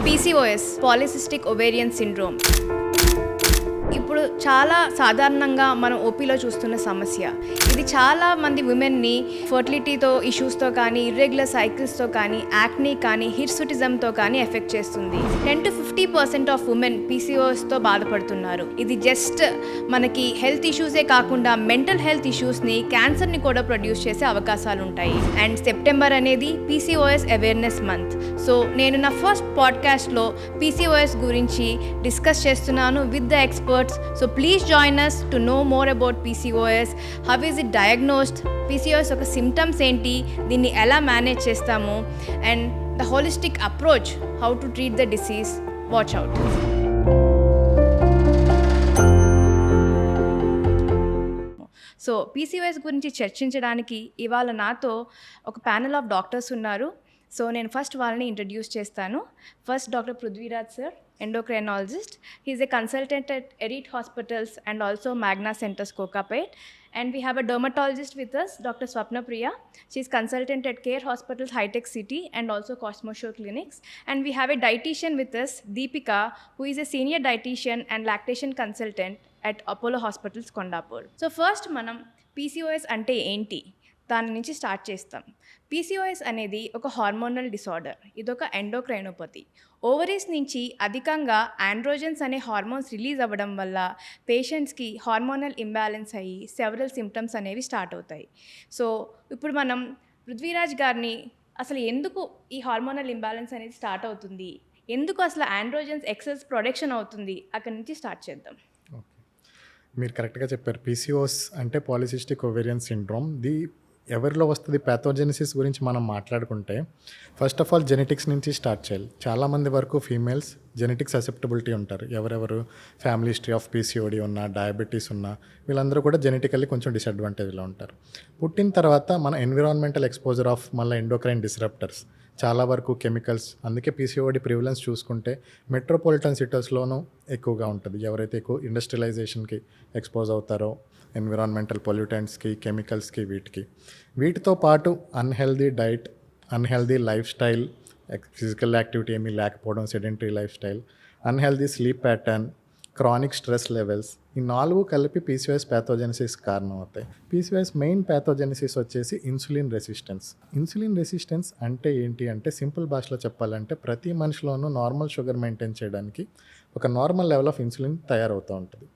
PCOS, polycystic ovarian syndrome. ఇప్పుడు చాలా సాధారణంగా మనం ఓపీలో చూస్తున్న సమస్య. ఇది చాలా మంది విమెన్ని ఫర్టిలిటీతో ఇష్యూస్తో కానీ, ఇర్రెగ్యులర్ సైకిల్స్తో కానీ, యాక్నీ కానీ, హిర్సుటిజంతో కానీ ఎఫెక్ట్ చేస్తుంది. 10-50% ఆఫ్ ఉమెన్ PCOSతో బాధపడుతున్నారు. ఇది జస్ట్ మనకి హెల్త్ ఇష్యూసే కాకుండా మెంటల్ హెల్త్ ఇష్యూస్ని, క్యాన్సర్ని కూడా ప్రొడ్యూస్ చేసే అవకాశాలు ఉంటాయి. అండ్ సెప్టెంబర్ అనేది PCOS అవేర్నెస్ మంత్. సో నేను నా ఫస్ట్ పాడ్కాస్ట్లో PCOS గురించి డిస్కస్ చేస్తున్నాను with the experts. So please join us to know more about PCOS. How is it diagnosed? PCOS ఒక symptoms ఏంటి, దీన్ని ఎలా మేనేజ్ చేస్తాము, and the holistic approach how to treat the disease. Watch out. So PCOS గురించి చర్చించడానికి ఇవాళ నాతో ఒక ప్యానెల్ ఆఫ్ డాక్టర్స్ ఉన్నారు. సో నేను ఫస్ట్ వాళ్ళని ఇంట్రడ్యూస్ చేస్తాను. First doctor Prithviraj sir, endocrinologist. He is a consultant at Elite Hospitals and also Magna Centers, Kokapet. And we have a dermatologist with us, Dr. Swapna Priya. She is consultant at Care Hospitals, High Tech City, and also Cosmosure Clinics. And we have a dietitian with us, Deepika, who is a senior dietitian and lactation consultant at Apollo Hospitals, Kondapur. So first మనం PCOS అంటే ఏంటి, దాని నుంచి start చేస్తాం. PCOS అనేది ఒక hormonal disorder. ఇదొక ఎండోక్రైనోపతి. Ovaries నుంచి అధికంగా ఆండ్రోజన్స్ అనే హార్మోన్స్ రిలీజ్ అవ్వడం వల్ల పేషెంట్స్కి హార్మోనల్ ఇంబ్యాలెన్స్ అయ్యి సెవరల్ సిమ్టమ్స్ అనేవి స్టార్ట్ అవుతాయి. సో ఇప్పుడు మనం పృథ్వీరాజ్ గారిని అసలు ఎందుకు ఈ హార్మోనల్ ఇంబ్యాలెన్స్ అనేది స్టార్ట్ అవుతుంది, ఎందుకు అసలు ఆండ్రోజన్స్ ఎక్సెస్ ప్రొడక్షన్ అవుతుంది, అక్కడి నుంచి స్టార్ట్ చేద్దాం. మీరు కరెక్ట్గా చెప్పారు. PCOS అంటే పాలిసిస్టిక్ ఓవేరియన్ సిండ్రోమ్. ఎవరిలో వస్తుంది, ప్యాథోజెనిసిస్ గురించి మనం మాట్లాడుకుంటే ఫస్ట్ ఆఫ్ ఆల్ జెనెటిక్స్ నుంచి స్టార్ట్ చేయాలి. చాలామంది వరకు ఫీమేల్స్ జెనెటిక్ ససెప్టబిలిటీ ఉంటారు. ఎవరెవరు ఫ్యామిలీ హిస్టరీ ఆఫ్ PCOD ఉన్నా, డయాబెటీస్ ఉన్నా, వీళ్ళందరూ కూడా జెనెటికల్లీ కొంచెం డిసడ్వాంటేజ్లో ఉంటారు. పుట్టిన తర్వాత మన ఎన్విరాన్మెంటల్ ఎక్స్పోజర్ ఆఫ్ మళ్ళీ ఎండోక్రైన్ డిస్రప్టర్స్, చాలా వరకు కెమికల్స్. అందుకే PCOD ప్రివిలెన్స్ చూసుకుంటే మెట్రోపాలిటన్ సిటీస్లోనూ ఎక్కువగా ఉంటుంది. ఎవరైతే ఎక్కువ ఇండస్ట్రియలైజేషన్కి ఎక్స్పోజ్ అవుతారో, ఎన్విరాన్మెంటల్ పొల్యూటెంట్స్కి, కెమికల్స్కి, వీటితో పాటు unhealthy diet, unhealthy life style, physical activity ఏమీ లేకపోవడం, sedentary life style, unhealthy sleep pattern, chronic stress levels, ఈ 4 కలిపి PCOS ప్యాథోజెనిసిస్ కారణం అవుతాయి. PCOS మెయిన్ ప్యాథోజెనిసిస్ వచ్చేసి ఇన్సులిన్ రెసిస్టెన్స్. ఇన్సులిన్ రెసిస్టెన్స్ అంటే ఏంటి అంటే, సింపుల్ భాషలో చెప్పాలంటే ప్రతి మనిషిలోనూ నార్మల్ షుగర్ మెయింటైన్ చేయడానికి ఒక నార్మల్ లెవెల్ ఆఫ్ ఇన్సులిన్ తయారవుతూ ఉంటుంది.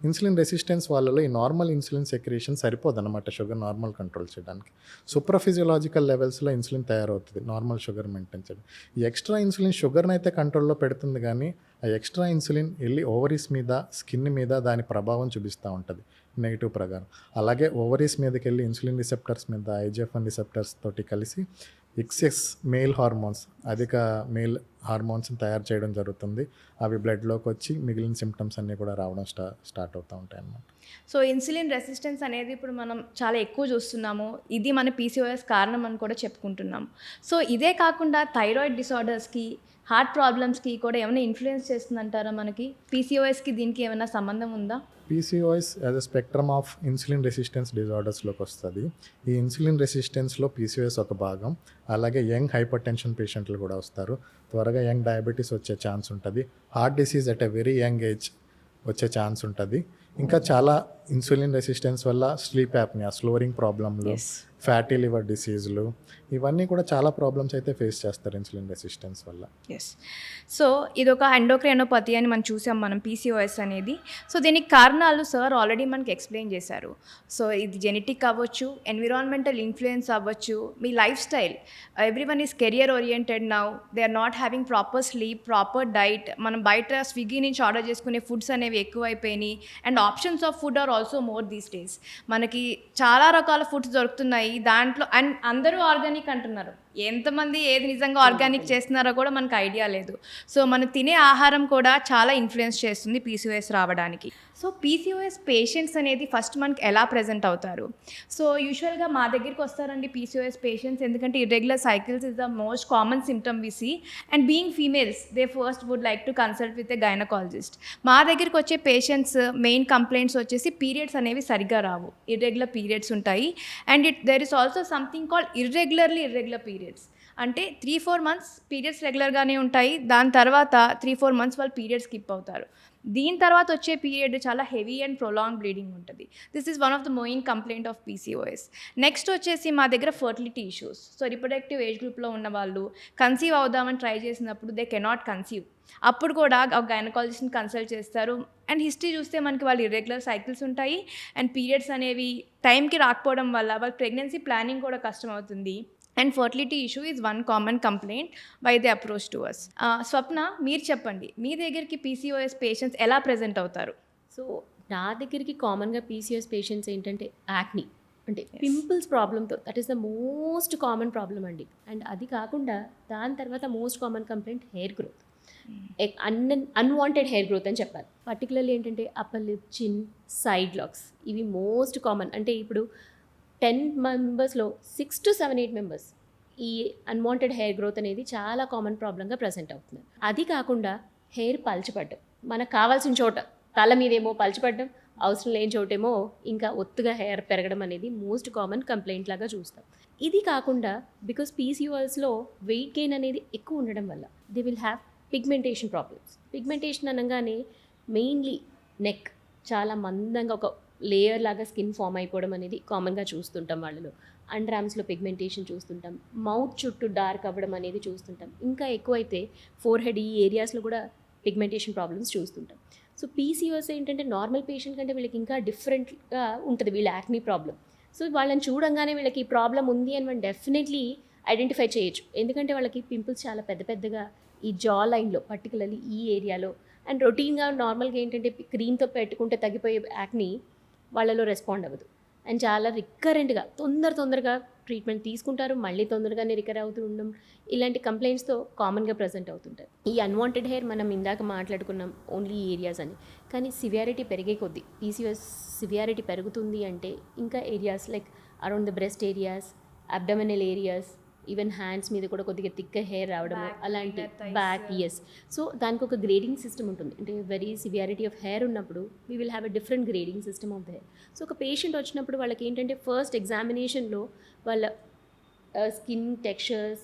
ఇన్సులిన్ రెసిస్టెన్స్ వాళ్ళలో ఈ నార్మల్ ఇన్సులిన్ సెక్రేషన్ సరిపోదన్నమాట షుగర్ నార్మల్ కంట్రోల్ చేయడానికి. సూప్రాఫిజియోలాజికల్ లెవెల్స్లో ఇన్సులిన్ తయారవుతుంది నార్మల్ షుగర్ మెయింటైన్ చేయడం. ఈ ఎక్స్ట్రా ఇన్సులిన్ షుగర్ని అయితే కంట్రోల్లో పెడుతుంది, కానీ ఆ ఎక్స్ట్రా ఇన్సులిన్ వెళ్ళి ఓవరీస్ మీద, స్కిన్ మీద దాని ప్రభావం చూపిస్తూ ఉంటుంది నెగిటివ్ ప్రకారం. అలాగే ఓవరీస్ మీదకి వెళ్ళి ఇన్సులిన్ రిసెప్టర్స్ మీద IGF-1 రిసెప్టర్స్ తోటి కలిసి ఎక్సెస్ మేల్ హార్మోన్స్, అధిక మేల్ హార్మోన్స్ని తయారు చేయడం జరుగుతుంది. అవి బ్లడ్లోకి వచ్చి మిగిలిన సిమ్టమ్స్ అన్నీ కూడా రావడం స్టార్ట్ అవుతూ ఉంటాయి అన్నమాట. సో ఇన్సులిన్ రెసిస్టెన్స్ అనేది ఇప్పుడు మనం చాలా ఎక్కువ చూస్తున్నాము. ఇది మన PCOS కారణం అని కూడా చెప్పుకుంటున్నాము. సో ఇదే కాకుండా థైరాయిడ్ డిసార్డర్స్కి, హార్ట్ ప్రాబ్లమ్స్కి కూడా ఏమైనా ఇన్ఫ్లుయెన్స్ చేస్తుందంటారా మనకి? PCOSకి దీనికి ఏమైనా సంబంధం ఉందా? PCOS as a spectrum of insulin resistance డిజార్డర్స్లోకి వస్తుంది. ఈ ఇన్సులిన్ రెసిస్టెన్స్లో PCOS ఒక భాగం. అలాగే యంగ్ హైపర్ టెన్షన్ పేషెంట్లు కూడా వస్తారు. త్వరగా యంగ్ డయాబెటీస్ వచ్చే ఛాన్స్ ఉంటుంది. Heart disease at a very young age వచ్చే ఛాన్స్ ఉంటుంది. ఇంకా చాలా ఇన్సులిన్ రెసిస్టెన్స్ వల్ల స్లీప్ యాప్నియా, స్లోరింగ్ ప్రాబ్లంలు, ఫ్యాటీ లివర్ డిసీజులు, ఇవన్నీ కూడా చాలా ప్రాబ్లమ్స్ అయితే ఫేస్ చేస్తారు ఇన్సులిన్ రెసిస్టెన్స్ వల్ల. ఎస్. సో ఇదొక ఎండోక్రైనోపతి అని మనం చూసాం మనం PCOS అనేది. సో దీనికి కారణాలు సార్ ఆల్రెడీ మనకి ఎక్స్ప్లెయిన్ చేశారు. సో ఇది జెనెటిక్ అవ్వచ్చు, ఎన్విరాన్మెంటల్ ఇన్ఫ్లుయెన్స్ అవ్వచ్చు, మీ life style. Everyone is career oriented now. They are not having proper sleep, proper diet. మనం బయట స్విగ్గీ నుంచి ఆర్డర్ చేసుకునే ఫుడ్స్ అనేవి ఎక్కువైపోయినాయి. And options of food are also more these days. మనకి చాలా రకాల ఫుడ్స్ దొరుకుతున్నాయి. దాంట్లో అండ్ అందరూ ఆర్గానిక్ అంటున్నారు. ఎంతమంది ఏది నిజంగా ఆర్గానిక్ చేస్తున్నారో కూడా మనకు ఐడియా లేదు. సో మనం తినే ఆహారం కూడా చాలా ఇన్ఫ్లుయెన్స్ చేస్తుంది PCOS రావడానికి. సో PCOS పేషెంట్స్ అనేది ఫస్ట్ మనకి ఎలా ప్రజెంట్ అవుతారు? సో యూజువల్గా మా దగ్గరికి వస్తారండి PCOS పేషెంట్స్, ఎందుకంటే irregular cycles is the most common symptom we see. And being females, they first would like to consult with a gynaecologist. మా దగ్గరికి వచ్చే పేషెంట్స్ మెయిన్ కంప్లైంట్స్ వచ్చేసి పీరియడ్స్ అనేవి సరిగ్గా రావు, ఇర్రెగ్యులర్ పీరియడ్స్ ఉంటాయి. And there is also something called irregular periods. అంటే 3-4 months periods రెగ్యులర్గానే ఉంటాయి. దాని తర్వాత 3-4 మంత్స్ వాళ్ళు పీరియడ్స్ స్కిప్ అవుతారు. దీని తర్వాత వచ్చే పీరియడ్ చాలా హెవీ అండ్ ప్రొలాంగ్ బ్లీడింగ్ ఉంటుంది. This is one of the main complaint of PCOS. Next వచ్చేసి మా దగ్గర fertility issues. So reproductive age గ్రూప్లో ఉన్న వాళ్ళు కన్సీవ్ అవుదామని ట్రై చేసినప్పుడు దే కెనాట్ కన్సీవ్. అప్పుడు కూడా ఒక గైనకాలజిస్ట్ని కన్సల్ట్ చేస్తారు. అండ్ హిస్టరీ చూస్తే మనకి వాళ్ళు ఇర్రెగ్యులర్ సైకిల్స్ ఉంటాయి అండ్ పీరియడ్స్ అనేవి టైంకి రాకపోవడం వల్ల వాళ్ళ ప్రెగ్నెన్సీ ప్లానింగ్ కూడా కష్టం అవుతుంది. And fertility issue is one common complaint why they approach to us. Swapna, మీరు చెప్పండి, మీ దగ్గరికి పీసీఓఎస్ పేషెంట్స్ ఎలా ప్రెజెంట్ అవుతారు? సో నా దగ్గరికి కామన్గా పీసీఎస్ పేషెంట్స్ ఏంటంటే యాక్ని, అంటే పింపుల్స్ ప్రాబ్లంతో, that is the most common problem అండి. అండ్ అది కాకుండా దాని తర్వాత most common complaint hair growth, unwanted hair growth అని చెప్పాలి. పర్టికులర్లీ ఏంటంటే upper lip, chin, side locks, ఇవి మోస్ట్ కామన్. అంటే ఇప్పుడు 10 మెంబర్స్లో 6 to 7-8 మెంబర్స్ ఈ అన్వాంటెడ్ హెయిర్ గ్రోత్ అనేది చాలా కామన్ ప్రాబ్లంగా ప్రజెంట్ అవుతుంది. అది కాకుండా హెయిర్ పల్చపడ్డం, మనకు కావాల్సిన చోట తల మీదేమో పల్చపడ్డం, అవసరం లేని చోటేమో ఇంకా ఒత్తుగా హెయిర్ పెరగడం అనేది మోస్ట్ కామన్ కంప్లైంట్ లాగా చూస్తాం. ఇది కాకుండా బికాస్ పీసీఓఎస్లో వెయిట్ గెయిన్ అనేది ఎక్కువ ఉండడం వల్ల they will have pigmentation problems. Pigmentation అనగానే మెయిన్లీ నెక్ చాలా మందంగా ఒక లేయర్ లాగా స్కిన్ ఫామ్ అయిపోవడం అనేది కామన్గా చూస్తుంటాం వాళ్ళలో. అండర్ ఆర్మ్స్లో పిగ్మెంటేషన్ చూస్తుంటాం, మౌత్ చుట్టూ డార్క్ అవ్వడం అనేది చూస్తుంటాం. ఇంకా ఎక్కువైతే ఫోర్హెడ్, ఈ ఏరియాస్లో కూడా పిగ్మెంటేషన్ ప్రాబ్లమ్స్ చూస్తుంటాం. సో పీసీఓఎస్ ఏంటంటే నార్మల్ పేషెంట్ కంటే వీళ్ళకి ఇంకా డిఫరెంట్గా ఉంటుంది వీళ్ళ యాక్నీ ప్రాబ్లం. సో వాళ్ళని చూడంగానే వీళ్ళకి ఈ ప్రాబ్లం ఉంది అని మనం డెఫినెట్లీ ఐడెంటిఫై చేయొచ్చు. ఎందుకంటే వాళ్ళకి పింపుల్స్ చాలా పెద్ద పెద్దగా ఈ జా లైన్లో, పర్టికులర్లీ ఈ ఏరియాలో. అండ్ రొటీన్గా నార్మల్గా ఏంటంటే క్రీమ్తో పెట్టుకుంటే తగ్గిపోయే యాక్ని వాళ్ళలో రెస్పాండ్ అవ్వదు. అండ్ చాలా రికరెంట్గా తొందరగా ట్రీట్మెంట్ తీసుకుంటారు, మళ్ళీ తొందరగానే రికవర్ అవుతూ ఉండడం, ఇలాంటి కంప్లైంట్స్తో కామన్గా ప్రజెంట్ అవుతుంటారు. ఈ అన్వాంటెడ్ హెయిర్ మనం ఇందాక మాట్లాడుకున్నాం ఓన్లీ ఏరియాస్ అని, కానీ సివియారిటీ పెరిగే కొద్దీ పీసీఓఎస్ సివియారిటీ పెరుగుతుంది అంటే ఇంకా areas like around the breast areas, abdominal areas, even hands మీద కూడా కొద్దిగా థిక్ హెయిర్ రావడం, అలాంటి బ్యాక్. ఎస్. సో దానికి ఒక గ్రేడింగ్ సిస్టమ్ ఉంటుంది. అంటే వెరీ సివియారిటీ ఆఫ్ హెయిర్ ఉన్నప్పుడు we will have a different grading system of the hair. So ఒక పేషెంట్ వచ్చినప్పుడు వాళ్ళకి ఏంటంటే ఫస్ట్ ఎగ్జామినేషన్లో వాళ్ళ skin textures,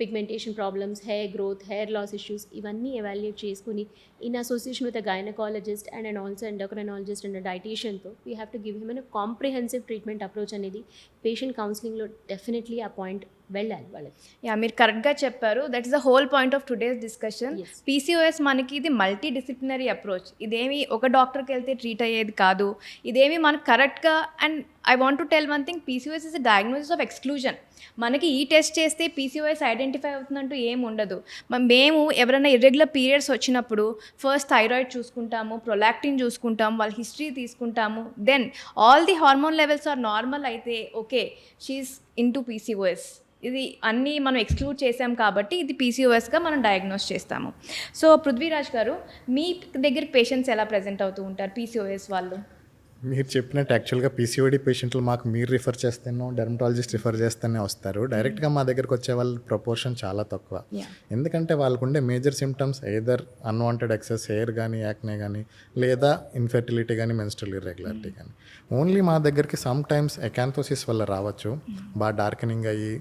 pigmentation problems, hair growth, hair loss issues ఇవన్నీ ఎవాల్యుయేట్ చేసుకుని in association with a gynaecologist and also endocrinologist and డైటీషియన్తో we have to give him an comprehensive treatment approach అనేది పేషెంట్ కౌన్సిలింగ్లో డెఫినెట్లీ ఆ point వెళ్ళాలి వాళ్ళకి. Yeah, మీరు కరెక్ట్గా చెప్పారు. That is the whole point of today's discussion. Yes. PCOS మనకి ఇది మల్టీ డిసిప్లినరీ అప్రోచ్. ఇదేమి ఒక డాక్టర్కి వెళ్తే ట్రీట్ అయ్యేది కాదు. ఇదేమి మనకు కరెక్ట్గా, and I want to tell one thing, PCOS is a diagnosis of exclusion. మనకి ఈ టెస్ట్ చేస్తే పీసీఓఎస్ ఐడెంటిఫై అవుతుందంటూ ఏమి ఉండదు. మేము ఎవరైనా ఇర్రెగ్యులర్ పీరియడ్స్ వచ్చినప్పుడు ఫస్ట్ థైరాయిడ్ చూసుకుంటాము, ప్రొలాక్టిన్ చూసుకుంటాము, వాళ్ళ హిస్టరీ తీసుకుంటాము. Then all the hormone levels are normal అయితే okay, she's into PCOS. ఇది అన్నీ మనం ఎక్స్క్లూడ్ చేసాం కాబట్టి ఇది పీసీఓఎస్గా మనం డయాగ్నోస్ చేస్తాము. సో పృథ్వీరాజ్ గారు, మీ దగ్గర పేషెంట్స్ ఎలా ప్రజెంట్ అవుతూ ఉంటారు పీసీఓఎస్ వాళ్ళు? మీరు చెప్పినట్టు యాక్చువల్గా పీసీఓడి పేషెంట్లు మాకు మీరు రిఫర్ చేస్తేనో డెర్మటాలజిస్ట్ రిఫర్ చేస్తేనే వస్తారు. డైరెక్ట్గా మా దగ్గరకు వచ్చే వాళ్ళ ప్రపోర్షన్ చాలా తక్కువ. ఎందుకంటే వాళ్ళకు ఉండే major symptoms either unwanted excess hair కానీ, యాక్నే కానీ, లేదా ఇన్ఫెర్టిలిటీ కానీ, మెన్స్ట్రల్ ఇర్రెగ్యులారిటీ కానీ. ఓన్లీ మా దగ్గరికి సమ్ టైమ్స్ ఎకాంథోసిస్ వల్ల రావచ్చు, బాగా డార్కెనింగ్ అయ్యి,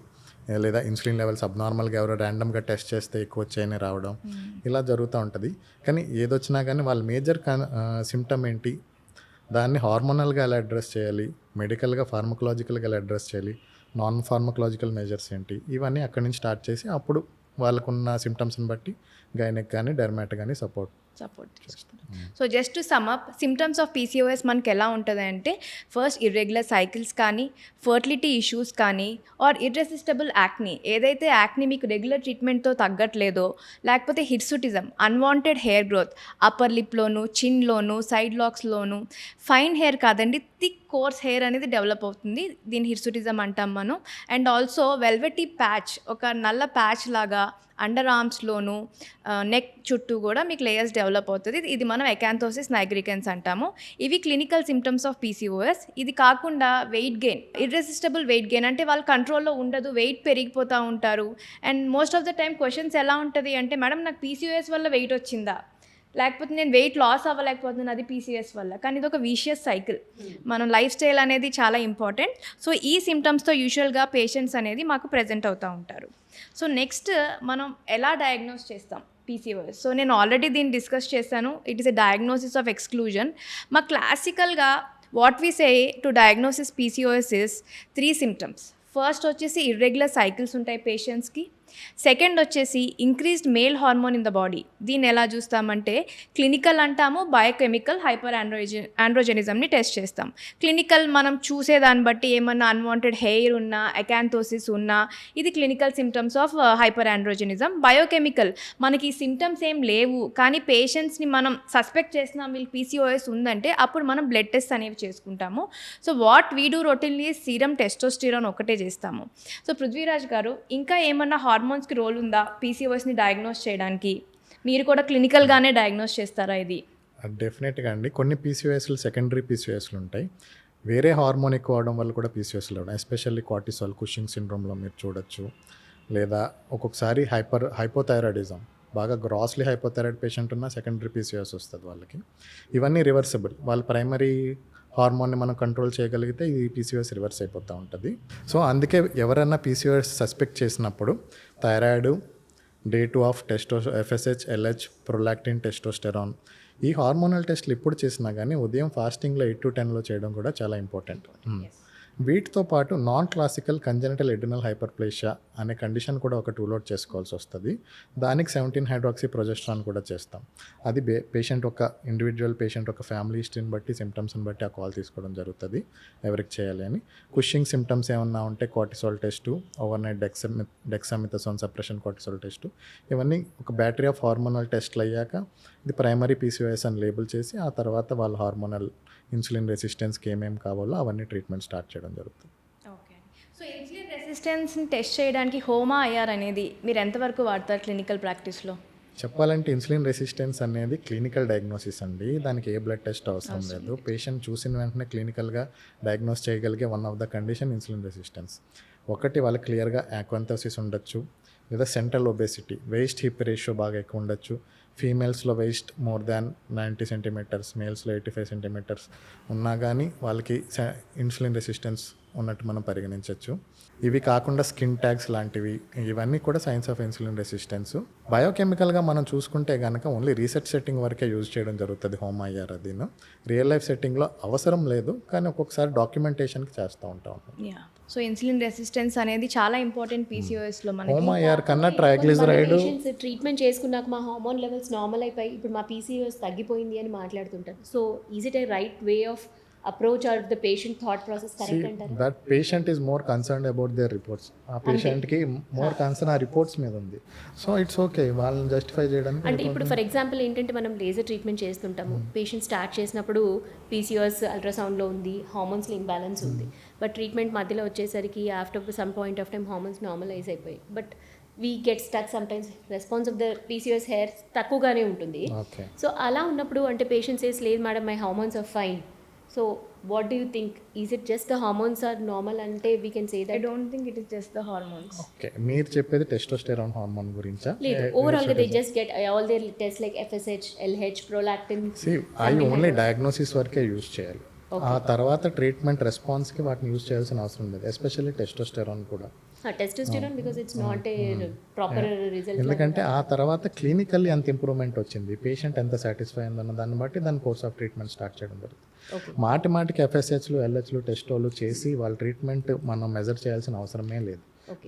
లేదా ఇన్సులిన్ లెవెల్స్ అబ్నార్మల్గా ఎవరో ర్యాండమ్గా టెస్ట్ చేస్తే ఎక్కువ వచ్చాయని రావడం, ఇలా జరుగుతూ ఉంటుంది. కానీ ఏదొచ్చినా కానీ వాళ్ళ మేజర్ సిమ్టమ్ ఏంటి, దాన్ని హార్మోనల్గా ఎలా అడ్రస్ చేయాలి, మెడికల్గా ఫార్మకలాజికల్గా ఎలా అడ్రస్ చేయాలి, నాన్ ఫార్మకలాజికల్ మెజర్స్ ఏంటి, ఇవన్నీ అక్కడి నుంచి స్టార్ట్ చేసి అప్పుడు వాళ్ళకున్న సిమ్టమ్స్ని బట్టి గైనెక్ కానీ డెర్మాట్ కానీ సపోర్ట్ చేస్తారు. So just to sum up, symptoms of PCOS మనకి ఎలా ఉంటుంది అంటే ఫస్ట్ ఇర్రెగ్యులర్ సైకిల్స్ కానీ, ఫర్టిలిటీ ఇష్యూస్ కానీ, ఆర్ ఇర్రెసిస్టబుల్ యాక్నీ. ఏదైతే యాక్నీ మీకు రెగ్యులర్ ట్రీట్మెంట్తో తగ్గట్లేదో, లేకపోతే hirsutism, unwanted hair growth, upper లిప్లోను, చిన్లోను, సైడ్ లాక్స్లోను, ఫైన్ హెయిర్ కాదండి, థిక్ కోర్స్ హెయిర్ అనేది డెవలప్ అవుతుంది. దీని హిర్సుటిజం అంటాం మనం. అండ్ ఆల్సో వెల్వెటీ ప్యాచ్, ఒక నల్ల ప్యాచ్ లాగా అండర్ ఆర్మ్స్లోను, నెక్ చుట్టూ కూడా మీకు లేయర్స్ డెవలప్ అవుతుంది. ఇది మనం ఎకాంథోసిస్ నైగ్రికెన్స్ అంటాము. ఇవి క్లినికల్ సిమ్టమ్స్ ఆఫ్ పీసీఓఎస్. ఇది కాకుండా weight gain, irresistible weight gain, అంటే వాళ్ళు కంట్రోల్లో ఉండదు, వెయిట్ పెరిగిపోతూ ఉంటారు. And most of the time questions ఎలా ఉంటుంది అంటే, మేడం నాకు పీసీఓఎస్ వల్ల వెయిట్ వచ్చిందా, లేకపోతే నేను వెయిట్ లాస్ అవ్వలేకపోతున్నాను, అది పీసీఓఎస్ వల్ల. కానీ ఇది ఒక విషియస్ సైకిల్. మనం లైఫ్ స్టైల్ అనేది చాలా ఇంపార్టెంట్. సో ఈ సిమ్టమ్స్తో యూజువల్గా పేషెంట్స్ అనేది మాకు ప్రెజెంట్ అవుతూ ఉంటారు. సో నెక్స్ట్ మనం ఎలా డయాగ్నోస్ చేస్తాం పీసీఓఎస్? సో నేను ఆల్రెడీ దీన్ని డిస్కస్ చేశాను. It is a diagnosis of exclusion. మా క్లాసికల్గా what we say to diagnosis PCOS is 3 symptoms. First వచ్చేసి ఇర్రెగ్యులర్ సైకిల్స్ ఉంటాయి పేషెంట్స్కి. సెకండ్ వచ్చేసి increased male hormone in the body. దీన్ని ఎలా చూస్తామంటే క్లినికల్ అంటాము, బయోకెమికల్ హైపర్ ఆండ్రోజెనిజంని టెస్ట్ చేస్తాం. క్లినికల్ మనం చూసేదాన్ని బట్టి ఏమన్నా అన్వాంటెడ్ హెయిర్ ఉన్నా, అకాంతోసిస్ ఉన్నా, ఇది clinical symptoms of hyper androgenism. Biochemical మనకి ఈ సిమ్టమ్స్ ఏం లేవు కానీ పేషెంట్స్ని మనం సస్పెక్ట్ చేస్తున్నాం వీళ్ళు పీసీఓఎస్ ఉందంటే అప్పుడు మనం బ్లడ్ టెస్ట్ అనేవి చేసుకుంటాము. So what we do routinely serum testosterone ఒకటే చేస్తాము. సో పృథ్వీరాజ్ గారు, ఇంకా ఏమన్నా హార్మోన్స్కి రోల్ ఉందా పీసీఓఎస్ని డయాగ్నోస్ చేయడానికి? మీరు కూడా క్లినికల్గానే డయాగ్నోస్ చేస్తారా ఇది? డెఫినెట్గా అండి. కొన్ని పీసీఓఎస్లు సెకండరీ పీసీఓఎస్లు ఉంటాయి. వేరే హార్మోన్ ఎక్కువ అవడం వల్ల కూడా పీసీఓఎస్లు అవడం, ఎస్పెషల్లీ కార్టిసాల్, కుషింగ్ సిండ్రోమ్లో మీరు చూడొచ్చు. లేదా ఒక్కొక్కసారి హైపోథైరాయిడిజం, బాగా గ్రాస్లీ హైపోథైరాయిడ్ పేషెంట్ ఉన్న సెకండరీ పీసీఓఎస్ వస్తుంది వాళ్ళకి. ఇవన్నీ రివర్సిబుల్. వాళ్ళ ప్రైమరీ హార్మోన్ని మనం కంట్రోల్ చేయగలిగితే ఈ పీసీఓఎస్ రివర్స్ అయిపోతూ ఉంటుంది. సో అందుకే ఎవరైనా పీసీఓఎస్ సస్పెక్ట్ చేసినప్పుడు thyroid, day 2 of FSH, LH, prolactin, testosterone, ఈ హార్మోనల్ టెస్ట్లు ఎప్పుడు చేసినా కానీ ఉదయం ఫాస్టింగ్లో 8 to 10 చేయడం కూడా చాలా ఇంపార్టెంట్. వీటితో పాటు non classical congenital adrenal hyperplasia అనే కండిషన్ కూడా ఒక రూల్ చేసుకోవాల్సి వస్తుంది. దానికి 17-హైడ్రాక్సీ ప్రొజెస్ట్రాన్ కూడా చేస్తాం. అది పేషెంట్ ఒక ఇండివిజువల్ పేషెంట్ ఒక ఫ్యామిలీ హిస్టరీని బట్టి, సిమ్టమ్స్ని బట్టి ఆ కాల్ తీసుకోవడం జరుగుతుంది ఎవరికి చేయాలి అని. కుషింగ్ సిమ్టమ్స్ ఏమన్నా ఉంటే cortisol test, over night dexamethasone suppression cortisol test, ఇవన్నీ ఒక బ్యాటరీ ఆఫ్ హార్మోనల్ టెస్ట్లు అయ్యాక ఇది ప్రైమరీ పీసీఓఎస్ అని లేబుల్ చేసి ఆ తర్వాత వాళ్ళ హార్మోనల్ ఇన్సులిన్ రెసిస్టెన్స్కి ఏమేమి కావాలో అవన్నీ ట్రీట్మెంట్ స్టార్ట్ చేయడం జరుగుతుంది. ఓకే. సో ఇన్సులిన్ రెసిస్టెన్స్ని టెస్ట్ చేయడానికి హోమా ఐఆర్ అనేది మీరు ఎంతవరకు వాడతారు క్లినికల్ ప్రాక్టీస్లో? చెప్పాలంటే ఇన్సులిన్ రెసిస్టెన్స్ అనేది క్లినికల్ డయాగ్నోసిస్ అండి. దానికి ఏ బ్లడ్ టెస్ట్ అవసరం లేదు. పేషెంట్ చూసిన వెంటనే క్లినికల్గా డయాగ్నోస్ చేయగలిగే one of the condition insulin resistance. ఒకటి వాళ్ళకి క్లియర్గా యాక్వంతోసిస్ ఉండొచ్చు, లేదా central obesity, waist hip ratio బాగా ఎక్కువ ఉండొచ్చు. ఫీమేల్స్లో వేస్ట్ మోర్ దాన్ 90 సెంటీమీటర్స్, మేల్స్లో 85 సెంటీమీటర్స్ ఉన్నా కానీ వాళ్ళకి ఇన్సులిన్ రెసిస్టెన్స్ ఉన్నట్టు మనం పరిగణించవచ్చు. ఇవి కాకుండా స్కిన్ ట్యాగ్స్ లాంటివి, ఇవన్నీ కూడా సైన్స్ ఆఫ్ ఇన్సులిన్ రెసిస్టెన్స్. బయోకెమికల్గా మనం చూసుకుంటే కనుక ఓన్లీ రీసెర్చ్ సెట్టింగ్ వరకే యూజ్ చేయడం జరుగుతుంది హోమ్ ఐఆర్. అది రియల్ లైఫ్ సెట్టింగ్లో అవసరం లేదు, కానీ ఒక్కొక్కసారి డాక్యుమెంటేషన్కి చేస్తూ ఉంటాం. సో ఇన్సులిన్ రెసిస్టెన్స్ అనేది చాలా ఇంపార్టెంట్ పీసీఓఎస్లో. మనకి హోమ్ ఐఆర్ కన్నా ట్రైగ్లిజరైడ్ ట్రీట్మెంట్ చేసుకున్నాక మా హార్మోన్ లెవెల్స్ నార్మల్ అయిపోయి ఇప్పుడు మా పీసీఓఎస్ తగ్గిపోయింది అని మాట్లాడుతుంటారు. So is it a right way of approach or the patient thought process correct అంటారు? That patient is more concerned about their reports. ఆ పేషెంట్కి మోర్ కన్సర్న్ ఆ రిపోర్ట్స్ మీద ఉంది. సో ఇట్స్ ఓకే వాళ్ళని జస్టిఫై చేయడానికి. అంటే ఇప్పుడు ఫర్ ఎగ్జాంపుల్ ఏంటంటే మనం లేజర్ ట్రీట్మెంట్ చేస్తుంటాము. పేషెంట్ స్టార్ట్ చేసినప్పుడు పీసీఓఎస్ అల్ట్రాసౌండ్లో ఉంది, హార్మోన్స్లో ఇంబ్యాలెన్స్ ఉంది. బట్ ట్రీట్మెంట్ మధ్యలో వచ్చేసరికి after some point of time hormones normalise అయిపోయి, but we get stuck sometimes response of the PCOS hair తక్కువగానే ఉంటుంది. సో అలా ఉన్నప్పుడు అంటే పేషెంట్ సేస్ లేదు madam my hormones are fine. So what do you think? Is it just the hormones are normal ante we can say that? I don't think it is just the hormones. Okay, మీరు చెప్పేది testosterone hormone గురించా? లేదు, overall గా they just get all their tests like FSH, LH, prolactin. See, అవి only diagnosis వరకే use చేయాలి. ఆ తర్వాత ట్రీట్మెంట్ రెస్పాన్స్కి వాటిని యూజ్ చేయాల్సిన అవసరం లేదు, ఎస్పెషల్లీ టెస్టోస్టెరాన్ కూడా. Testosterone because it's not a proper result. ఎందుకంటే ఆ తర్వాత క్లినికల్లీ ఎంత ఇంప్రూవ్మెంట్ వచ్చింది, పేషెంట్ ఎంత సాటిస్ఫై అయిందన్న దాన్ని బట్టి దాని కోర్స్ ఆఫ్ ట్రీట్మెంట్ స్టార్ట్ చేయడం జరుగుతుంది. మాటికి ఎఫ్ఎస్హెచ్లు, ఎల్హెచ్లు, టెస్టోలు చేసి వాళ్ళ ట్రీట్మెంట్ మనం మెజర్ చేయాల్సిన అవసరమే లేదు.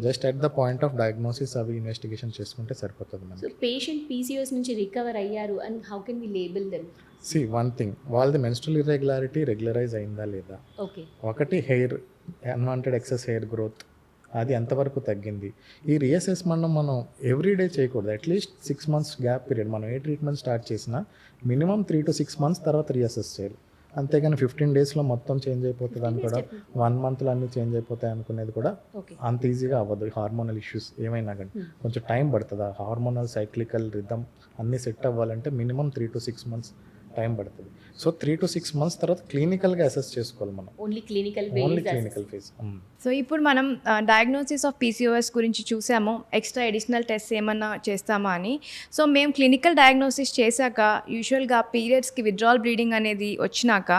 Just at the point of diagnosis అవి ఇన్వెస్టిగేషన్ చేసుకుంటే సరిపోతుంది మనకి. సో పేషెంట్ పీసీఓఎస్ నుంచి రికవర్ అయ్యారు and how can we label them? See one thing, వాళ్ళది మెన్స్ట్రల్ ఇర్రెగ్యులారిటీ రెగ్యులరైజ్ అయిందా లేదా, ఒకటి hair unwanted excess hair growth అది ఎంతవరకు తగ్గింది. ఈ రీఅసెస్మెంట్ మనం ఎవ్రీడే చేయకూడదు. అట్లీస్ట్ 6 months గ్యాప్ పీరియడ్ మనం ఏ ట్రీట్మెంట్ స్టార్ట్ చేసినా మినిమం 3 to 6 months తర్వాత రీఅసెస్ చేయాలి. అంతేగాని 15 daysలో మొత్తం చేంజ్ అయిపోతుంది అని కూడా, 1 monthలో అన్నీ చేంజ్ అయిపోతాయి అనుకునేది కూడా అంత ఈజీగా అవ్వదు. హార్మోనల్ ఇష్యూస్ ఏమైనా కానీ కొంచెం టైం పడుతుంది. ఆ హార్మోనల్ సైక్లికల్ రిథమ్ అన్నీ సెట్ అవ్వాలంటే మినిమం 3 to 6 months టైం పడుతుంది. సో 3 to 6 months తర్వాత క్లినికల్గా అసెస్ చేసుకోవాలి మనం. Only clinical only clinical phase. So ఇప్పుడు మనం డయాగ్నోసిస్ ఆఫ్ పీసీఓఎస్ గురించి చూసాము, ఎక్స్ట్రా ఎడిషనల్ టెస్ట్ ఏమన్నా చేస్తామా అని. సో మేము క్లినికల్ డయాగ్నోసిస్ చేశాక యూజువల్గా పీరియడ్స్కి విత్డ్రావల్ బ్లీడింగ్ అనేది వచ్చినాక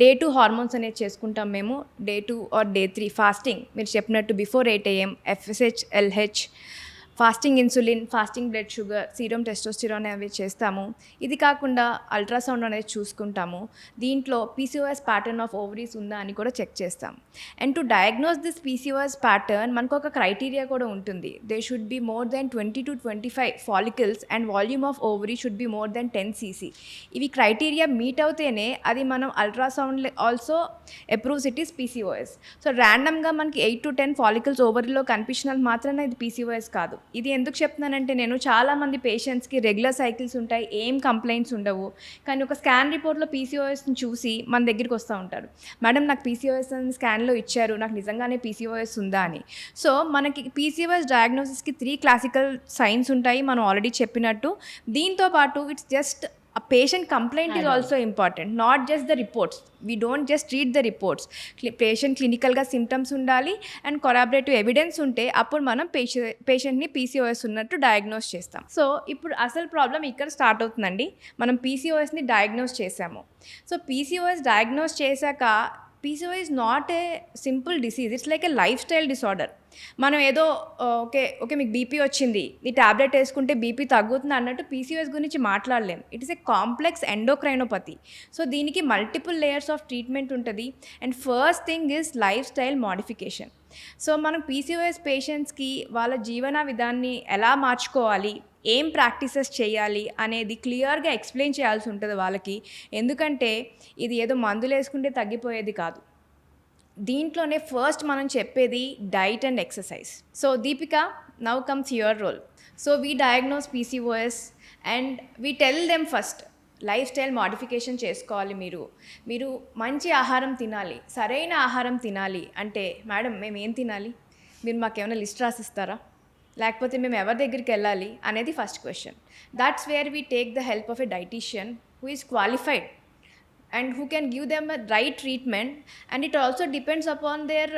డే 2 హార్మోన్స్ అనేది చేసుకుంటాం మేము. డే 2 ఆర్ డే 3 ఫాస్టింగ్, మీరు చెప్పినట్టు before 8 AM, FSH, LH, fasting insulin, fasting blood sugar, serum testosterone అవి చేస్తాము. ఇది కాకుండా అల్ట్రాసౌండ్ అనేది చూసుకుంటాము. దీంట్లో పీసీఓఎస్ ప్యాటర్న్ ఆఫ్ ఓవరీస్ ఉందా అని కూడా చెక్ చేస్తాం. And to diagnose this PCOS pattern మనకు ఒక క్రైటీరియా కూడా ఉంటుంది. They should be more than 20 to 25 follicles and volume of ovary should be more than 10 cc. ఇవి క్రైటీరియా మీట్ అవుతేనే అది మనం ultrasound also approves it is PCOS. So ర్యాండమ్గా మనకి 8 to 10 follicles ఓవరీలో కనిపించినంత మాత్రమే ఇది పీసీఓఎస్ కాదు. ఇది ఎందుకు చెప్తున్నానంటే నేను చాలామంది పేషెంట్స్కి రెగ్యులర్ సైకిల్స్ ఉంటాయి, ఏం కంప్లైంట్స్ ఉండవు, కానీ ఒక స్కాన్ రిపోర్ట్లో పీసీఓఎస్ని చూసి మన దగ్గరికి వస్తూ ఉంటారు, మేడం నాకు పీసీఓఎస్ అని స్కాన్లో ఇచ్చారు, నాకు నిజంగానే పీసీఓఎస్ ఉందా అని. సో మనకి పీసీఓఎస్ డయాగ్నోసిస్కి 3 క్లాసికల్ సైన్స్ ఉంటాయి మనం ఆల్రెడీ చెప్పినట్టు. దీంతో పాటు it's just a patient complaint is also important, not just the reports. We don't just read the reports. Patient clinical ga symptoms undali and corroborative evidence unte appudu manam patient ni PCOS ఉన్నట్టు diagnose చేస్తాం. So ఇప్పుడు అసలు problem ఇక్కడ start అవుతుందండి. మనం పీసీఓఎస్ని diagnose చేసాము. So PCOS diagnose చేశాక PCOS is not a simple disease, it's like a lifestyle disorder. మనం ఏదో ఓకే మీకు బీపీ వచ్చింది, ఈ ట్యాబ్లెట్ వేసుకుంటే బీపీ తగ్గుతుంది అన్నట్టు పీసీఓఎస్ గురించి మాట్లాడలేం. It is a complex endocrinopathy. So దీనికి మల్టిపుల్ లేయర్స్ ఆఫ్ ట్రీట్మెంట్ ఉంటుంది. And first thing is life style modification. So మనం పీసీఓఎస్ పేషెంట్స్కి వాళ్ళ జీవన విధాన్ని ఎలా మార్చుకోవాలి, ఏం ప్రాక్టీసెస్ చేయాలి అనేది క్లియర్గా ఎక్స్ప్లెయిన్ చేయాల్సి ఉంటుంది వాళ్ళకి. ఎందుకంటే ఇది ఏదో మందులు వేసుకుంటే తగ్గిపోయేది కాదు. దీంట్లోనే ఫస్ట్ మనం చెప్పేది diet and exercise. So Deepika, now comes your role. So we diagnose PCOS and we tell them first life style modification చేసుకోవాలి. మీరు మంచి ఆహారం తినాలి, సరైన ఆహారం తినాలి అంటే మేడం మేము ఏం తినాలి, మీరు మాకేమైనా లిస్ట్ రాసిస్తారా, లేకపోతే మేము ఎవరి దగ్గరికి వెళ్ళాలి అనేది first question. That's where we take the help of a dietitian who is qualified and who can give them a right treatment, and it also depends upon their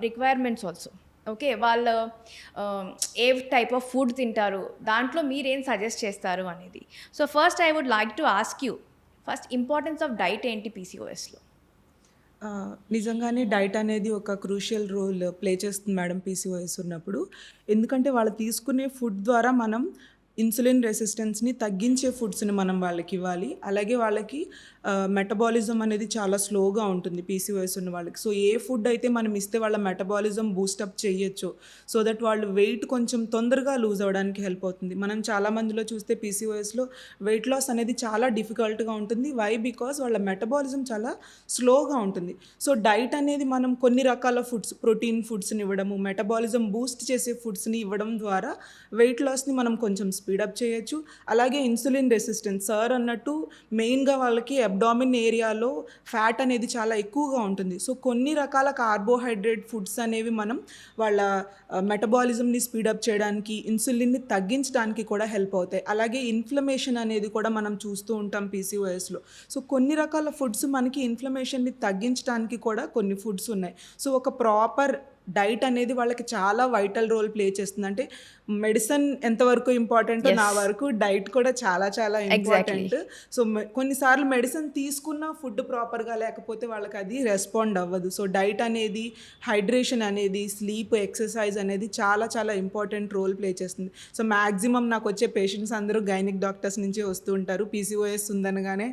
requirements also. Okay, వాళ్ళు ఏ type of food తింటారు, దాంట్లో మీరేం suggest చేస్తారు అనేది. So first I would like to ask you, first importance of diet ఏంటి పీసీఓఎస్లో? నిజంగానే diet అనేది ఒక క్రూషియల్ రోల్ ప్లే చేస్తుంది మేడం పీసీఓఎస్ ఉన్నప్పుడు. ఎందుకంటే వాళ్ళు తీసుకునే ఫుడ్ ద్వారా మనం ఇన్సులిన్ రెసిస్టెన్స్ని తగ్గించే ఫుడ్స్ని మనం వాళ్ళకి ఇవ్వాలి. అలాగే వాళ్ళకి మెటబాలిజం అనేది చాలా స్లోగా ఉంటుంది పీసీఓఎస్ ఉన్న వాళ్ళకి. సో ఏ ఫుడ్ అయితే మనం ఇస్తే వాళ్ళ మెటబాలిజం బూస్టప్ చేయొచ్చు, సో దట్ వాళ్ళు వెయిట్ కొంచెం తొందరగా లూజ్ అవ్వడానికి హెల్ప్ అవుతుంది. మనం చాలామందిలో చూస్తే పీసీఓఎస్లో వెయిట్ లాస్ అనేది చాలా డిఫికల్ట్గా ఉంటుంది. వై? బికాస్ వాళ్ళ మెటబాలిజం చాలా స్లోగా ఉంటుంది. సో డైట్ అనేది మనం కొన్ని రకాల ఫుడ్స్, ప్రోటీన్ ఫుడ్స్ని ఇవ్వడము, మెటబాలిజం బూస్ట్ చేసే ఫుడ్స్ని ఇవ్వడం ద్వారా వెయిట్ లాస్ని మనం కొంచెం స్పీడప్ చేయొచ్చు. అలాగే ఇన్సులిన్ రెసిస్టెన్స్ సార్ అన్నట్టు మెయిన్గా వాళ్ళకి అబ్డామిన్ ఏరియాలో ఫ్యాట్ అనేది చాలా ఎక్కువగా ఉంటుంది. సో కొన్ని రకాల కార్బోహైడ్రేట్ ఫుడ్స్ అనేవి మనం వాళ్ళ మెటబాలిజంని స్పీడప్ చేయడానికి, ఇన్సులిన్ని తగ్గించడానికి కూడా హెల్ప్ అవుతాయి. అలాగే ఇన్ఫ్లమేషన్ అనేది కూడా మనం చూస్తూ ఉంటాం పీసీఓఎస్లో. సో కొన్ని రకాల ఫుడ్స్ మనకి ఇన్ఫ్లమేషన్ని తగ్గించడానికి కూడా కొన్ని ఫుడ్స్ ఉన్నాయి. సో ఒక ప్రాపర్ డైట్ అనేది వాళ్ళకి చాలా వైటల్ రోల్ ప్లే చేస్తుంది. అంటే మెడిసిన్ ఎంతవరకు ఇంపార్టెంటో నా వరకు డైట్ కూడా చాలా చాలా ఇంపార్టెంట్. సో కొన్నిసార్లు మెడిసిన్ తీసుకున్న ఫుడ్ ప్రాపర్గా లేకపోతే వాళ్ళకి అది రెస్పాండ్ అవ్వదు. సో డైట్ అనేది, హైడ్రేషన్ అనేది, స్లీప్, ఎక్సర్సైజ్ అనేది చాలా చాలా ఇంపార్టెంట్ రోల్ ప్లే చేస్తుంది. సో మ్యాక్సిమం నాకు వచ్చే పేషెంట్స్ అందరూ గైనిక్ డాక్టర్స్ నుంచి వస్తూ ఉంటారు. పీసీఓఎస్ ఉందనగానే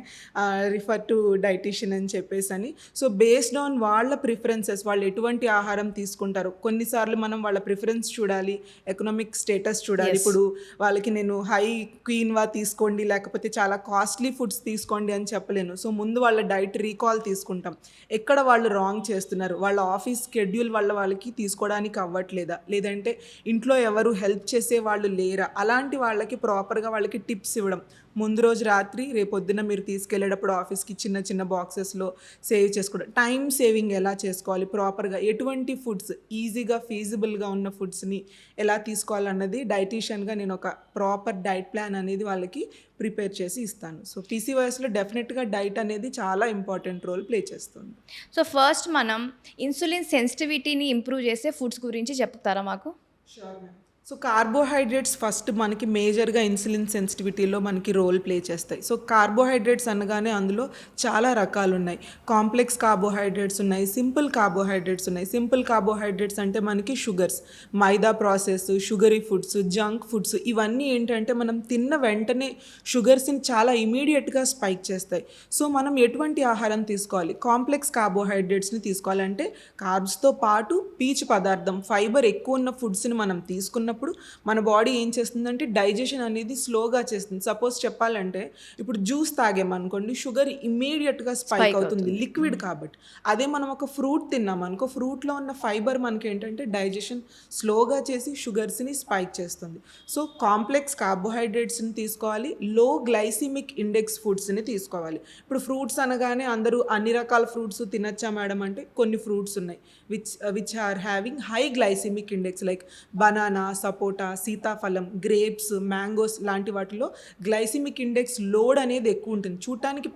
రిఫర్ టు డైటీషియన్ అని చెప్పేసి అని. సో బేస్డ్ ఆన్ వాళ్ళ ప్రిఫరెన్సెస్, వాళ్ళు ఎటువంటి ఆహారం తీసుకుంటారు, కొన్నిసార్లు మనం వాళ్ళ ప్రిఫరెన్స్ చూడాలి, ఎకనామిక్ స్టేటస్ చూడాలి. ఇప్పుడు వాళ్ళకి నేను హై క్వీన్వా తీసుకోండి లేకపోతే చాలా కాస్ట్లీ ఫుడ్స్ తీసుకోండి అని చెప్పలేను. సో ముందు వాళ్ళ డైట్ రీకాల్ తీసుకుంటాం. ఎక్కడ వాళ్ళు రాంగ్ చేస్తున్నారు, వాళ్ళ ఆఫీస్ షెడ్యూల్ వల్ల వాళ్ళకి తీసుకోవడానికి అవ్వట్లేదా, లేదంటే ఇంట్లో ఎవరు హెల్ప్ చేసే వాళ్ళు లేరా, అలాంటి వాళ్ళకి ప్రాపర్గా వాళ్ళకి టిప్స్ ఇవ్వడం. ముందు రోజు రాత్రి రేపొద్దున మీరు తీసుకెళ్ళేటప్పుడు ఆఫీస్కి చిన్న చిన్న బాక్సెస్లో సేవ్ చేసుకోవడం, టైం సేవింగ్ ఎలా చేసుకోవాలి ప్రాపర్గా, ఎటువంటి ఫుడ్స్ ఈజీగా ఫీజిబుల్గా ఉన్న ఫుడ్స్ని ఎలా తీసుకోవాలన్నది డైటీషియన్గా నేను ఒక ప్రాపర్ డైట్ ప్లాన్ అనేది వాళ్ళకి ప్రిపేర్ చేసి ఇస్తాను. సో పీసీఓఎస్లో డెఫినెట్గా డైట్ అనేది చాలా ఇంపార్టెంట్ రోల్ ప్లే చేస్తుంది. సో ఫస్ట్ మనం ఇన్సులిన్ సెన్సిటివిటీని ఇంప్రూవ్ చేసే ఫుడ్స్ గురించి చెప్తారా మాకు? సో కార్బోహైడ్రేట్స్ ఫస్ట్ మనకి మేజర్గా ఇన్సులిన్ సెన్సిటివిటీలో మనకి రోల్ ప్లే చేస్తాయి. సో కార్బోహైడ్రేట్స్ అనగానే అందులో చాలా రకాలు ఉన్నాయి. కాంప్లెక్స్ కార్బోహైడ్రేట్స్ ఉన్నాయి, సింపుల్ కార్బోహైడ్రేట్స్ ఉన్నాయి. సింపుల్ కార్బోహైడ్రేట్స్ అంటే మనకి sugars, maida process, sugary foods, junk foods, ఇవన్నీ ఏంటంటే మనం తిన్న వెంటనే షుగర్స్ని చాలా ఇమీడియట్గా స్పైక్ చేస్తాయి. సో మనం ఎటువంటి ఆహారం తీసుకోవాలి? కాంప్లెక్స్ కార్బోహైడ్రేట్స్ని తీసుకోవాలంటే కార్బ్స్తో పాటు పీచు పదార్థం, ఫైబర్ ఎక్కువ ఉన్న ఫుడ్స్ని మనం తీసుకున్నప్పుడు మన బాడీ ఏం చేస్తుందంటే డైజెషన్ అనేది స్లోగా చేస్తుంది. సపోజ్ చెప్పాలంటే ఇప్పుడు జ్యూస్ తాగామనుకోండి, షుగర్ ఇమ్మీడియట్గా స్పైక్ అవుతుంది, లిక్విడ్ కాబట్టి. అదే మనం ఒక ఫ్రూట్ తిన్నామనుకో, ఫ్రూట్లో ఉన్న ఫైబర్ మనకి ఏంటంటే డైజెషన్ స్లోగా చేసి షుగర్స్ని స్పైక్ చేస్తుంది. సో కాంప్లెక్స్ కార్బోహైడ్రేట్స్ని తీసుకోవాలి, లో గ్లైసిమిక్ ఇండెక్స్ ఫుడ్స్ని తీసుకోవాలి. ఇప్పుడు ఫ్రూట్స్ అనగానే అందరూ అన్ని రకాల ఫ్రూట్స్ తినచ్చా మేడం అంటే కొన్ని ఫ్రూట్స్ ఉన్నాయి which are having high glycemic index like banana, sapota, సీతాఫలం, గ్రేప్స్, మ్యాంగోస్ లాంటి వాటిలో గ్లైసిమిక్ ఇండెక్స్ లోడ్ అనేది ఎక్కువ ఉంటుంది. చూడటానికి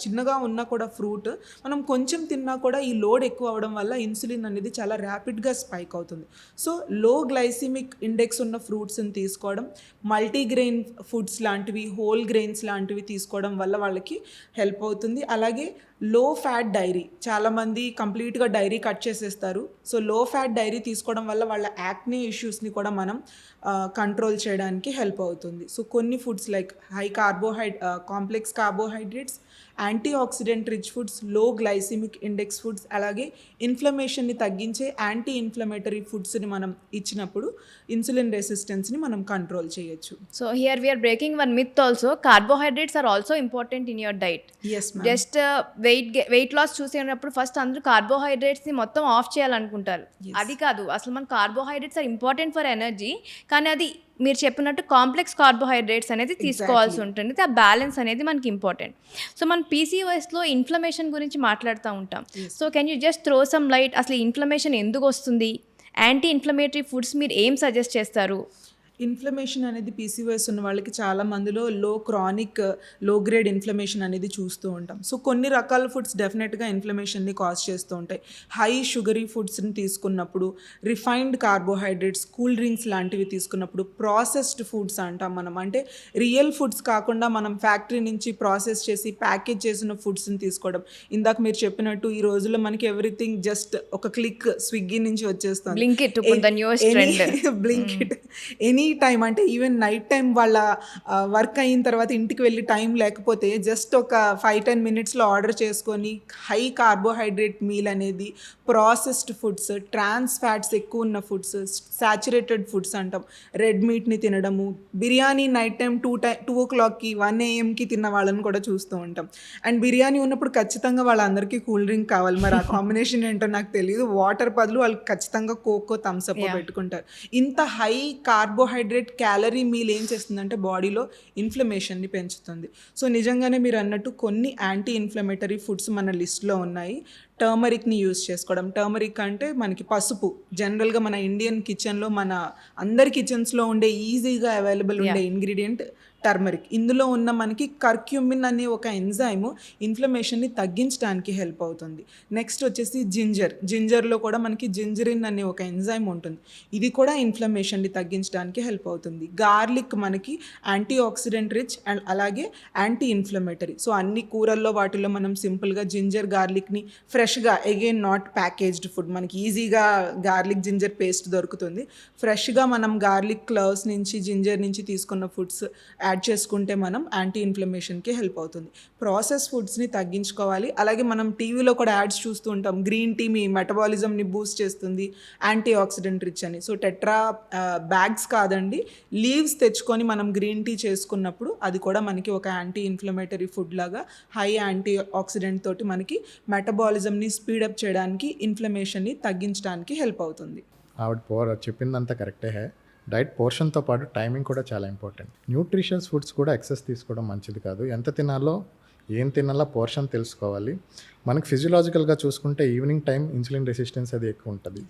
చిన్నగా ఉన్నా కూడా ఫ్రూట్ మనం కొంచెం తిన్నా కూడా ఈ లోడ్ ఎక్కువ అవడం వల్ల ఇన్సులిన్ అనేది చాలా ర్యాపిడ్గా స్పైక్ అవుతుంది. సో లో గ్లైసిమిక్ ఇండెక్స్ ఉన్న ఫ్రూట్స్ని తీసుకోవడం, మల్టీగ్రెయిన్ ఫుడ్స్ లాంటివి, హోల్ గ్రెయిన్స్ లాంటివి తీసుకోవడం వల్ల వాళ్ళకి హెల్ప్ అవుతుంది. అలాగే లో ఫ్యాట్ డైరీ, చాలామంది కంప్లీట్గా డైరీ కట్ చేసేస్తారు. సో లో ఫ్యాట్ డైరీ తీసుకోవడం వల్ల వాళ్ళ యాక్నే ఇష్యూస్ని కూడా మనం కంట్రోల్ చేయడానికి హెల్ప్ అవుతుంది. సో కొన్ని foods like complex carbohydrates, anti oxidant rich foods, low glycemic index foods, అలాగే ఇన్ఫ్లమేషన్ని తగ్గించే యాంటీ ఇన్ఫ్లమేటరీ ఫుడ్స్ని మనం ఇచ్చినప్పుడు ఇన్సులిన్ రెసిస్టెన్స్ని మనం కంట్రోల్ చేయొచ్చు. So here we are breaking one myth also, carbohydrates are also important in your diet. Yes ma'am. Just weight loss చూసేటప్పుడు first అందరూ కార్బోహైడ్రేట్స్ని మొత్తం ఆఫ్ చేయాలనుకుంటారు. అది కాదు, అసలు మన carbohydrates are important for energy, కానీ అది మీరు చెప్పినట్టు కాంప్లెక్స్ కార్బోహైడ్రేట్స్ అనేది తీసుకోవాల్సి ఉంటుంది. ఆ బ్యాలెన్స్ అనేది మనకి ఇంపార్టెంట్. సో మన పీసీఓఎస్లో ఇన్ఫ్లమేషన్ గురించి మాట్లాడుతూ ఉంటాం. So can you just throw some light, అసలు ఇన్ఫ్లమేషన్ ఎందుకు వస్తుంది, యాంటీ ఇన్ఫ్లమేటరీ ఫుడ్స్ మీరు ఏం సజెస్ట్ చేస్తారు? ఇన్ఫ్లమేషన్ అనేది పీసీఓఎస్ ఉన్న వాళ్ళకి చాలా మందిలో లో గ్రేడ్ ఇన్ఫ్లమేషన్ అనేది చూస్తూ ఉంటాం. సో కొన్ని రకాల ఫుడ్స్ డెఫినెట్గా ఇన్ఫ్లమేషన్ని కాజ్ చేస్తూ ఉంటాయి. హై షుగరీ ఫుడ్స్ని తీసుకున్నప్పుడు, రిఫైన్డ్ కార్బోహైడ్రేట్స్, కూల్ డ్రింక్స్ లాంటివి తీసుకున్నప్పుడు, ప్రాసెస్డ్ ఫుడ్స్ అంటాం మనం, అంటే రియల్ ఫుడ్స్ కాకుండా మనం ఫ్యాక్టరీ నుంచి ప్రాసెస్ చేసి ప్యాకేజ్ చేసిన ఫుడ్స్ని తీసుకోవడం. ఇందాక మీరు చెప్పినట్టు ఈ రోజుల్లో మనకి ఎవ్రీథింగ్ జస్ట్ ఒక క్లిక్ స్విగ్గీ నుంచి వచ్చేస్తుంది. బ్లింకిట్ ఎనీ టైం, అంటే ఈవెన్ నైట్ టైం వాళ్ళ వర్క్ అయిన తర్వాత ఇంటికి వెళ్ళి టైం లేకపోతే జస్ట్ ఒక 5-10 మినిట్స్లో ఆర్డర్ చేసుకొని హై కార్బోహైడ్రేట్ మీల్ అనేది, ప్రాసెస్డ్ ఫుడ్స్, ట్రాన్స్ ఫ్యాట్స్ ఎక్కువ ఉన్న ఫుడ్స్, సాచురేటెడ్ ఫుడ్స్ అంటాం, రెడ్ మీట్ని తినడము, బిర్యానీ నైట్ టైం 2 o'clockకి 1 AM తిన్న వాళ్ళని కూడా చూస్తూ ఉంటాం. అండ్ బిర్యానీ ఉన్నప్పుడు ఖచ్చితంగా వాళ్ళందరికీ కూల్ డ్రింక్ కావాలి. మరి ఆ కాంబినేషన్ ఏంటో నాకు తెలియదు. వాటర్ బదులు వాళ్ళు ఖచ్చితంగా కోకో, థమ్స్అప్ పెట్టుకుంటారు. ఇంత హై కార్బోహైడ్రేట్ క్యాలరీ మీల్ ఏం చేస్తుందంటే బాడీలో ఇన్ఫ్లమేషన్ని పెంచుతుంది. సో నిజంగానే మీరు అన్నట్టు కొన్ని యాంటీ ఇన్ఫ్లమేటరీ ఫుడ్స్ మన లిస్ట్లో ఉన్నాయి. టర్మరిక్ని యూజ్ చేసుకోవడం. టర్మరిక్ అంటే మనకి పసుపు, జనరల్గా మన ఇండియన్ కిచెన్లో, మన అందరి కిచెన్స్లో ఉండే ఈజీగా అవైలబుల్ ఉండే ఇంగ్రీడియంట్ టర్మరిక్. ఇందులో ఉన్న మనకి కర్క్యూమిన్ అనే ఒక ఎంజైమ్ ఇన్ఫ్లమేషన్ని తగ్గించడానికి హెల్ప్ అవుతుంది. నెక్స్ట్ వచ్చేసి జింజర్లో కూడా మనకి జింజరిన్ అనే ఒక ఎంజైమ్ ఉంటుంది, ఇది కూడా ఇన్ఫ్లమేషన్ని తగ్గించడానికి హెల్ప్ అవుతుంది. గార్లిక్ మనకి యాంటీ ఆక్సిడెంట్ రిచ్ అండ్ అలాగే యాంటీ ఇన్ఫ్లమేటరీ. సో అన్ని కూరల్లో వాటిల్లో మనం సింపుల్గా జింజర్ గార్లిక్ని ఫ్రెష్గా, అగైన్ నాట్ ప్యాకేజ్డ్ ఫుడ్, మనకి ఈజీగా గార్లిక్ జింజర్ పేస్ట్ దొరుకుతుంది. ఫ్రెష్గా మనం గార్లిక్ క్లవ్స్ నుంచి, జింజర్ నుంచి తీసుకున్న ఫుడ్స్ యాడ్ చేసుకుంటే మనం యాంటీ ఇన్ఫ్లమేషన్కి హెల్ప్ అవుతుంది. ప్రాసెస్ ఫుడ్స్ని తగ్గించుకోవాలి. అలాగే మనం టీవీలో కూడా యాడ్స్ చూస్తూ ఉంటాం, గ్రీన్ టీ మీ మెటబాలిజంని బూస్ట్ చేస్తుంది, యాంటీ ఆక్సిడెంట్ రిచ్ అని. సో టెట్రా బ్యాగ్స్ కాదండి, లీవ్స్ తెచ్చుకొని మనం గ్రీన్ టీ చేసుకున్నప్పుడు అది కూడా మనకి ఒక యాంటీ ఇన్ఫ్లమేటరీ ఫుడ్ లాగా హై యాంటీ ఆక్సిడెంట్ తోటి మనకి మెటబాలిజంని స్పీడప్ చేయడానికి, ఇన్ఫ్లమేషన్ని తగ్గించడానికి హెల్ప్ అవుతుంది. ఆవిడ చెప్పిందంతా కరెక్టే. డైట్ పోర్షన్తో పాటు టైమింగ్ కూడా చాలా ఇంపార్టెంట్. న్యూట్రిషియస్ ఫుడ్స్ కూడా ఎక్సెస్ తీసుకోవడం మంచిది కాదు. ఎంత తినాలో ఏం తినాలా పోర్షన్ తెలుసుకోవాలి. మనకి ఫిజియలాజికల్గా చూసుకుంటే ఈవినింగ్ టైం ఇన్సులిన్ రెసిస్టెన్స్ అది ఎక్కువ ఉంటుంది.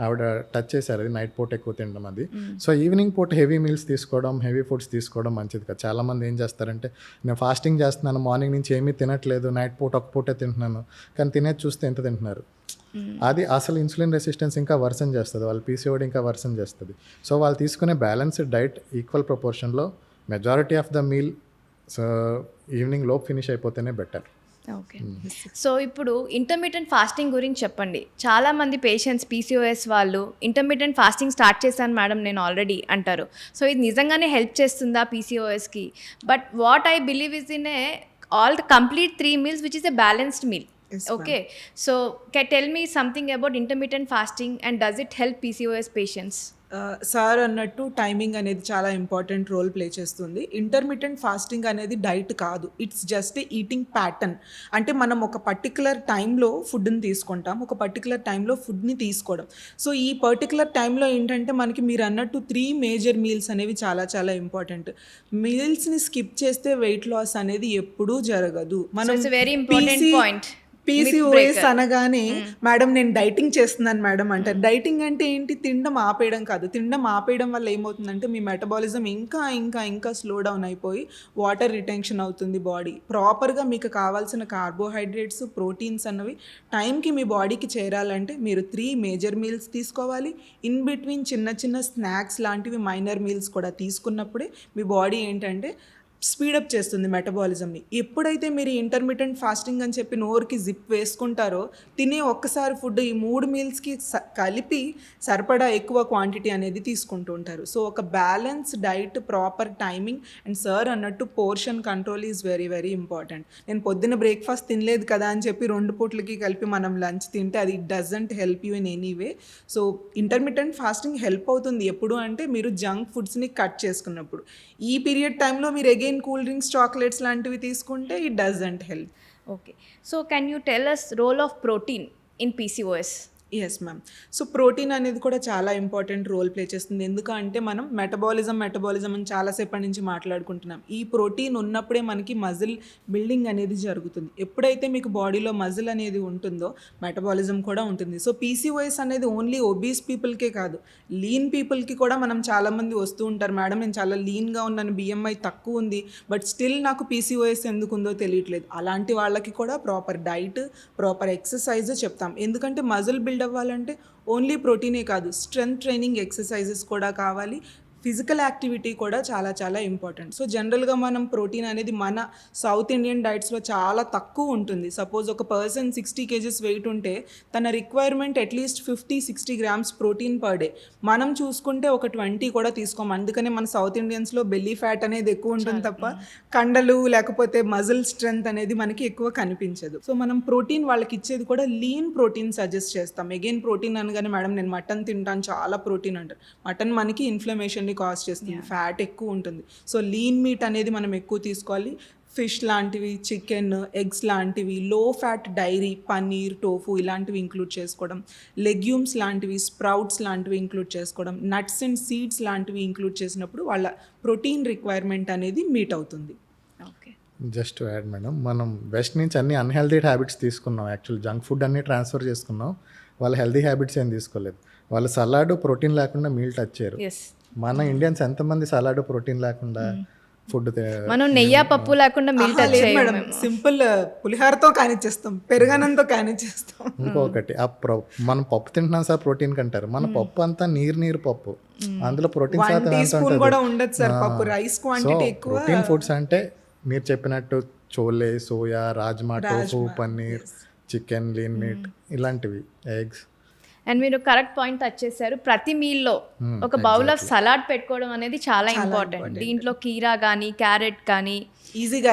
ఆవిడ టచ్ చేశారు అది నైట్ పూట ఎక్కువ తినడం అది. సో ఈవినింగ్ పూట హెవీ మీల్స్ తీసుకోవడం, హెవీ ఫుడ్స్ తీసుకోవడం మంచిది కాదు. చాలామంది ఏం చేస్తారంటే నేను ఫాస్టింగ్ చేస్తున్నాను, మార్నింగ్ నుంచి ఏమీ తినట్లేదు, నైట్ పూట ఒక పూటే తింటున్నాను, కానీ తినేది చూస్తే ఎంత తింటున్నారు. అది అసలు ఇన్సులిన్ రెసిస్టెన్స్ ఇంకా వర్సన్ చేస్తుంది, వాళ్ళ పీసీఓడి ఇంకా వర్సన్ చేస్తుంది. సో వాళ్ళు తీసుకునే బ్యాలెన్స్డ్ డైట్ ఈక్వల్ ప్రపోర్షన్లో majority of the meal so evening లోపు ఫినిష్ అయిపోతేనే బెటర్. ఓకే. సో ఇప్పుడు ఇంటర్మీడియట్ ఫాస్టింగ్ గురించి చెప్పండి. చాలామంది పేషెంట్స్ పీసీఓఎస్ వాళ్ళు ఇంటర్మీడియట్ ఫాస్టింగ్ స్టార్ట్ చేశాను మేడం నేను ఆల్రెడీ అంటారు. సో ఇది నిజంగానే హెల్ప్ చేస్తుందా పీసీఓఎస్కి? But what I believe is in a all the complete 3 meals which is a balanced meal. Yes, Okay. So can tell me something about intermittent fasting and does it help PCOS patients? Sir అన్నట్టు timing అనేది చాలా important role play చేస్తుంది. Intermittent fasting అనేది diet కాదు, it's just eating pattern. అంటే మనం ఒక particular టైంలో ఫుడ్ని తీసుకుంటాం, ఒక పర్టికులర్ టైంలో ఫుడ్ని తీసుకోవడం. సో ఈ పర్టికులర్ టైంలో ఏంటంటే మనకి మీరు అన్నట్టు 3 మేజర్ మీల్స్ అనేవి చాలా చాలా ఇంపార్టెంట్. మీల్స్ని స్కిప్ చేస్తే వెయిట్ లాస్ అనేది ఎప్పుడూ జరగదు. So it's a very important point. PCOS అనగానే మేడం నేను డైటింగ్ చేస్తున్నాను మేడం అంటారు. డైటింగ్ అంటే ఏంటి? తినడం ఆపేయడం కాదు. తినడం ఆపేయడం వల్ల ఏమవుతుందంటే మీ మెటబాలిజం ఇంకా ఇంకా ఇంకా స్లో డౌన్ అయిపోయి వాటర్ రిటెన్షన్ అవుతుంది బాడీ. ప్రాపర్గా మీకు కావాల్సిన కార్బోహైడ్రేట్స్, ప్రోటీన్స్ అన్నవి టైంకి మీ బాడీకి చేరాలంటే మీరు 3 మేజర్ మీల్స్ తీసుకోవాలి. ఇన్ బిట్వీన్ చిన్న చిన్న స్నాక్స్ లాంటివి మైనర్ మీల్స్ కూడా తీసుకున్నప్పుడే మీ బాడీ ఏంటంటే స్పీడప్ చేస్తుంది మెటబాలిజంని. ఎప్పుడైతే మీరు ఇంటర్మిటెంట్ ఫాస్టింగ్ అని చెప్పి నోరుకి జిప్ వేసుకుంటారో తినే ఒక్కసారి ఫుడ్ ఈ 3 మీల్స్కి కలిపి సరిపడా ఎక్కువ క్వాంటిటీ అనేది తీసుకుంటూ ఉంటారు. సో ఒక balance diet, proper timing and sir అన్నట్టు portion control is very very important. నేను పొద్దున్న బ్రేక్ఫాస్ట్ తినలేదు కదా అని చెప్పి 2 పూట్లకి కలిపి మనం లంచ్ తింటే అది doesn't help you in any way. So intermittent fasting help అవుతుంది ఎప్పుడు అంటే మీరు జంక్ ఫుడ్స్ని కట్ చేసుకున్నప్పుడు. ఈ పీరియడ్ టైంలో మీరు అగైన్ కూల్ డ్రింక్స్, చాక్లెట్స్ లాంటివి తీసుకుంటే it doesn't help. Okay. So can you tell us role of protein in PCOS? Yes ma'am. So protein అనేది కూడా చాలా ఇంపార్టెంట్ రోల్ ప్లే చేస్తుంది. ఎందుకంటే మనం మెటబాలిజం అని చాలాసేపటి నుంచి మాట్లాడుకుంటున్నాం. ఈ ప్రోటీన్ ఉన్నప్పుడే మనకి మజిల్ బిల్డింగ్ అనేది జరుగుతుంది. ఎప్పుడైతే మీకు బాడీలో మజిల్ అనేది ఉంటుందో మెటబాలిజం కూడా ఉంటుంది. సో పీసీఓఎస్ అనేది ఓన్లీ ఒబీస్ పీపుల్కే కాదు, లీన్ పీపుల్కి కూడా మనం చాలామంది వస్తూ ఉంటారు. మేడం నేను చాలా లీన్గా ఉన్నాను, బిఎంఐ తక్కువ ఉంది, బట్ స్టిల్ నాకు పీసీఓఎస్ ఎందుకు ఉందో తెలియట్లేదు. అలాంటి వాళ్ళకి కూడా ప్రాపర్ డైట్, ప్రాపర్ ఎక్సర్సైజ్ చెప్తాం. ఎందుకంటే మజిల్ బిల్డ్ అవ్వాలంటే ఓన్లీ ప్రోటీనే కాదు, స్ట్రెంగ్త్ ట్రైనింగ్ ఎక్సర్సైజెస్ కూడా కావాలి, ఫిజికల్ యాక్టివిటీ కూడా చాలా చాలా ఇంపార్టెంట్. సో జనరల్గా మనం ప్రోటీన్ అనేది మన సౌత్ ఇండియన్ డైట్స్లో చాలా తక్కువ ఉంటుంది. సపోజ్ ఒక పర్సన్ 60 kgs వెయిట్ ఉంటే తన requirement at least 50-60 grams protein per day. మనం చూసుకుంటే ఒక 20 కూడా తీసుకోము. అందుకనే మన సౌత్ ఇండియన్స్లో బెల్లీ ఫ్యాట్ అనేది ఎక్కువ ఉంటుంది తప్ప కండలు లేకపోతే మజిల్ స్ట్రెంగ్త్ అనేది మనకి ఎక్కువ కనిపించదు. సో మనం ప్రోటీన్ వాళ్ళకి ఇచ్చేది కూడా లీన్ ప్రోటీన్ సజెస్ట్ చేస్తాం. అగైన్ ప్రోటీన్ అనగానే మేడం నేను మటన్ తింటాను చాలా ప్రోటీన్ అంటారు. మటన్ మనకి ఇన్ఫ్లమేషన్ కాజ్ చేస్తుంది, ఫ్యాట్ ఎక్కువ ఉంటుంది. సో లీన్ మీట్ అనేది మనం ఎక్కువ తీసుకోవాలి. ఫిష్ లాంటివి, చికెన్, ఎగ్స్ లాంటివి, లో ఫ్యాట్ డైరీ, పన్నీర్, టోఫు ఇలాంటివి ఇంక్లూడ్ చేసుకోవడం, లెగ్యూమ్స్ లాంటివి, స్ప్రౌట్స్ లాంటివి ఇంక్లూడ్ చేసుకోవడం, నట్స్ అండ్ సీడ్స్ లాంటివి ఇంక్లూడ్ చేసినప్పుడు వాళ్ళ ప్రోటీన్ రిక్వైర్మెంట్ అనేది మీట్ అవుతుంది. Okay. జస్ట్ యాడ్ మేడం, మనం వెస్ట్ నుంచి అన్ని అన్హెల్దీ హ్యాబిట్స్ తీసుకున్నాం. యాక్చువల్ జంక్ ఫుడ్ అన్ని ట్రాన్స్ఫర్ చేసుకున్నాం, వాళ్ళు హెల్దీ హ్యాబిట్స్ ఏం తీసుకోలేదు. వాళ్ళు సలాడ్ ప్రోటీన్ లేకుండా మీల్ టచ్ చేయరు. Yes. మన ఇండియన్స్ ఎంతమంది సలాడ్ ప్రోటీన్ లేకుండా ఫుడ్ మనం నెయ్యి పప్పు లేకుండా మీల్ టచ్ లేదు చేయము. మేడం, సింపుల్ పులిహారతో కానిచ్చేస్తాం, పెరుగన్నంతో కానిచ్చేస్తాం. ఇంకొకటి మనం పప్పు తింటున్నాం సార్ ప్రోటీన్ కంటారు. మన పప్పు అంతా నీరు పప్పు, అందులో ప్రోటీన్ 1 teaspoon కూడా ఉండదు సార్ పప్పు. రైస్ క్వాంటిటీ ఎక్కువ. ప్రోటీన్ ఫుడ్స్ అంటే మీరు చెప్పినట్టు chole, soya, rajma, tofu, paneer, chicken, lean meet ఇలాంటివి, ఎగ్స్. అండ్ మీరు కరెక్ట్ పాయింట్ టచ్ చేశారు. ప్రతి మీల్లో ఒక బౌల్ ఆఫ్ సలాడ్ పెట్టుకోవడం అనేది చాలా ఇంపార్టెంట్. దీంట్లో కీరా కానీ, క్యారెట్ కానీ ఈజీగా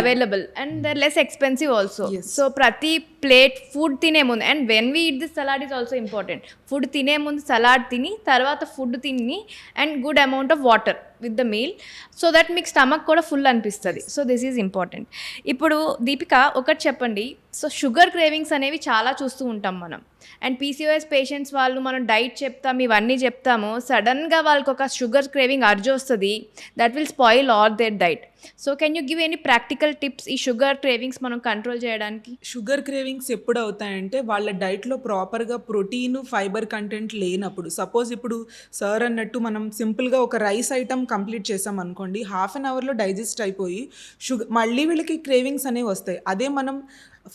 available and they're less expensive also. So ప్రతి ప్లేట్ ఫుడ్ తినే ముందు, and when we eat this salad is also important. Food తినే ముందు సలాడ్ తిని, తర్వాత ఫుడ్ తిని, and good amount of water with the meal, so that మీకు stomach కూడా ఫుల్ అనిపిస్తుంది. So this is important. ఇప్పుడు దీపిక ఒకటి చెప్పండి. సో షుగర్ క్రేవింగ్స్ అనేవి చాలా చూస్తూ ఉంటాం మనం. అండ్ పీసీఓఎస్ పేషెంట్స్ వాళ్ళు మనం డైట్ చెప్తాం, ఇవన్నీ చెప్తాము, సడన్గా వాళ్ళకి ఒక షుగర్ క్రేవింగ్ అర్జ్ వస్తుంది, that will spoil all their diet. So can you give any practical tips ఈ షుగర్ క్రేవింగ్స్ మనం కంట్రోల్ చేయడానికి? షుగర్ క్రేవింగ్స్ ఎప్పుడు అవుతాయంటే వాళ్ళ డైట్లో ప్రాపర్గా ప్రోటీన్ ఫైబర్ కంటెంట్ లేనప్పుడు. సపోజ్ ఇప్పుడు సార్ అన్నట్టు మనం సింపుల్గా ఒక రైస్ ఐటమ్ కంప్లీట్ చేసాం అనుకోండి, హాఫ్ అన్ అవర్లో డైజెస్ట్ అయిపోయి మళ్ళీ వీళ్ళకి క్రేవింగ్స్ అనేవి వస్తాయి. అదే మనం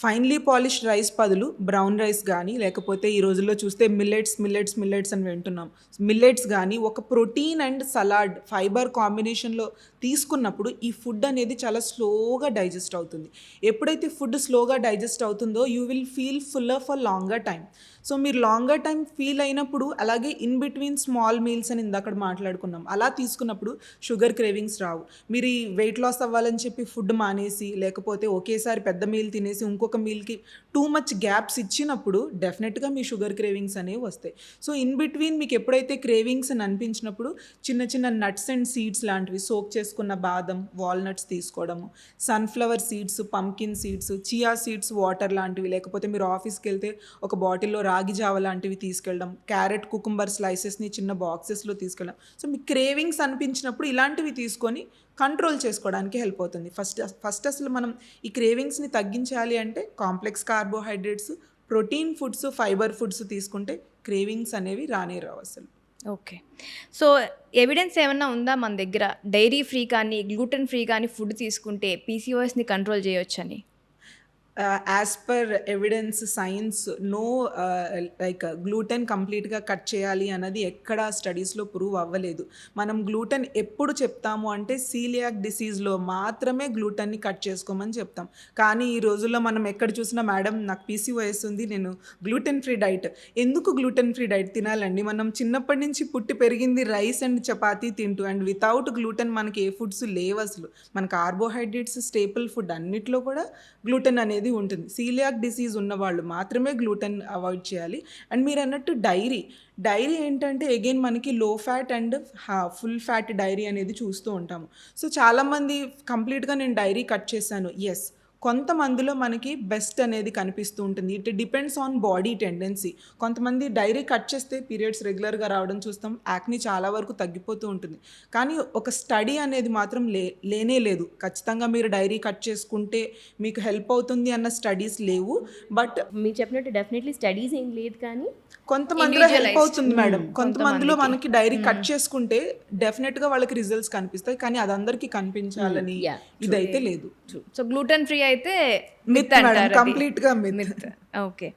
ఫైన్లీ పాలిష్డ్ రైస్ బదులు బ్రౌన్ రైస్ కానీ, లేకపోతే ఈ రోజుల్లో చూస్తే మిల్లెట్స్ అని వింటున్నాం, మిల్లెట్స్ కానీ ఒక ప్రోటీన్ అండ్ సలాడ్ ఫైబర్ కాంబినేషన్లో తీసుకున్నప్పుడు ఈ ఫుడ్ అనేది చాలా స్లోగా డైజెస్ట్ అవుతుంది. ఎప్పుడైతే ఫుడ్ స్లోగా డైజెస్ట్ అవుతుందో you will feel fuller for longer time. So మీరు లాంగర్ టైం ఫీల్ అయినప్పుడు, అలాగే ఇన్ బిట్వీన్ స్మాల్ మీల్స్ అని ఇందాక మాట్లాడుకున్నాం, అలా తీసుకున్నప్పుడు షుగర్ క్రేవింగ్స్ రావు. మీరు ఈ వెయిట్ లాస్ అవ్వాలని చెప్పి ఫుడ్ మానేసి, లేకపోతే ఒకేసారి పెద్ద మీల్ తినేసి ఇంకొక మీల్కి టూ మచ్ గ్యాప్స్ ఇచ్చినప్పుడు డెఫినెట్గా మీ షుగర్ క్రేవింగ్స్ అనేవి వస్తాయి. సో ఇన్ బిట్వీన్ మీకు ఎప్పుడైతే క్రేవింగ్స్ అని అనిపించినప్పుడు చిన్న చిన్న నట్స్ అండ్ సీడ్స్ లాంటివి, సోక్ చేసుకున్న బాదం, వాల్నట్స్ తీసుకోవడము, sunflower seeds, pumpkin seeds, chia seeds water లాంటివి, లేకపోతే మీరు ఆఫీస్కి వెళ్తే ఒక బాటిల్లో రాగి జావ లాంటివి తీసుకెళ్ళడం, క్యారెట్ కుకుంబర్ స్లైసెస్ని చిన్న బాక్సెస్లో తీసుకెళ్ళడం. సో మీకు క్రేవింగ్స్ అనిపించినప్పుడు ఇలాంటివి తీసుకొని కంట్రోల్ చేసుకోవడానికి హెల్ప్ అవుతుంది. ఫస్ట్ అసలు మనం ఈ క్రేవింగ్స్ని తగ్గించాలి అంటే complex carbohydrates, protein foods, fibre foods తీసుకుంటే క్రేవింగ్స్ అనేవి రానే రావు అసలు. ఓకే. సో ఎవిడెన్స్ ఏమన్నా ఉందా మన దగ్గర డైరీ ఫ్రీ కానీ గ్లూటెన్ ఫ్రీ కానీ ఫుడ్ తీసుకుంటే పీసీఓఎస్ని కంట్రోల్ చేయొచ్చని? As per evidence, science, no like gluten కంప్లీట్గా కట్ చేయాలి అన్నది ఎక్కడా స్టడీస్లో ప్రూవ్ అవ్వలేదు. మనం గ్లూటెన్ ఎప్పుడు చెప్తాము అంటే సీలియాక్ డిసీజ్లో మాత్రమే గ్లూటెన్ని కట్ చేసుకోమని చెప్తాం. కానీ ఈ రోజుల్లో మనం ఎక్కడ చూసినా మేడం నాకు పీసీఓఎస్ ఉంది, నేను గ్లూటెన్ ఫ్రీ డైట్. ఎందుకు గ్లూటెన్ ఫ్రీ డైట్ తినాలండి? మనం చిన్నప్పటి నుంచి పుట్టి పెరిగింది రైస్ అండ్ చపాతీ తింటూ, అండ్ వితౌట్ గ్లూటెన్ మనకి ఏ ఫుడ్స్ లేవు అసలు. మన కార్బోహైడ్రేట్స్ స్టేపుల్ ఫుడ్ అన్నిట్లో కూడా గ్లూటెన్ అనేది ఉంటుంది. సీలియాక్ డిసీజ్ ఉన్న వాళ్ళు మాత్రమే గ్లూటెన్ అవాయిడ్ చేయాలి. అండ్ మీరు అన్నట్టు డైరీ ఏంటంటే అగైన్ మనకి low fat and full fat dairy అనేది చూస్తూ ఉంటాము. సో చాలామంది కంప్లీట్గా నేను డైరీ కట్ చేశాను, ఎస్, కొంతమందిలో మనకి బెస్ట్ అనేది కనిపిస్తూ ఉంటుంది. It depends on body tendency. కొంతమంది డైరీ కట్ చేస్తే పీరియడ్స్ రెగ్యులర్గా రావడం చూస్తాం, యాక్ని చాలా వరకు తగ్గిపోతూ ఉంటుంది. కానీ ఒక స్టడీ అనేది మాత్రం లేనే లేదు ఖచ్చితంగా మీరు డైరీ కట్ చేసుకుంటే మీకు హెల్ప్ అవుతుంది అన్న స్టడీస్ లేవు. బట్ మీరు చెప్పినట్టు డెఫినెట్లీ స్టడీస్ ఏం లేదు, కానీ కొంతమందిలో హెల్ప్ అవుతుంది మేడం. కొంతమందిలో మనకి డైరీ కట్ చేసుకుంటే డెఫినెట్గా వాళ్ళకి రిజల్ట్స్ కనిపిస్తాయి, కానీ అది అందరికీ కనిపించాలని ఇదైతే లేదు. సో గ్లూటెన్ ఫ్రీ అయితే మిత్ మేడం, కంప్లీట్ గా myth. Okay.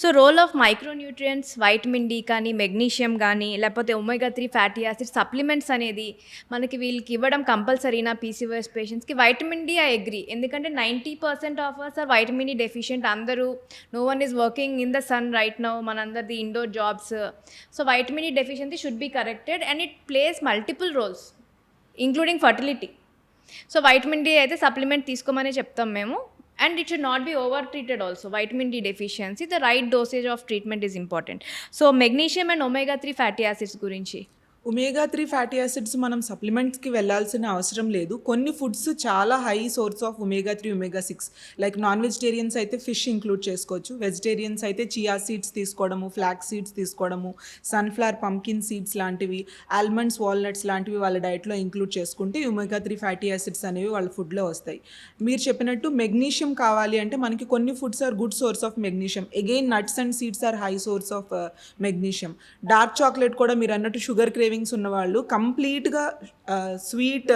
So role of micronutrients, vitamin D కానీ, మెగ్నీషియం కానీ, లేకపోతే ఒమేగా 3 ఫ్యాటీ యాసిడ్ సప్లిమెంట్స్ అనేది మనకి వీళ్ళకి ఇవ్వడం కంపల్సరీనా పీసీఓఎస్ పేషెంట్స్కి? వైటమిన్ డి ఐ అగ్రీ, ఎందుకంటే 90% of us are vitamin D deficient. అందరూ no one is working in the sun right now, మనందరిది indoor jobs. So vitamin D deficiency should be corrected and it plays multiple roles including fertility. So vitamin D అయితే supplement తీసుకోమని చెప్తాం మేము. And it should not be over treated also. Vitamin D deficiency, the right dosage of treatment is important. So magnesium and omega 3 fatty acids gurinchi. Omega 3 fatty acids మనం సప్లిమెంట్స్కి వెళ్ళాల్సిన అవసరం లేదు. కొన్ని foods చాలా high source of omega 3, omega 6. Like non vegetarians అయితే fish include చేసుకోవచ్చు, vegetarians అయితే chia seeds తీసుకోవడము, ఫ్లాక్స్ సీడ్స్ తీసుకోవడము, సన్ఫ్లవర్ పంకిన్ సీడ్స్ లాంటివి, ఆల్మండ్స్, వాల్నట్స్ లాంటివి వాళ్ళ డైట్లో ఇంక్లూడ్ చేసుకుంటే ఒమేగా 3 ఫ్యాటీ యాసిడ్స్ అనేవి వాళ్ళ ఫుడ్లో వస్తాయి. మీరు చెప్పినట్టు మెగ్నీషియం కావాలి అంటే మనకి కొన్ని foods are good source of magnesium. Again nuts and seeds are high source of magnesium. Dark chocolate కూడా మీరు అన్నట్టు షుగర్ క్రేవింగ్స్ ఉన్నవాళ్ళు కంప్లీట్గా స్వీట్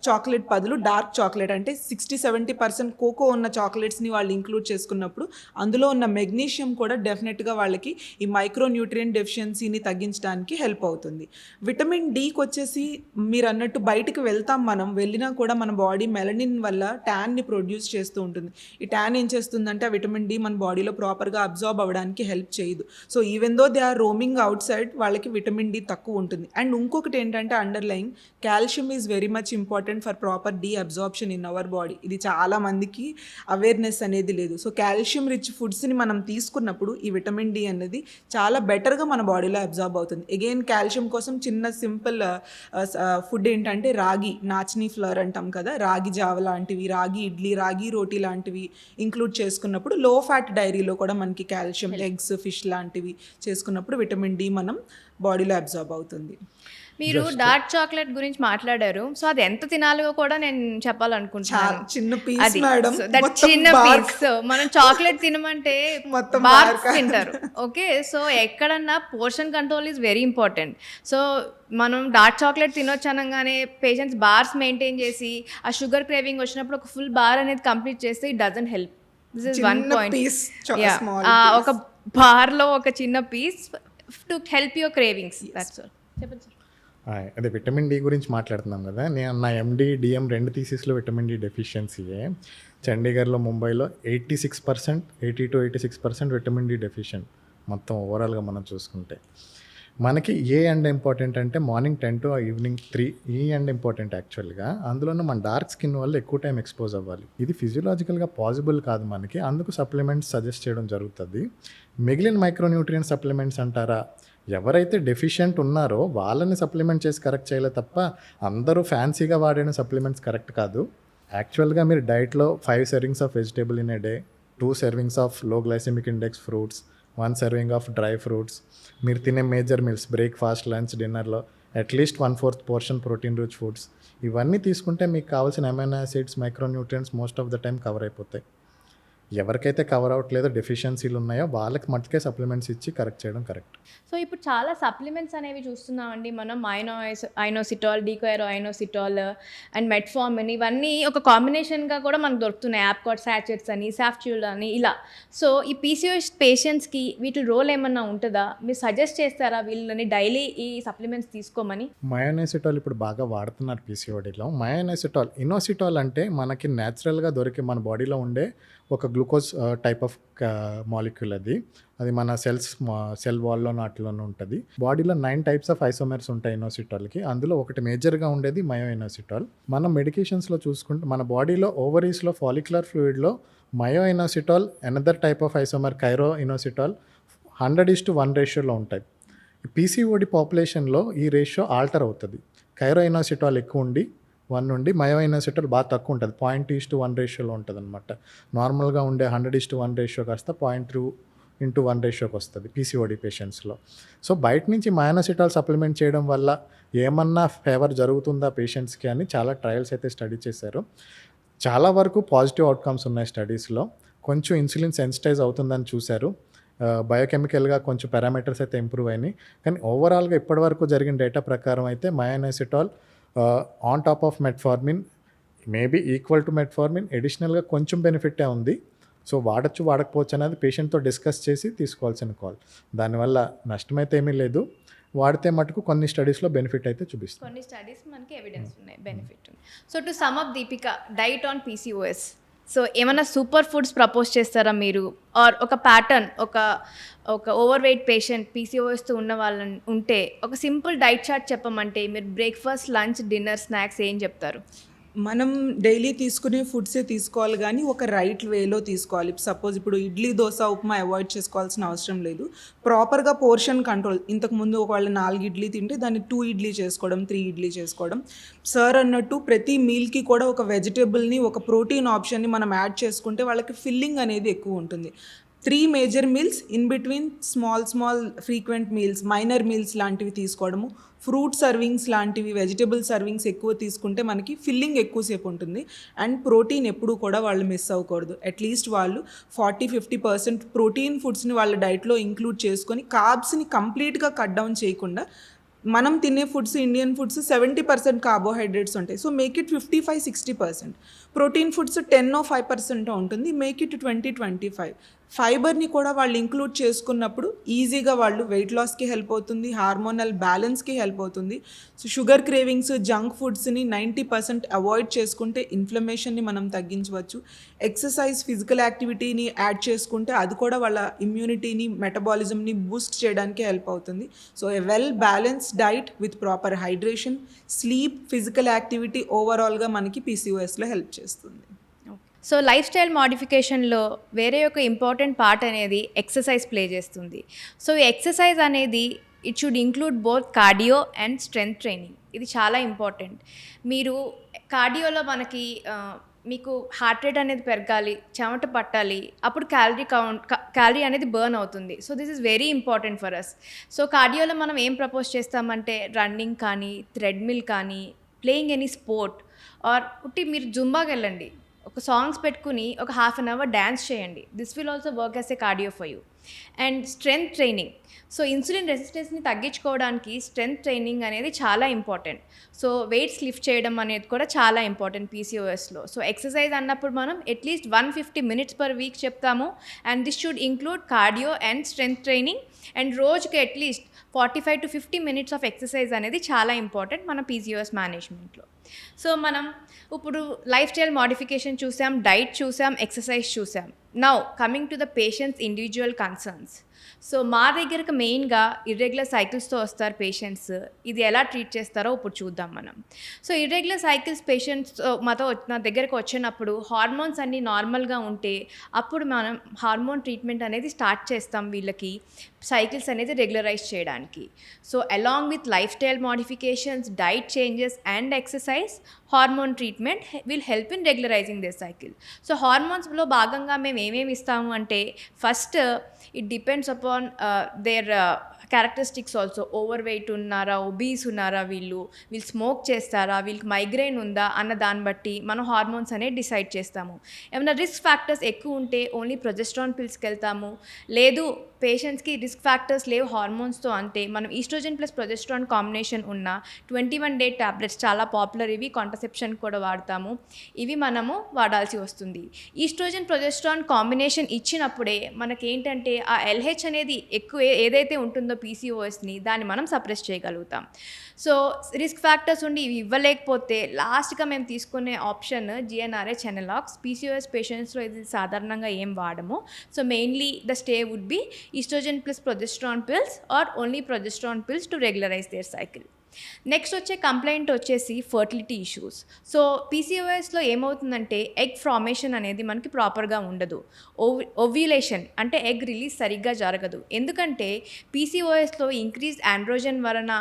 చాక్లెట్ బదులు డార్క్ చాక్లెట్ అంటే 60-70% కోకో ఉన్న చాక్లెట్స్ని వాళ్ళు ఇంక్లూడ్ చేసుకున్నప్పుడు అందులో ఉన్న మెగ్నీషియం కూడా డెఫినెట్గా వాళ్ళకి ఈ మైక్రోన్యూట్రియంట్ డెఫిషియన్సీని తగ్గించడానికి హెల్ప్ అవుతుంది. విటమిన్ డీకి వచ్చేసి మీరు అన్నట్టు బయటికి వెళ్తాం, మనం వెళ్ళినా కూడా మన బాడీ మెలనిన్ వల్ల ట్యాన్ని ప్రొడ్యూస్ చేస్తూ ఉంటుంది. ఈ ట్యాన్ ఏం చేస్తుందంటే ఆ విటమిన్ డి మన బాడీలో ప్రాపర్గా అబ్జార్బ్ అవ్వడానికి హెల్ప్ చేయదు. So even though they are roaming outside, వాళ్ళకి విటమిన్ డి తక్కువ ఉంటుంది. అండ్ ఇంకొకటి ఏంటంటే underline calcium is very much important for proper D absorption in our body. ఇది చాలా మందికి అవేర్నెస్ అనేది లేదు. సో కాల్షియం రిచ్ ఫుడ్స్ని మనం తీసుకున్నప్పుడు ఈ విటమిన్ డి అనేది చాలా బెటర్గా మన బాడీలో అబ్జార్బ్ అవుతుంది. అగైన్ కాల్షియం కోసం చిన్న సింపుల్ ఫుడ్ ఏంటంటే రాగి, నాచిని ఫ్లవర్ అంటాం కదా, రాగి జావ లాంటివి, రాగి ఇడ్లీ, రాగి రోటీ లాంటివి ఇంక్లూడ్ చేసుకున్నప్పుడు లో ఫ్యాట్ డైరీలో కూడా మనకి కాల్షియం, ఎగ్స్, ఫిష్ లాంటివి చేసుకున్నప్పుడు విటమిన్ డి మనం బాడీలో అబ్జార్బ్ అవుతుంది. మీరు డార్క్ చాక్లెట్ గురించి మాట్లాడారు. సో అది ఎంత తినాలో కూడా నేను చెప్పాలనుకుంటున్నాను. చిన్న పీస్ అది మేడం, దట్ మొత్తం చిన్న bar. పీస్. సో మనం చాక్లెట్ తినమంటే మొత్తం బార్స్ bar. తింటారు. ఓకే, సో ఎక్కడన్నా portion control is very important. So మనం డార్క్ చాక్లెట్ తినొచ్చు అనగానే పేషెంట్స్ బార్స్ మెయింటైన్ చేసి ఆ షుగర్ క్రేవింగ్ వచ్చినప్పుడు ఒక ఫుల్ బార్ అనేది కంప్లీట్ చేస్తే it doesn't help. This is one చిన్న పాయింట్. piece, small ఒక బార్లో ఒక చిన్న piece to help your cravings. That's all. చెప్పండి సార్. అదే విటమిన్ డి గురించి మాట్లాడుతున్నాం కదా. నేను నా ఎండి డిఎం 2 థీసిస్లో విటమిన్ డి డెఫిషియన్సీయే. చండీగఢ్లో, ముంబైలో 86%, 80-86% విటమిన్ డి డెఫిషియెంట్ మొత్తం ఓవరాల్గా మనం చూసుకుంటే. మనకి ఏ ఎండ్ ఇంపార్టెంట్ అంటే మార్నింగ్ 10 to ఈవినింగ్ 3 ఈ ఎండ్ ఇంపార్టెంట్ యాక్చువల్గా. అందులోనూ మన డార్క్ స్కిన్ వల్ల ఎక్కువ టైం ఎక్స్పోజ్ అవ్వాలి. ఇది ఫిజియలాజికల్గా పాసిబుల్ కాదు మనకి, అందుకు సప్లిమెంట్స్ సజెస్ట్ చేయడం జరుగుతుంది. మిగిలిన మైక్రోన్యూట్రియన్ సప్లిమెంట్స్ అంటారా, ఎవరైతే డెఫిషియెంట్ ఉన్నారో వాళ్ళని సప్లిమెంట్ చేసి కరెక్ట్ చేయలే తప్ప అందరూ ఫ్యాన్సీగా వాడిన సప్లిమెంట్స్ కరెక్ట్ కాదు. యాక్చువల్గా మీరు డైట్లో 5 servings of vegetable in a day, 2 servings of low glycemic index fruits, 1 serving of dry fruits, మీరు తినే మేజర్ మీల్స్ బ్రేక్ఫాస్ట్, లంచ్, డిన్నర్లో at least 1/4 portion protein rich foods, ఇవన్నీ తీసుకుంటే మీకు కావాల్సిన amino acids, micronutrients most of the time cover అయిపోతాయి. ఎవరికైతే cover అవ్వట్లేదో, డెఫిషియన్సీలు ఉన్నాయో వాళ్ళకి మట్టుకే సప్లిమెంట్స్ ఇచ్చి కరెక్ట్ చేయడం కరెక్ట్. సో ఇప్పుడు చాలా సప్లిమెంట్స్ అనేవి చూస్తున్నామండి మనం. ఐనోసిటాల్, డీకోయరో ఐనోసిటాల్ అండ్ మెట్ఫార్మిన్, ఇవన్నీ ఒక కాంబినేషన్గా కూడా మనకు దొరుకుతున్నాయి. యాప్కాట్ సాచెట్స్ అని, సాఫ్ట్యూల్ అని, ఇలా. సో ఈ పీసీఓఎస్ పేషెంట్స్కి వీటి రోల్ ఏమన్నా ఉంటుందా? మీరు సజెస్ట్ చేస్తారా వీళ్ళని డైలీ ఈ సప్లిమెంట్స్ తీసుకోమని? మయోనైసిటాల్ ఇప్పుడు బాగా వాడుతున్నారు పీసీఓడిలో. మయోనైసిటాల్, ఇనోసిటాల్ అంటే మనకి న్యాచురల్గా దొరికే మన బాడీలో ఉండే ఒక గ్లూకోజ్ టైప్ ఆఫ్ మాలిక్యూల్. అది మన సెల్ వాల్లో నాటిలోనే ఉంటుంది. బాడీలో 9 types ఆఫ్ ఐసోమర్స్ ఉంటాయి ఇనోసిటాల్కి. అందులో ఒకటి మేజర్గా ఉండేది మయో ఇనోసిటాల్. మనం మెడికేషన్స్లో చూసుకుంటే మన బాడీలో ఓవరీస్లో ఫాలిక్యులర్ ఫ్లూయిడ్లో myo inositol, another type of isomer chiro inositol 100:1 రేషియోలో ఉంటాయి. పీసీఓడి పాపులేషన్లో ఈ రేషియో ఆల్టర్ అవుతుంది. కైరో ఇనోసిటాల్ ఎక్కువ ఉండి 1 నుండి, మయో ఇనోసిటాల్ బాగా తక్కువ ఉంటుంది, 0.2:1 రేషియోలో ఉంటుంది అనమాట. నార్మల్గా ఉండే 100:1 రేషియో కాస్త 0.2:1 రేషియోకి వస్తుంది పీసీఓడి పేషెంట్స్లో. సో బయట నుంచి మయోనైసిటాల్ సప్లిమెంట్ చేయడం వల్ల ఏమన్నా ఫేవర్ జరుగుతుందా పేషెంట్స్కి అని చాలా ట్రయల్స్ అయితే స్టడీ చేశారు. చాలా వరకు పాజిటివ్ అవుట్కమ్స్ ఉన్నాయి స్టడీస్లో. కొంచెం ఇన్సులిన్ సెన్సిటైజ్ అవుతుందని చూశారు. బయోకెమికల్గా కొంచెం పారామీటర్స్ అయితే ఇంప్రూవ్ అయినాయి. కానీ ఓవరాల్గా ఇప్పటివరకు జరిగిన డేటా ప్రకారం అయితే myoinositol on top of metformin, maybe equal to metformin, ఎడిషనల్గా కొంచెం బెనిఫిటే ఉంది. సో వాడచ్చు వాడకపోవచ్చు అనేది పేషెంట్తో డిస్కస్ చేసి తీసుకోవాల్సిన కాల్. దానివల్ల నష్టమైతే ఏమీ లేదు, వాడితే మటుకు కొన్ని స్టడీస్లో బెనిఫిట్ అయితే చూపిస్తుంది. కొన్ని స్టడీస్ మనకి ఎవిడెన్స్ ఉన్నాయి, బెనిఫిట్ ఉంది. So to sum up Deepika, diet on PCOS, so ఏమైనా సూపర్ ఫుడ్స్ ప్రపోజ్ చేస్తారా మీరు? ఆర్ ఒక ప్యాటర్న్, ఒక ఓవర్ వెయిట్ పేషెంట్ పీసీఓఎస్తో ఉన్న వాళ్ళని ఉంటే ఒక సింపుల్ డైట్ చార్ట్ చెప్పమంటే మీరు బ్రేక్ఫాస్ట్, లంచ్, డిన్నర్, స్నాక్స్ ఏం చెప్తారు? మనం డైలీ తీసుకునే ఫుడ్సే తీసుకోవాలి, కానీ ఒక రైట్ వేలో తీసుకోవాలి. సపోజ్ ఇప్పుడు ఇడ్లీ, దోశ, ఉప్మా అవాయిడ్ చేసుకోవాల్సిన అవసరం లేదు. ప్రాపర్గా పోర్షన్ కంట్రోల్. ఇంతకుముందు ఒకవేళ 4 ఇడ్లీ తింటే దాన్ని 2 ఇడ్లీ చేసుకోవడం, 3 ఇడ్లీ చేసుకోవడం. సార్ అన్నట్టు ప్రతి మీల్కి కూడా ఒక వెజిటేబుల్ని, ఒక ప్రోటీన్ ఆప్షన్ని మనం యాడ్ చేసుకుంటే వాళ్ళకి ఫిల్లింగ్ అనేది ఎక్కువ ఉంటుంది. 3 major meals, in between small frequent meals, minor meals లాంటివి తీసుకోవడము. ఫ్రూట్ సర్వింగ్స్ లాంటివి, వెజిటేబుల్ సర్వింగ్స్ ఎక్కువ తీసుకుంటే మనకి ఫిల్లింగ్ ఎక్కువసేపు ఉంటుంది. అండ్ ప్రోటీన్ ఎప్పుడూ కూడా వాళ్ళు మిస్ అవ్వకూడదు. అట్లీస్ట్ వాళ్ళు 40-50% ప్రోటీన్ ఫుడ్స్ని వాళ్ళ డైట్లో ఇంక్లూడ్ చేసుకొని కార్బ్స్ని కంప్లీట్గా కట్ డౌన్ చేయకుండా, మనం తినే ఫుడ్స్, ఇండియన్ ఫుడ్స్ 70% కార్బోహైడ్రేట్స్ ఉంటాయి. So make it 55-60%. Protein foods 10-5% ఉంటుంది. Make it 20-25. ఫైబర్ని కూడా వాళ్ళు ఇంక్లూడ్ చేసుకున్నప్పుడు ఈజీగా వాళ్ళు వెయిట్ లాస్కి హెల్ప్ అవుతుంది, హార్మోనల్ బ్యాలెన్స్కి హెల్ప్ అవుతుంది. సో షుగర్ క్రేవింగ్స్, జంక్ ఫుడ్స్ని 90% అవాయిడ్ చేసుకుంటే ఇన్ఫ్లమేషన్ని మనం తగ్గించవచ్చు. ఎక్సర్సైజ్, ఫిజికల్ యాక్టివిటీని యాడ్ చేసుకుంటే అది కూడా వాళ్ళ ఇమ్యూనిటీని, మెటబాలిజంని బూస్ట్ చేయడానికి హెల్ప్ అవుతుంది. So A well balanced diet with proper hydration, sleep, physical activity ఓవరాల్గా మనకి పీసీఓఎస్లో హెల్ప్ చేస్తుంది. సో లైఫ్ స్టైల్ మోడిఫికేషన్లో వేరే ఒక ఇంపార్టెంట్ పార్ట్ అనేది ఎక్సర్సైజ్ ప్లే చేస్తుంది. సో ఈ ఎక్సర్సైజ్ అనేది it should include both cardio and strength training. ఇది చాలా ఇంపార్టెంట్. మీరు కార్డియోలో మనకి మీకు హార్ట్ రేట్ అనేది పెరగాలి, చెమట పట్టాలి, అప్పుడు క్యాలరీ అనేది బర్న్ అవుతుంది. So this is very important for us. So కార్డియోలో మనం ఏం ప్రపోజ్ చేస్తామంటే రన్నింగ్ కానీ, థ్రెడ్మిల్ కానీ, ప్లేయింగ్ ఎనీ స్పోర్ట్ ఆర్ ఉట్టి మీరు జుంబాకి వెళ్ళండి, ఒక సాంగ్స్ పెట్టుకుని ఒక హాఫ్ అన్ అవర్ డ్యాన్స్ చేయండి. This will also work as a cardio for you. And strength training. So insulin రెసిస్టెన్స్ని తగ్గించుకోవడానికి స్ట్రెంగ్త్ ట్రైనింగ్ అనేది చాలా ఇంపార్టెంట్. సో వెయిట్స్ లిఫ్ట్ చేయడం అనేది కూడా చాలా ఇంపార్టెంట్ పీసీఓఎస్లో. సో ఎక్సర్సైజ్ అన్నప్పుడు మనం అట్లీస్ట్ 150 minutes per week చెప్తాము. And this should include cardio and strength training. And రోజుకి at least 45 to 50 minutes of exercise అనేది చాలా ఇంపార్టెంట్ మన పీసీఓఎస్ మేనేజ్మెంట్లో. సో మనం ఇప్పుడు లైఫ్ స్టైల్ మోడిఫికేషన్ చూసాం, డైట్ చూసాం, ఎక్సర్సైజ్ చూసాం. Now coming to the patients individual concerns. So మా దగ్గరకు మెయిన్గా ఇర్రెగ్యులర్ సైకిల్స్తో వస్తారు పేషెంట్స్. ఇది ఎలా ట్రీట్ చేస్తారో ఇప్పుడు చూద్దాం మనం. సో ఇర్రెగ్యులర్ సైకిల్స్ పేషెంట్స్ నా దగ్గరకు వచ్చినప్పుడు హార్మోన్స్ అన్నీ నార్మల్గా ఉంటే అప్పుడు మనం హార్మోన్ ట్రీట్మెంట్ అనేది స్టార్ట్ చేస్తాం వీళ్ళకి సైకిల్స్ అనేది రెగ్యులరైజ్ చేయడానికి. So along with lifestyle modifications, diet changes and exercise, hormone treatment will help in regularising this cycle. So హార్మోన్స్లో భాగంగా మేము ఏమేమి ఇస్తాము అంటే first it depends upon their characteristics also. Overweight ఉన్నారా, ఒబీస్ ఉన్నారా, వీళ్ళు స్మోక్ చేస్తారా, వీళ్ళకి మైగ్రేన్ ఉందా అన్న దాన్ని బట్టి మనం హార్మోన్స్ అనేది డిసైడ్ చేస్తాము. ఏమైనా రిస్క్ ఫ్యాక్టర్స్ ఎక్కువ ఉంటే ఓన్లీ ప్రొజెస్ట్రాన్ పిల్స్కి వెళ్తాము. లేదు పేషెంట్స్కి రిస్క్ ఫ్యాక్టర్స్ లేవు హార్మోన్స్తో అంటే మనం ఈస్ట్రోజన్ ప్లస్ ప్రొజెస్ట్రాన్ కాంబినేషన్ ఉన్న 21 day ట్యాబ్లెట్స్ చాలా పాపులర్, ఇవి కాంట్రసెప్షన్ కూడా వాడతాము. ఇవి మనము వాడాల్సి వస్తుంది. ఈస్ట్రోజన్ ప్రొజెస్ట్రాన్ కాంబినేషన్ ఇచ్చినప్పుడే మనకేంటంటే ఆ LH అనేది ఎక్కువ ఏదైతే ఉంటుందో పీసీఓఎస్ని దాన్ని మనం సప్రెస్ చేయగలుగుతాం. సో రిస్క్ ఫ్యాక్టర్స్ ఉండి ఇవి ఇవ్వలేకపోతే లాస్ట్గా మేము తీసుకునే ఆప్షన్ GnRH ఎనలాగ్స్. పీసీఓఎస్ పేషెంట్స్లో ఇది సాధారణంగా ఏం వాడము. So mainly the stay would be oestrogen plus progesterone pills or only progesterone pills to regularise their cycle. Next వచ్చే కంప్లైంట్ వచ్చేసి ఫర్టిలిటీ ఇష్యూస్. సో పీసీఓఎస్లో ఏమవుతుందంటే ఎగ్ ఫార్మేషన్ అనేది మనకి ప్రాపర్గా ఉండదు. ఓవ్యులేషన్ అంటే ఎగ్ రిలీజ్ సరిగ్గా జరగదు. ఎందుకంటే పీసీఓఎస్లో ఇంక్రీజ్ ఆండ్రోజన్ వలన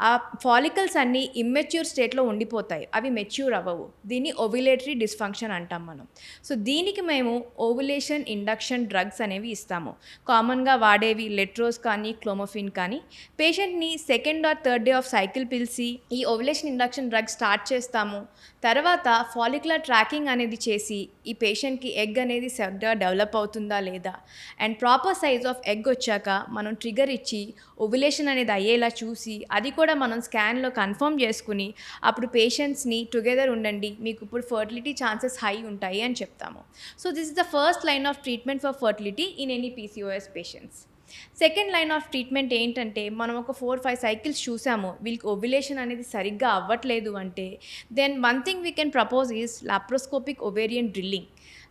ఆ ఫాలికల్స్ అన్నీ ఇమ్మెచ్యూర్ స్టేట్లో ఉండిపోతాయి, అవి మెచ్యూర్ అవ్వవు. దీన్ని ఓవ్యులేటరీ డిస్ఫంక్షన్ అంటాం మనం. సో దీనికి మేము ఓవ్యులేషన్ ఇండక్షన్ డ్రగ్స్ అనేవి ఇస్తాము. కామన్గా వాడేవి లెట్రోస్ కానీ, క్లోమోఫిన్ కానీ. పేషెంట్ని 2nd or 3rd day of cycle పిలిచి ఈ ఓవ్యులేషన్ ఇండక్షన్ డ్రగ్ స్టార్ట్ చేస్తాము. తర్వాత ఫాలిక్యులర్ ట్రాకింగ్ అనేది చేసి ఈ పేషెంట్కి ఎగ్ అనేది సరిగ్గా డెవలప్ అవుతుందా లేదా and proper size of egg వచ్చాక మనం ట్రిగర్ ఇచ్చి ఓవ్యులేషన్ అనేది అయ్యేలా చూసి అది కూడా మనం స్కాన్లో కన్ఫర్మ్ చేసుకుని అప్పుడు పేషెంట్స్ని టుగెదర్ ఉండండి, మీకు ఇప్పుడు ఫర్టిలిటీ ఛాన్సెస్ హై ఉంటాయి అని చెప్తాము. So this is the first line of treatment for fertility in any PCOS patients. Second line of treatment ఏంటంటే మనం ఒక 4-5 సైకిల్స్ చూసాము, వీళ్ళకి ఓవ్యులేషన్ అనేది సరిగ్గా అవ్వట్లేదు అంటే then one thing we can propose is laparoscopic ovarian drilling.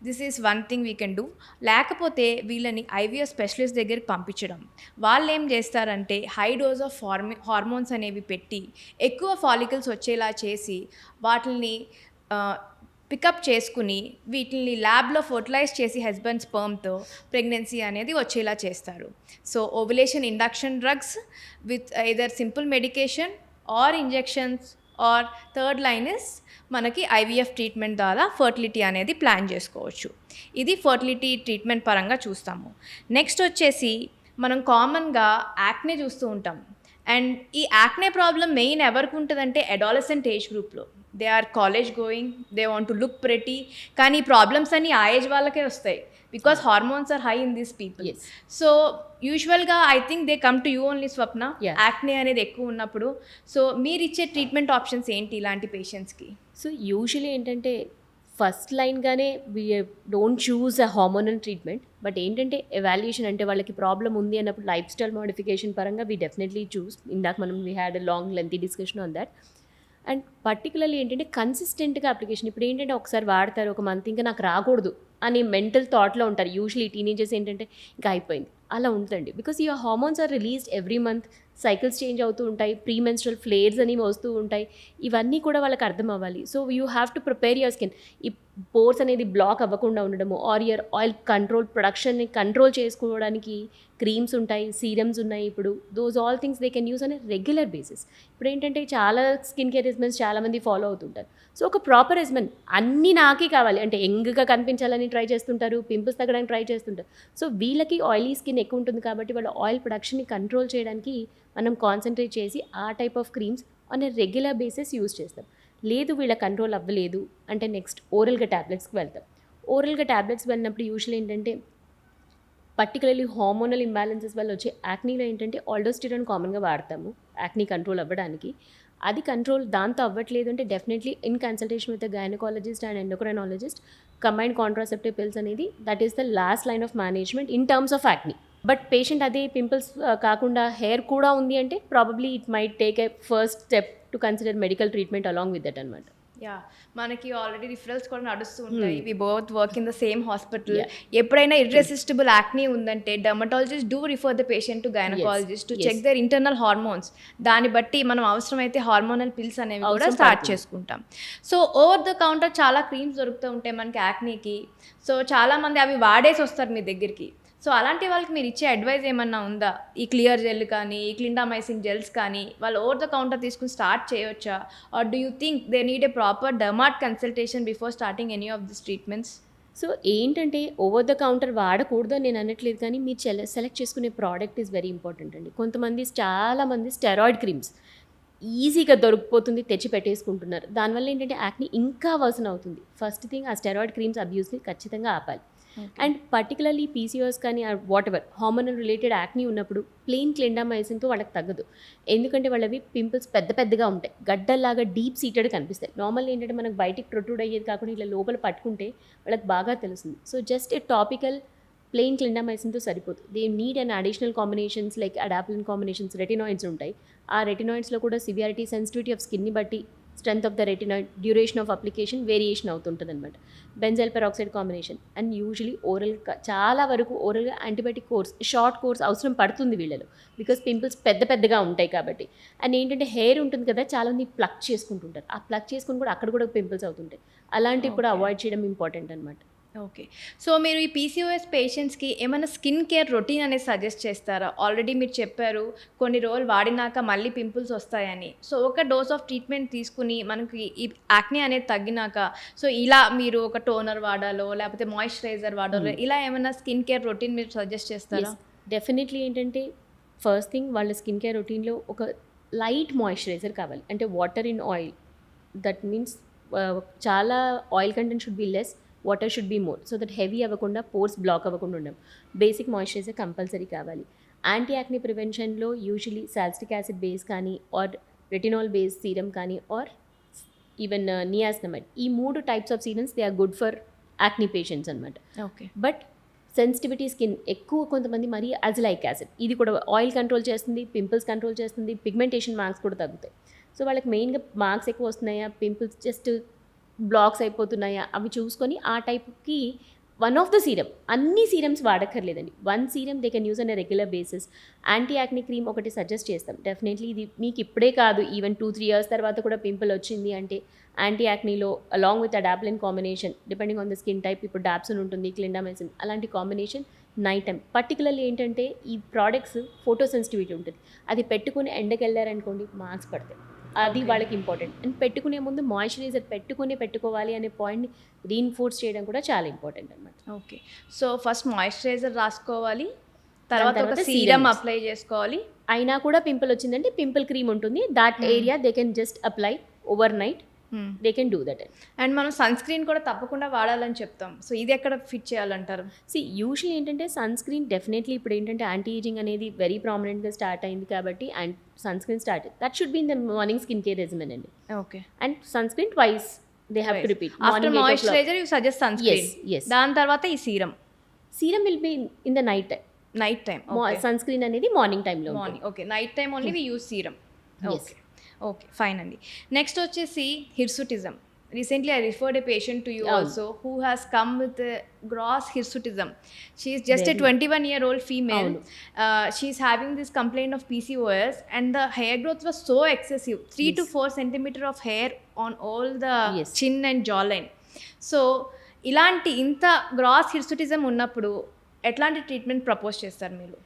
This is one thing we can do. లేకపోతే వీళ్ళని IVF స్పెషలిస్ట్ దగ్గరికి పంపించడం. వాళ్ళు ఏం చేస్తారంటే హై డోస్ ఆఫ్ హార్మోన్స్ అనేవి పెట్టి ఎక్కువ ఫాలికల్స్ వచ్చేలా చేసి వాటిని పికప్ చేసుకుని వీటిని ల్యాబ్లో ఫర్టిలైజ్ చేసి హస్బెండ్ స్పర్మ్తో ప్రెగ్నెన్సీ అనేది వచ్చేలా చేస్తారు. So ovulation induction drugs with either simple medication or injections or third line is మనకి IVF ట్రీట్మెంట్ ద్వారా ఫర్టిలిటీ అనేది ప్లాన్ చేసుకోవచ్చు. ఇది ఫర్టిలిటీ ట్రీట్మెంట్ పరంగా చూస్తాము. నెక్స్ట్ వచ్చేసి మనం కామన్గా యాక్నే చూస్తూ ఉంటాం. అండ్ ఈ యాక్నే ప్రాబ్లం మెయిన్ ఎవరికి ఉంటుందంటే అడాలసెంట్ ఏజ్ గ్రూప్లో. They are college going, they want to look pretty, కానీ ఈ ప్రాబ్లమ్స్ అన్నీ ఆ ఏజ్ వాళ్ళకే వస్తాయి because hormones are high in these people. So యూజువల్గా I think they come to you only Swapna, acne అనేది ఎక్కువ ఉన్నప్పుడు. సో మీరు ఇచ్చే ట్రీట్మెంట్ ఆప్షన్స్ ఏంటి ఇలాంటి పేషెంట్స్కి? సో యూజువలీ ఏంటంటే ఫస్ట్ లైన్గానే we don't choose a hormonal treatment. But ఏంటంటే ఎవాల్యుయేషన్ అంటే వాళ్ళకి ప్రాబ్లం ఉంది అన్నప్పుడు లైఫ్ స్టైల్ మోడిఫికేషన్ పరంగా వీ డెఫినెట్లీ చూస్. ఇందాక మనం we had a long lengthy discussion on that. And particularly ఏంటంటే కన్సిస్టెంట్గా అప్లికేషన్. ఇప్పుడు ఏంటంటే ఒకసారి వాడతారు, ఒక మంత్ ఇంకా నాకు రాకూడదు అని మెంటల్ థాట్లో ఉంటారు. యూజువలీ టీనేజర్స్ ఏంటంటే ఇంకా అయిపోయింది అలా ఉంటుందండి. Because your hormones are released every month, cycles change అవుతూ ఉంటాయి, ప్రీ మెన్స్ట్రల్ ఫ్లేర్స్ అనేవి వస్తూ ఉంటాయి. ఇవన్నీ కూడా వాళ్ళకి అర్థం అవ్వాలి. So you have to prepare your skin. Pores అనేది బ్లాక్ అవ్వకుండా ఉండడము, ఆర్ ఇయర్ ఆయిల్ ప్రొడక్షన్ని కంట్రోల్ చేసుకోవడానికి క్రీమ్స్ ఉంటాయి, సీరమ్స్ ఉన్నాయి. ఇప్పుడు those all things they can use on a regular basis. ఇప్పుడు ఏంటంటే చాలా స్కిన్ కేర్ రెజిమెన్స్ చాలామంది ఫాలో అవుతుంటారు. సో ఒక ప్రాపర్ రెజిమెన్ అన్నీ నాకే కావాలి అంటే యంగ్గా కనిపించాలని ట్రై చేస్తుంటారు, పింపుల్స్ తగ్గడానికి ట్రై చేస్తుంటారు. సో వీళ్ళకి ఆయిలీ స్కిన్ ఎక్కువ ఉంటుంది కాబట్టి వాళ్ళ ఆయిల్ ప్రొడక్షన్ని కంట్రోల్ చేయడానికి మనం కాన్సన్ట్రేట్ చేసి ఆ type of creams on a regular basis use చేస్తాం. లేదు వీళ్ళ కంట్రోల్ అవ్వలేదు అంటే నెక్స్ట్ ఓరల్గా ట్యాబ్లెట్స్కి వెళ్తాం. ఓరల్గా ట్యాబ్లెట్స్ వెళ్ళినప్పుడు యూజువల్ ఏంటంటే పర్టికులర్లీ హార్మోనల్ ఇంబ్యాలెన్సెస్ వల్ల వచ్చే యాక్నీలో ఏంటంటే ఆల్డోస్టిరాన్ కామన్గా వాడతాము యాక్నీ కంట్రోల్ అవ్వడానికి. అది కంట్రోల్ దాంతో అవ్వట్లేదు అంటే definitely in consultation with the gynaecologist and endocrinologist combined contraceptive pills అనేది that is the last line of management in terms of acne. But patient అదే పింపుల్స్ కాకుండా హెయిర్ కూడా ఉంది అంటే probably it might take a first step to consider medical treatment along with that అనమాట. Yeah, మనకి already referrals కూడా నడుస్తూ ఉంటాయి. We both work in the same hospital. ఎప్పుడైనా ఇర్రెసిస్టిబుల్ యాక్నీ ఉందంటే dermatologist do refer the patient to gynaecologist to check their internal hormones. దాన్ని బట్టి మనం అవసరమైతే హార్మోనల్ పిల్స్ అనేవి కూడా స్టార్ట్ చేసుకుంటాం. సో ఓవర్ ద కౌంటర్ చాలా క్రీమ్స్ దొరుకుతూ ఉంటాయి మనకి యాక్నీకి. సో చాలామంది అవి వాడేసి వస్తారు మీ దగ్గరికి. సో అలాంటి వాళ్ళకి మీరు ఇచ్చే అడ్వైజ్ ఏమన్నా ఉందా? ఈ క్లియర్ జెల్ కానీ ఈ క్లిండామైసిన్ జెల్స్ కానీ వాళ్ళు ఓవర్ ద కౌంటర్ తీసుకుని స్టార్ట్ చేయొచ్చా? Or do you think they need a proper derm consultation before starting any of this treatments? So ఏంటంటే ఓవర్ ద కౌంటర్ వాడకూడదు అని నేను అనట్లేదు, కానీ మీరు సెలెక్ట్ చేసుకునే ప్రోడక్ట్ ఈజ్ వెరీ ఇంపార్టెంట్ అండి. చాలామంది స్టెరాయిడ్ క్రీమ్స్ ఈజీగా దొరికిపోతుంది తెచ్చి పెట్టేసుకుంటున్నారు. దానివల్ల ఏంటంటే యాక్నీ ఇంకా వర్సన్ అవుతుంది. ఫస్ట్ థింగ్ ఆ స్టెరాయిడ్ క్రీమ్స్ అబ్యూస్ని ఖచ్చితంగా ఆపాలి. అండ్ పర్టికులర్లీ పీసీఓఎస్ కానీ what ever hormonal related acne ఉన్నప్పుడు ప్లెయిన్ క్లిండామైసిన్తో వాళ్ళకి తగ్గదు. ఎందుకంటే వాళ్ళవి పింపుల్స్ పెద్దగా ఉంటాయి, గడ్డల్లాగా డీప్ సీటెడ్ కనిపిస్తాయి. నార్మల్ ఏంటంటే మనకు బయటికి ప్రొట్రూడ్ అయ్యేది కాకుండా ఇట్లా లోపల పట్టుకుంటే వాళ్ళకి బాగా తెలుస్తుంది. So just a topical plain క్లిండామైసిన్తో సరిపోతుంది. They need and additional combinations like adapalene combinations, retinoids ఉంటాయి. ఆ రెటినాయిడ్స్లో కూడా సివియారిటీ, సెన్సిటివిటీ ఆఫ్ స్కిన్ని బట్టి strength of the retinoid, duration of application variation అవుతుంటుంది అనమాట. Benzyl peroxide combination and usually చాలా వరకు ఓరల్గా యాంటీబయాటిక్ కోర్స్, షార్ట్ కోర్స్ అవసరం పడుతుంది వీళ్ళలో బికాస్ పింపుల్స్ పెద్దగా ఉంటాయి కాబట్టి. అండ్ ఏంటంటే హెయిర్ ఉంటుంది కదా, చాలామంది ప్లక్ చేసుకుంటుంటారు. ఆ ప్లక్ చేసుకుని కూడా అక్కడ కూడా పింపుల్స్ అవుతుంటాయి. అలాంటివి కూడా అవాయిడ్ చేయడం ఇంపార్టెంట్ అనమాట. ఓకే. సో మీరు ఈ పీసీఓఎస్ పేషెంట్స్కి ఏమైనా స్కిన్ కేర్ రొటీన్ అనేది సజెస్ట్ చేస్తారా? ఆల్రెడీ మీరు చెప్పారు కొన్ని రోజులు వాడినాక మళ్ళీ పింపుల్స్ వస్తాయని. సో ఒక డోస్ ఆఫ్ ట్రీట్మెంట్ తీసుకుని మనకి ఈ యాక్నీ అనేది తగ్గినాక సో ఇలా మీరు ఒక టోనర్ వాడాలో లేకపోతే మాయిశ్చరైజర్ వాడాలో ఇలా ఏమైనా స్కిన్ కేర్ రొటీన్ మీరు సజెస్ట్ చేస్తారా? డెఫినెట్లీ ఏంటంటే ఫస్ట్ థింగ్ వాళ్ళ స్కిన్ కేర్ రొటీన్లో ఒక లైట్ మాయిశ్చరైజర్ కావాలి. అంటే water in oil, that means చాలా oil content should be less, water should be more so that heavy అవ్వకుండా, పోర్స్ బ్లాక్ అవ్వకుండా ఉండడం. బేసిక్ మాయిశ్చరైజర్ కంపల్సరీ కావాలి. యాంటీ యాక్నీ ప్రివెన్షన్లో యూజువలీ సాల్సిటిక్ యాసిడ్ బేస్ కానీ ఆర్ రెటినాల్ బేస్ సీరం కానీ or even niacinamide, ఈ 3 types of serums they are good for acne patients అనమాట. Okay. But sensitivity skin ఎక్కువ కొంతమంది మరీ అజిలైక్ యాసిడ్, ఇది కూడా ఆయిల్ కంట్రోల్ చేస్తుంది, పింపుల్స్ కంట్రోల్ చేస్తుంది, పిగ్మెంటేషన్ మార్క్స్ కూడా తగ్గుతాయి. సో వాళ్ళకి మెయిన్గా మార్క్స్ ఎక్కువ వస్తున్నాయా, పింపుల్స్ జస్ట్ బ్లాక్స్ అయిపోతున్నాయా అవి చూసుకొని ఆ టైప్కి వన్ ఆఫ్ ద సీరం, అన్ని సీరమ్స్ వాడక్కర్లేదండి, 1 serum they can use on a regular basis. Anti acne cream ఒకటి సజెస్ట్ చేస్తాం. డెఫినెట్లీ ఇది మీకు ఇప్పుడే కాదు, ఈవెన్ 2-3 years తర్వాత కూడా పింపుల్ వచ్చింది అంటే యాంటీ యాక్నీలో along with adapalene combination depending on the skin type, ఇప్పుడు డాప్సన్ ఉంటుంది, క్లిండామైసిన్, అలాంటి కాంబినేషన్ నైట్ టైం. పర్టికులర్లీ ఏంటంటే ఈ ప్రోడక్ట్స్ ఫోటో సెన్సిటివిటీ ఉంటుంది, అది పెట్టుకుని ఎండకి వెళ్ళారనుకోండి మార్క్స్ పడతాయి, అది వాళ్ళకి ఇంపార్టెంట్. అండ్ పెట్టుకునే ముందు మాయిశ్చరైజర్ పెట్టుకోవాలి అనే పాయింట్ని రీఇన్ఫోర్స్ చేయడం కూడా చాలా ఇంపార్టెంట్ అనమాట. ఓకే. సో ఫస్ట్ మాయిశ్చరైజర్ రాసుకోవాలి, తర్వాత ఒక సీరం అప్లై చేసుకోవాలి. అయినా కూడా పింపుల్ వచ్చిందంటే పింపుల్ క్రీమ్ ఉంటుంది, that area they can just apply over night, they can do that. And మనం సన్ స్క్రీన్ కూడా తప్పకుండా వాడాలని చెప్తాం. సో ఇది ఎక్కడ ఫిట్ చేయాలంటారు? యూజువల్లీ ఏంటంటే సన్ స్క్రీన్ డెఫినెట్లీ ఇప్పుడు ఏంటంటే యాంటీ ఏజింగ్ అనేది వెరీ ప్రామినెంట్గా స్టార్ట్ అయింది కాబట్టి and sunscreen start that should be in the morning skin care regimen అండి. Okay. And sunscreen twice they have to repeat. After moisturiser you suggest sunscreen. Yes. దాని తర్వాత ఈ serum will be in the night time. Sunscreen అనేది morning టైంలో. Morning. Okay. Night time only we use serum. Okay. Okay, fine అండి. Next వచ్చేసి hirsutism. Recently, I referred a patient to you also who has come with gross hirsutism. She is just a 21-year-old female. She is having this complaint of PCOS and the hair growth was so excessive. 3 to 4 centimeter of hair on all the chin and jawline. So ఇలాంటి ఇంత gross hirsutism ఉన్నప్పుడు ఎట్లాంటి treatment propose చేస్తారు మీరు?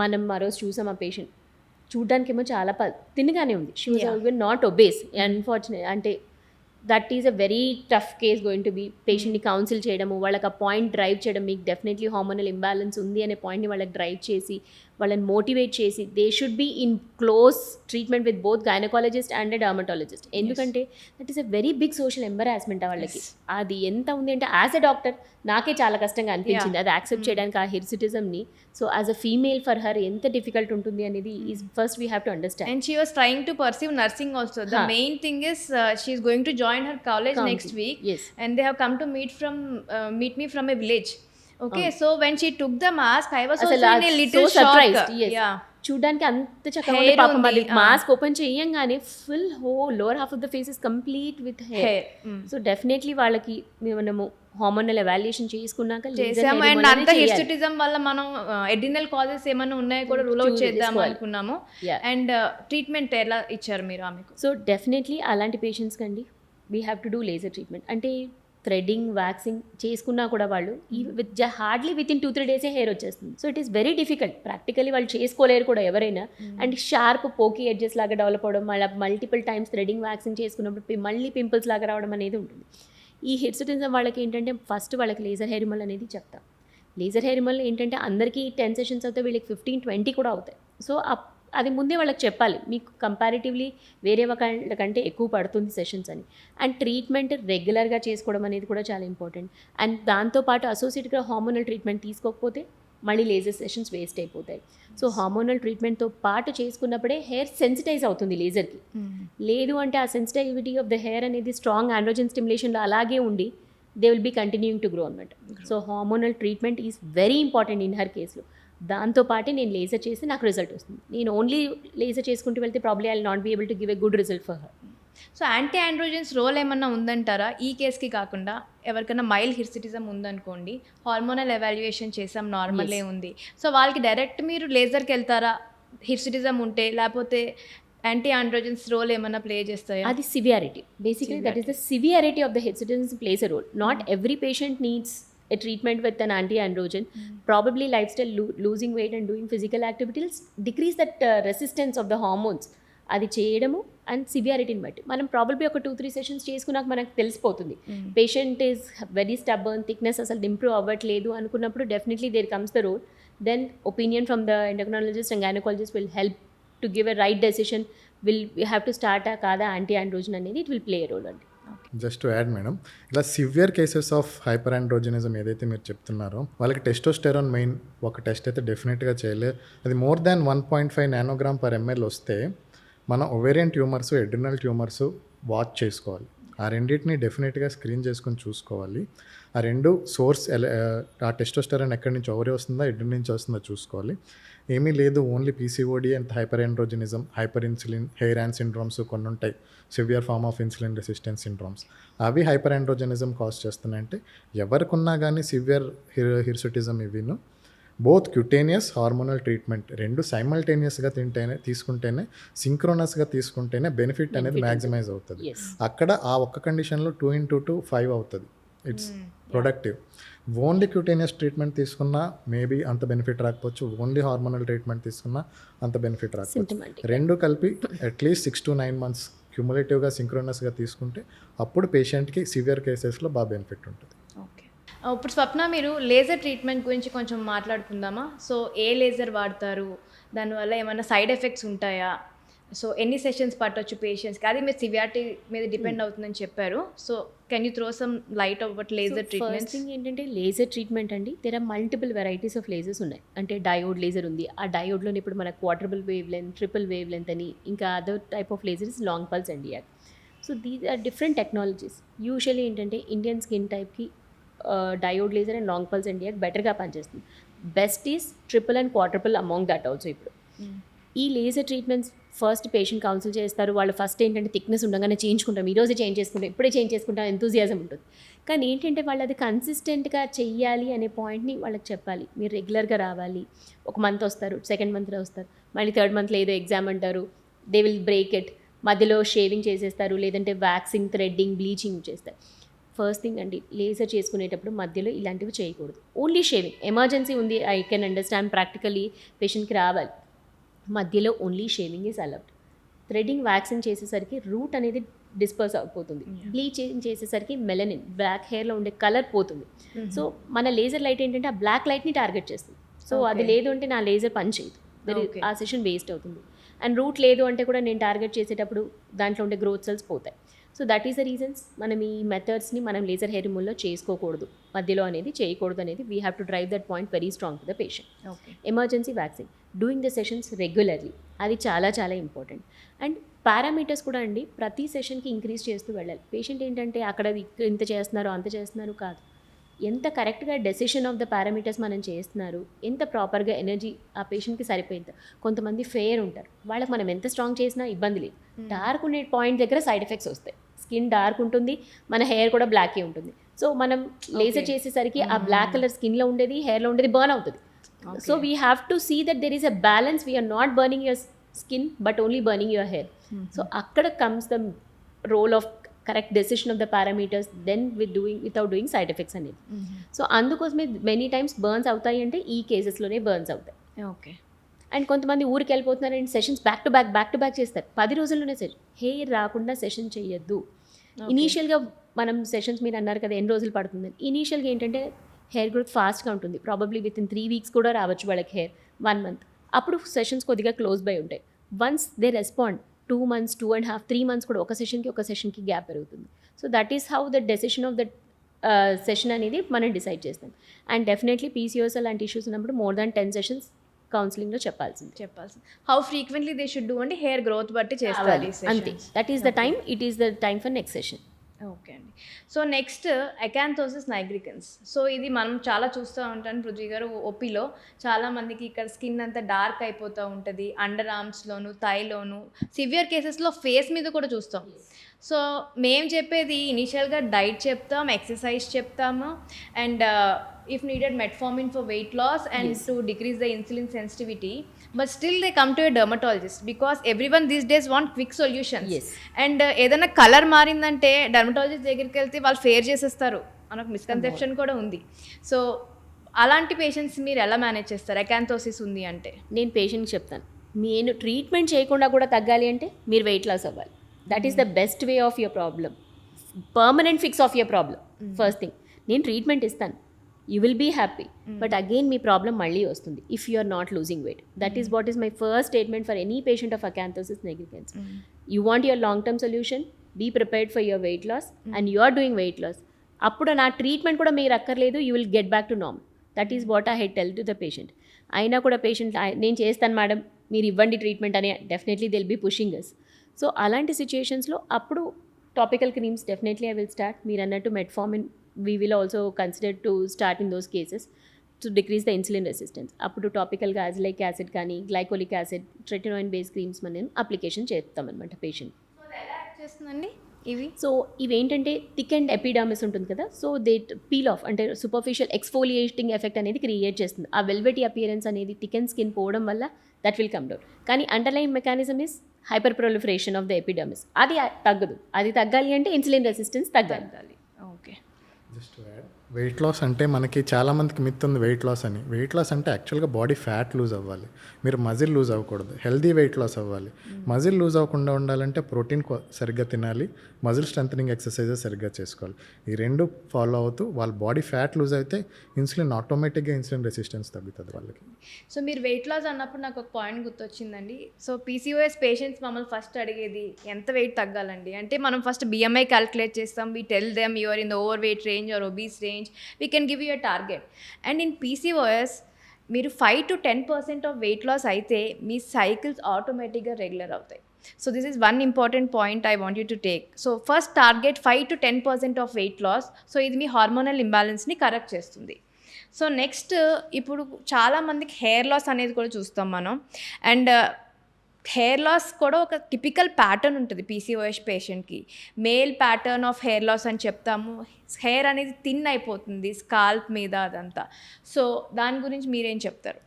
మనం ఆ రోజు చూసాం ఆ పేషెంట్ చూడ్డానికేమో చాలా తిన్నగానే ఉంది. She was not obese. Unfortunate అంటే that is a very tough case going to be. పేషెంట్ని కౌన్సిల్ చేయడము, వాళ్ళకి ఆ పాయింట్ డ్రైవ్ చేయడం, మీకు డెఫినెట్లీ హార్మోనల్ ఇంబ్యాలెన్స్ ఉంది అనే పాయింట్ని వాళ్ళకి డ్రైవ్ చేసి వాళ్ళని మోటివేట్ చేసి they should be in close treatment with both gynaecologist and dermatologist. ఎందుకంటే that is a very big social embarrassment వాళ్ళకి. అది ఎంత ఉంది అంటే యాజ్ ఎ డాక్టర్ నాకే చాలా కష్టంగా అనిపించింది అది యాక్సెప్ట్ చేయడానికి ఆ హిర్సుటిజంని. So as a female for her ఎంత డిఫికల్ట్ ఉంటుంది అనేది is first we have to understand. And she was trying to pursue nursing also. The main thing is she is going to join her college next week. Yes. And they have come to meet me from a village. Okay, so when she took the mask, I was also in a little so surprised. shock. Yes. Yeah. చూడ్డానికి అంత చక్కగా ఉంది Hair పాపం. ఉంది, అది mask open చేయంగానే full lower half of the face is complete with hair. So definitely వాళ్ళకి మనము హార్మోనల్ ఎవాల్యుయేషన్ చేసుకున్నాక చేసాము. అండ్ అంత హిస్టిటిజం వల్ల మనం ఎడినల్ కాజెస్ ఏమైనా ఉన్నాయో కూడా రూల్ అవుట్ చేద్దాం అనుకున్నాము. అండ్ ట్రీట్మెంట్ ఎలా ఇచ్చారు మీరు ఆమెకు? సో డెఫినెట్లీ అలాంటి పేషెంట్స్ కండి we have to do laser treatment. అంటే థ్రెడ్డింగ్ వ్యాక్సింగ్ చేసుకున్నా కూడా వాళ్ళు హార్డ్లీ విత్ ఇన్ 2-3 డేసే హెయిర్ వచ్చేస్తుంది. So it is very difficult. Practically వాళ్ళు చేసుకోలేరు కూడా ఎవరైనా. అండ్ షార్ప్ పోకీ ఎడ్జెస్ లాగా డెవలప్ అవడం, మళ్ళీ మల్టిపుల్ టైమ్స్ థ్రెడ్డింగ్ వ్యాక్సింగ్ చేసుకున్నప్పుడు మళ్ళీ పింపుల్స్ లాగా రావడం అనేది ఉంటుంది. ఈ హిర్సుటిజం వాళ్ళకి ఏంటంటే ఫస్ట్ వాళ్ళకి లేజర్ హెయిర్ రిమూవల్ అనేది చెప్తాం. లేజర్ హెయిర్ రిమూవల్ ఏంటంటే అందరికీ 10 సెషన్స్ అవుతాయి, వీళ్ళకి 15-20 కూడా అవుతాయి. సో అది ముందే వాళ్ళకి చెప్పాలి, మీకు కంపారిటివ్లీ వేరే కంటే ఎక్కువ పడుతుంది సెషన్స్ అని. అండ్ ట్రీట్మెంట్ రెగ్యులర్గా చేసుకోవడం అనేది కూడా చాలా ఇంపార్టెంట్. అండ్ దాంతోపాటు అసోసియేటెడ్గా హార్మోనల్ ట్రీట్మెంట్ తీసుకోకపోతే మళ్ళీ లేజర్ సెషన్స్ వేస్ట్ అయిపోతాయి. సో హార్మోనల్ ట్రీట్మెంట్తో పాటు చేసుకున్నప్పుడే హెయిర్ సెన్సిటైజ్ అవుతుంది లేజర్కి. లేదు అంటే ఆ సెన్సిటివిటీ ఆఫ్ ద హెయిర్ అనేది స్ట్రాంగ్ ఆండ్రోజన్ స్టిమ్యులేషన్లో అలాగే ఉండి they will be continuing to grow అనమాట. So hormonal treatment is very important in her కేసులో. దాంతోపాటే నేను లేజర్ చేసి నాకు రిజల్ట్ వస్తుంది. నేను ఓన్లీ లేజర్ చేసుకుంటూ వెళ్తే probably I will not be able to give a good result for her. So anti androgens role ఏమన్నా ఉందంటారా ఈ కేసుకి కాకుండా? ఎవరికైనా మైల్డ్ హిర్సిటిజం ఉందనుకోండి, హార్మోనల్ ఎవాల్యుయేషన్ చేసాం, నార్మలే ఉంది, సో వాళ్ళకి డైరెక్ట్ మీరు లేజర్కి వెళ్తారా హిర్సిటిజం ఉంటే, లేకపోతే యాంటీ ఆండ్రోజన్స్ రోల్ ఏమన్నా ప్లే చేస్తాయా? అది severity. Basically that is the severity of the hirsutism plays a role. Not every patient needs a treatment with an anti-androgen. Probably lifestyle, losing weight and doing physical activities decrease that resistance of the hormones. అది చేయడము and సివియారిటీని బట్టి మనం probably ఒక 2-3 sessions చేసుకున్నాక మనకు తెలిసిపోతుంది patient is very stubborn, thickness అసలు improve అవ్వట్లేదు అనుకున్నప్పుడు definitely there comes the role. Then opinion from the endocrinologist and gynaecologist will help to give a right decision. Will you have to start కాదా anti androgen అనేది it will play a role అండి. Just to add madam, ఇలా severe cases of hyperandrogenism ఏదైతే మీరు చెప్తున్నారో వాళ్ళకి testosterone main ఒక test అయితే డెఫినెట్గా చేయలేదు. అది more than 1.5 nanogram per ml వస్తే మన ovarian tumours, adrenal tumours watch చేసుకోవాలి. ఆ రెండింటిని డెఫినెట్గా స్క్రీన్ చేసుకొని చూసుకోవాలి. ఆ రెండు సోర్స్ ఆ టెస్టోస్టెరాన్ ఎక్కడి నుంచి ఓవరీ వస్తుందా, ఎడ్రిన్ నుంచి వస్తుందో చూసుకోవాలి. ఏమీ లేదు, only PCOD and hyperandrogenism, hyper insulin, hair hand syndromes కొన్ని ఉంటాయి, severe form of insulin resistance syndromes, అవి హైపర్ ఆండ్రోజనిజం కాజ్ చేస్తున్నాయంటే ఎవరికున్నా కానీ సివియర్ హిర్సుటిజం ఇవిను బోత్ క్యూటేనియస్ హార్మోనల్ ట్రీట్మెంట్ రెండు సైమల్టేనియస్గా తీసుకుంటేనే సింక్రోనస్గా తీసుకుంటేనే బెనిఫిట్ అనేది మ్యాక్సిమైజ్ అవుతుంది. అక్కడ ఆ ఒక్క కండిషన్లో 2x2 5 అవుతుంది. It's productive. Only cutaneous treatment తీసుకున్నా మేబీ అంత బెనిఫిట్ రాకపోవచ్చు, ఓన్లీ హార్మోనల్ ట్రీట్మెంట్ తీసుకున్నా అంత బెనిఫిట్ రాకపోవచ్చు. రెండు కలిపి అట్లీస్ట్ 6 to 9 months క్యూములేటివ్గా సింక్రోనస్గా తీసుకుంటే అప్పుడు పేషెంట్కి సివియర్ కేసెస్లో బాగా బెనిఫిట్ ఉంటుంది. ఓకే, ఇప్పుడు స్వప్న మీరు లేజర్ ట్రీట్మెంట్ గురించి కొంచెం మాట్లాడుకుందామా? సో ఏ లేజర్ వాడతారు, దానివల్ల ఏమైనా సైడ్ ఎఫెక్ట్స్ ఉంటాయా, సో ఎన్ని సెషన్స్ పట్టొచ్చు పేషెంట్స్కి, అది మీరు సివియారిటీ మీద డిపెండ్ అవుతుందని చెప్పారు. So can you throw some light about laser treatment? First thing ఏంటంటే లేజర్ ట్రీట్మెంట్ అండి, there are multiple varieties of lasers ఉన్నాయి. అంటే డయోడ్ లేజర్ ఉంది, ఆ డయోడ్లోనే ఇప్పుడు మన quadruple wavelength, triple wavelength అని, ఇంకా other type of laser is long pulse Nd:YAG. So these are different technologies. Usually ఏంటంటే ఇండియన్ స్కిన్ టైప్కి diode laser and long pulse Nd:YAG బెటర్గా పనిచేస్తుంది. Best is triple and quadruple among that also. ఇప్పుడు ఈ laser treatments first patient counsel చేస్తారు. వాళ్ళు first ఏంటంటే thickness ఉండగానే చేయించుకుంటాం, ఈరోజే చేంజ్ చేసుకుంటాం, ఇప్పుడే చేంజ్ చేసుకుంటాం, ఎంతూజియాజం ఉంటుంది. కానీ ఏంటంటే వాళ్ళు అది కన్సిస్టెంట్గా చెయ్యాలి అనే పాయింట్ని వాళ్ళకి చెప్పాలి. మీరు రెగ్యులర్గా రావాలి. ఒక మంత్ వస్తారు, సెకండ్ మంత్లో వస్తారు, మళ్ళీ థర్డ్ మంత్లో ఏదో ఎగ్జామ్ అంటారు, దే విల్ బ్రేక్ ఇట్, మధ్యలో షేవింగ్ చేసేస్తారు, లేదంటే వ్యాక్సింగ్, థ్రెడ్డింగ్, బ్లీచింగ్ చేస్తారు. ఫస్ట్ థింగ్ అండి, లేజర్ చేసుకునేటప్పుడు మధ్యలో ఇలాంటివి చేయకూడదు. ఓన్లీ షేవింగ్, ఎమర్జెన్సీ ఉంది, ఐ కెన్ అండర్స్టాండ్, ప్రాక్టికలీ పేషెంట్కి రావాలి, మధ్యలో only shaving is allowed. Threading waxing చేసేసరికి రూట్ అనేది డిస్పర్స్ అయిపోతుంది. బ్లీచింగ్ చేసేసరికి మెలనిన్, బ్లాక్ హెయిర్లో ఉండే కలర్ పోతుంది. సో మన లేజర్ లైట్ ఏంటంటే ఆ బ్లాక్ లైట్ని టార్గెట్ చేస్తుంది. సో అది లేదు అంటే నా లేజర్ పని చేయదు, ఆ సెషన్ వేస్ట్ అవుతుంది. అండ్ రూట్ లేదు అంటే కూడా నేను టార్గెట్ చేసేటప్పుడు దాంట్లో ఉండే గ్రోత్ సెల్స్ పోతాయి. So that is the reasons మనం ఈ మెథడ్స్ని మనం లేజర్ హెయిర్ రిమూవల్లో చేసుకోకూడదు, మధ్యలో అనేది చేయకూడదు అనేది we have to drive that point very strong to the patient. Emergency vaccine, doing the sessions regularly, అది చాలా చాలా ఇంపార్టెంట్. అండ్ పారామీటర్స్ కూడా అండి ప్రతి సెషన్కి ఇంక్రీజ్ చేస్తూ వెళ్ళాలి. పేషెంట్ ఏంటంటే అక్కడ ఇంత చేస్తున్నారు అంత చేస్తున్నారు కాదు, ఎంత కరెక్ట్గా డెసిషన్ ఆఫ్ ద పారామీటర్స్ మనం చేస్తున్నారు, ఎంత ప్రాపర్గా ఎనర్జీ ఆ పేషెంట్కి సరిపోయింది. కొంతమంది ఫెయిర్ ఉంటారు, వాళ్ళకి మనం ఎంత స్ట్రాంగ్ చేసినా ఇబ్బంది లేదు. డార్క్ ఉండే పాయింట్ దగ్గర సైడ్ ఎఫెక్ట్స్ వస్తాయి. స్కిన్ డార్క్ ఉంటుంది, మన హెయిర్ కూడా బ్లాకే ఉంటుంది. సో మనం లేజర్ చేసేసరికి ఆ బ్లాక్ కలర్ స్కిన్లో ఉండేది హెయిర్లో ఉండేది బర్న్ అవుతుంది. So we have to see that there is a balance. We're not burning your skin but only burning your hair. So అక్కడ comes the role of correct decision of the parameters then without doing side effects అనేది. సో అందుకోసమే many times burns అవుతాయి అంటే ఈ కేసెస్లోనే burns అవుతాయి. Okay. And కొంతమంది ఊరికి వెళ్ళిపోతున్నారు and sessions back to back చేస్తారు. 10 రోజుల్లోనే సెషన్. హెయిర్ రాకుండా సెషన్ చేయొద్దు. ఇనీషియల్గా మనం సెషన్స్ మీరు అన్నారు కదా ఎన్ని రోజులు పడుతుంది, ఇనీషియల్గా ఏంటంటే హెయిర్ గ్రోత్ ఫాస్ట్గా ఉంటుంది. ప్రాబబ్లీ విత్ ఇన్ 3 weeks కూడా రావచ్చు వాళ్ళకి హెయిర్, 1 month. అప్పుడు సెషన్స్ కొద్దిగా క్లోజ్ బై ఉంటాయి. Once they respond 2 months, 2.5, 3 months కూడా ఒక సెషన్కి గ్యాప్ పెరుగుతుంది. So that is how the decision of the session అనేది మనం డిసైడ్ చేస్తాం. అండ్ డెఫినెట్లీ పీసీఓఎస్ లాంటి ఇష్యూస్ ఉన్నప్పుడు మోర్ దాన్ 10 sessions కౌన్సిలింగ్లో చెప్పాల్సింది. How frequently they should do అంటే హెయిర్ గ్రోత్ బట్టి చేస్తారు అంతే. That is the time, it is the time for next session. Okay అండి. So next acanthosis nigricans. So ఇది మనం చాలా చూస్తూ ఉంటాం పృథ్వీ గారు, ఓపీలో చాలామందికి ఇక్కడ స్కిన్ అంతా డార్క్ అయిపోతూ ఉంటుంది, అండర్ ఆర్మ్స్లోను, థైలోను, సివియర్ కేసెస్లో ఫేస్ మీద కూడా చూస్తాం. సో మేము చెప్పేది ఇనీషియల్గా డైట్ చెప్తాం, ఎక్సర్సైజ్ చెప్తాము, and if needed metformin for weight loss and to decrease the insulin sensitivity. But still they come to a dermatologist because everyone these days want quick solutions. And ఏదైనా colour మారిందంటే dermatologist దగ్గరికి వెళ్తే వాళ్ళు fair చేసేస్తారు మనకు misconception కూడా ఉంది. So అలాంటి పేషెంట్స్ మీరు ఎలా మేనేజ్ చేస్తారు అకాంతోసిస్ ఉంది అంటే? నేను పేషెంట్కి చెప్తాను, నేను ట్రీట్మెంట్ చేయకుండా కూడా తగ్గాలి అంటే మీరు వెయిట్ లాస్ అవ్వాలి. That is the best way of your problem, permanent fix of your problem. First thing, నేను ట్రీట్మెంట్ ఇస్తాను, you will be happy, but again మీ ప్రాబ్లం మళ్ళీ వస్తుంది if you are not losing weight. That is what is my first statement for any patient of acanthosis nigricans. You want your long term solution, be prepared for your weight loss and you are doing wait loss. అప్పుడు నా treatment కూడా మీరు అక్కర్లేదు, you will get back to normal. That is what I had tell to the patient. అయినా కూడా patient నేను చేస్తాను madam మీరు ఇవ్వండి ట్రీట్మెంట్ అని, definitely they'll be pushing us. So అలాంటి సిచ్యుయేషన్స్లో అప్పుడు topical creams definitely I will start. మీరు అన్నట్టు metformin we will also consider to start in those cases to decrease the insulin resistance. అప్పుడు టాపికల్గా అజిలిక్ యాసిడ్ కానీ glycolic acid, tretinoin base creams మనం application చేస్తాం అనమాట పేషెంట్. చేస్తుందండి ఇవి. సో ఇవేంటంటే థిక్ అండ్ ఎపిడర్మిస్ ఉంటుంది కదా, సో దే పీల్ ఆఫ్ అంటే సూపర్ఫిషియల్ ఎక్స్ఫోలియేటింగ్ ఎఫెక్ట్ అనేది క్రియేట్ చేస్తుంది. ఆ వెల్వెటీ అపియరెన్స్ అనేది థిక్ అండ్ స్కిన్ పోవడం వల్ల దట్ విల్ కమ్ డౌన్. కానీ underline mechanism is hyper proliferation of the epidermis. అది తగ్గదు. అది తగ్గాలి అంటే ఇన్సులిన్ రెసిస్టెన్స్ తగ్గాలి. ఓకే. జస్ట్ వెయిట్ లాస్ అంటే మనకి చాలామందికి మిత్ ఉంది వెయిట్ లాస్ అని. వెయిట్ లాస్ అంటే యాక్చువల్గా బాడీ ఫ్యాట్ లూజ్ అవ్వాలి, మీరు మజిల్ లూజ్ అవ్వకూడదు. హెల్దీ వెయిట్ లాస్ అవ్వాలి. మజిల్ లూజ్ అవ్వకుండా ఉండాలంటే ప్రోటీన్ సరిగ్గా తినాలి, మజిల్ స్ట్రెంథనింగ్ ఎక్సర్సైజెస్ సరిగ్గా చేసుకోవాలి. ఈ రెండు ఫాలో అవుతూ వాళ్ళ బాడీ ఫ్యాట్ లూజ్ అయితే ఇన్సులిన్ ఆటోమేటిక్గా ఇన్సులిన్ రెసిస్టెన్స్ తగ్గుతుంది వాళ్ళకి. సో మీరు వెయిట్ లాస్ అన్నప్పుడు నాకు ఒక పాయింట్ గుర్తొచ్చిందండి. సో పీసీఓఎస్ పేషెంట్స్ మమ్మల్ని ఫస్ట్ అడిగేది ఎంత వెయిట్ తగ్గాలండి అంటే, మనం ఫస్ట్ బిఎంఐ క్యాలిక్యులేట్ చేస్తాం, we tell them you're in the overweight range or obese range, we can give you a target. And in PCOS మీరు 5 to 10% ఆఫ్ వెయిట్ లాస్ అయితే మీ సైకిల్స్ ఆటోమేటిక్గా రెగ్యులర్ అవుతాయి. So this is one important point I want you to take. So first target 5 to 10% of weight loss. So ఇది మీ hormonal ఇంబ్యాలెన్స్ని correct చేస్తుంది. So next ఇప్పుడు చాలామందికి హెయిర్ లాస్ అనేది కూడా చూస్తాం మనం. అండ్ హెయిర్ లాస్ కూడా ఒక టిపికల్ ప్యాటర్న్ ఉంటుంది పీసీఓఎస్ పేషెంట్కి. Male pattern of hair loss అని చెప్తాము. హెయిర్ అనేది థిన్ అయిపోతుంది స్కాల్ప్ మీద అదంతా. సో దాని గురించి మీరేం చెప్తారు?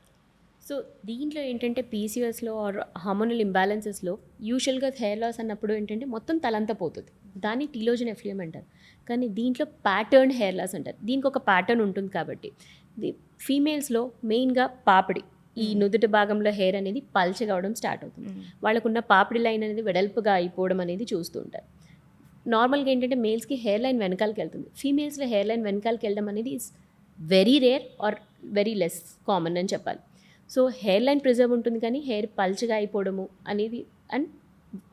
సో దీంట్లో ఏంటంటే పీసీఓఎస్లో ఆర్ హార్మోనల్ ఇంబ్యాలెన్సెస్లో యూజువల్గా హెయిర్ లాస్ అన్నప్పుడు ఏంటంటే మొత్తం తలంతా పోతుంది, దాన్ని టీలోజన్ ఎఫ్లియం అంటారు. కానీ దీంట్లో ప్యాటర్న్ హెయిర్ లాస్ అంటారు. దీనికి ఒక ప్యాటర్న్ ఉంటుంది కాబట్టి ఫీమేల్స్లో మెయిన్గా పాపిడి, ఈ నుదుటి భాగంలో హెయిర్ అనేది పల్చగా అవడం స్టార్ట్ అవుతుంది. వాళ్ళకున్న పాపిడి లైన్ అనేది వెడల్పుగా అయిపోవడం అనేది చూస్తూ ఉంటారు. నార్మల్గా ఏంటంటే మేల్స్కి హెయిర్ లైన్ వెనకాలకి వెళ్తుంది, ఫీమేల్స్లో హెయిర్ లైన్ వెనకాలకి వెళ్ళడం అనేది is very rare or very less common అని చెప్పాలి. సో హెయిర్ లైన్ ప్రిజర్వ్ ఉంటుంది కానీ హెయిర్ పల్చగా అయిపోవడము అనేది అండ్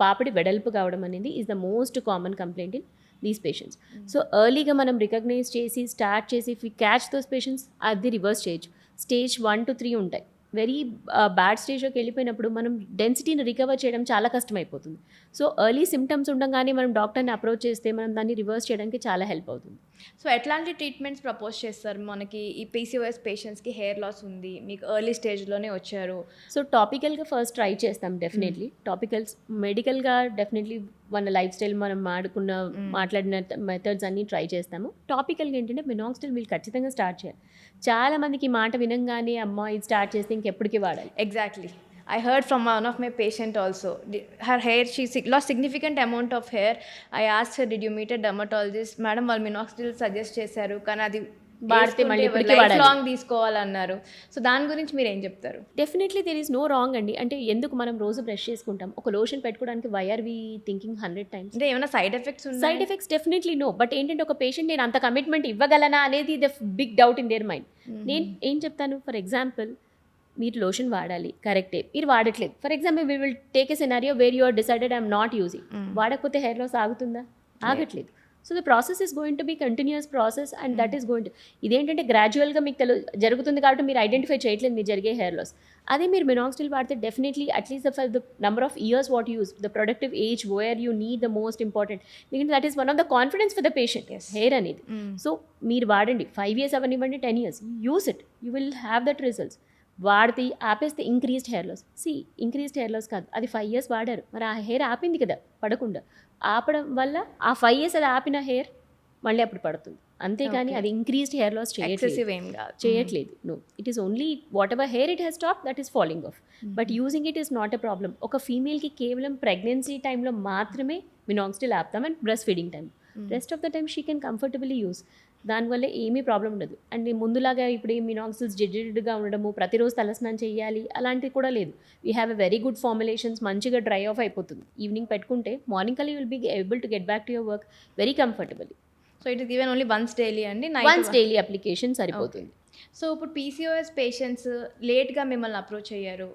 పాపిడి వెడల్పు కావడం అనేది is the most common complaint in these patients. So ఎర్లీగా మనం రికగ్నైజ్ చేసి స్టార్ట్ చేసి if you catch those patients అది రివర్స్ చేయొచ్చు. స్టేజ్ 1 to 3 ఉంటాయి. వెరీ బ్యాడ్ స్టేజ్లోకి వెళ్ళిపోయినప్పుడు మనం డెన్సిటీని రికవర్ చేయడం చాలా కష్టమైపోతుంది. సో ఎర్లీ సిమ్టమ్స్ ఉండగానే మనం డాక్టర్ని అప్రోచ్ చేస్తే మనం దాన్ని రివర్స్ చేయడానికి చాలా హెల్ప్ అవుతుంది. సో ఎట్లాంటి ట్రీట్మెంట్స్ ప్రపోజ్ చేస్తారు మనకి ఈ పీసీఓఎస్ పేషెంట్స్కి హెయిర్ లాస్ ఉంది, మీకు ఎర్లీ స్టేజ్లోనే వచ్చారు? సో టాపికల్గా ఫస్ట్ ట్రై చేస్తాం డెఫినెట్లీ. టాపికల్స్ మెడికల్గా డెఫినెట్లీ మన లైఫ్ స్టైల్ మనం మాట్లాడిన మెథడ్స్ అన్నీ ట్రై చేస్తాము. టాపికల్గా ఏంటంటే మినాక్సిడిల్ వీళ్ళు ఖచ్చితంగా స్టార్ట్ చేయాలి. చాలా మందికి మాట వినంగానే అమ్మ ఇది స్టార్ట్ చేస్తే ఇంకెప్పటికీ వాడాలి. Exactly. I heard from one of my patient also. Her hair, she lost significant amount of hair. I asked her, did you meet a dermatologist? Madam, వాళ్ళు minoxidil suggest చేశారు కానీ అది వాడితే మళ్ళీ ఇప్పటికీ లైఫ్ లాంగ్ తీసుకోవాలన్నారు. సో దాని గురించి మీరు ఏం చెప్తారు? Definitely there is no wrong అండి. అంటే ఎందుకు మనం రోజు బ్రష్ చేసుకుంటాం, ఒక లోషన్ పెట్టుకోవడానికి why are we thinking 100 times? అంటే ఏమైనా సైడ్ ఎఫెక్ట్స్ ఉన్నాయి? Side effects definitely no. But ఏంటంటే ఒక పేషెంట్ నేను అంత కమిట్మెంట్ ఇవ్వగలనా అనేది the big doubt in their mind. నేను ఏం చెప్తాను, ఫర్ ఎగ్జాంపుల్ మీరు లోషన్ వాడాలి, కరెక్టే, మీరు వాడట్లేదు. For example we will take a scenario where you are decided I'm not using. వాడకపోతే హెయిర్ లాస్ ఆగుతుందా? ఆగట్లేదు. So the process is going to be continuous process and that is going to, ఇదేంటంటే గ్రాడ్యువల్గా మీకు జరుగుతుంది కాబట్టి మీరు ఐడెంటిఫై చేయట్లేదు మీరు జరిగే హెయిర్ లాస్. అదే మీరు మినాక్సిడిల్ వాడితే definitely at least for the number of years what use the productive age where you need the most important, ఎందుకంటే that is one of the confidence for the patient hair అనేది. సో మీరు వాడండి 5 years అవనివ్వండి 10 years, use it, you will have that results. వాడితే ఆపేస్తే increased hair loss. Increased hair loss కాదు, అది 5 years వాడారు, మరి ఆ హెయిర్ ఆపింది కదా పడకుండా. ఆపడం వల్ల ఆ 5 years అది ఆపిన హెయిర్ మళ్ళీ అప్పుడు పడుతుంది, అంతేకాని అది ఇంక్రీజ్డ్ హెయిర్ లాస్ చేయట్లేదు. No, it is only whatever hair it has stop that is falling off, but using it is not a problem. ఒక ఫీమేల్కి కేవలం ప్రెగ్నెన్సీ టైంలో మాత్రమే మినాక్సిడిల్ ఆపుతాం and breastfeeding time. Rest of the time she can comfortably use. దానివల్ల ఏమీ problem ఉండదు. And ముందులాగా ఇప్పుడు ఈ మినాక్సిల్స్ జిడ్జిడ్గా ఉండడము, ప్రతిరోజు తలస్నానం చేయాలి అలాంటివి కూడా లేదు. We have a very good formulations, మంచిగా డ్రై ఆఫ్ అయిపోతుంది. ఈవినింగ్ పెట్టుకుంటే మార్నింగ్ కల్లా you will be able to get back to your work very comfortably. So it is given only once daily అండి? వన్స్ డైలీ అప్లికేషన్ సరిపోతుంది. సో ఇప్పుడు PCOS patients లేట్గా మిమ్మల్ని అప్రోచ్ అయ్యారు,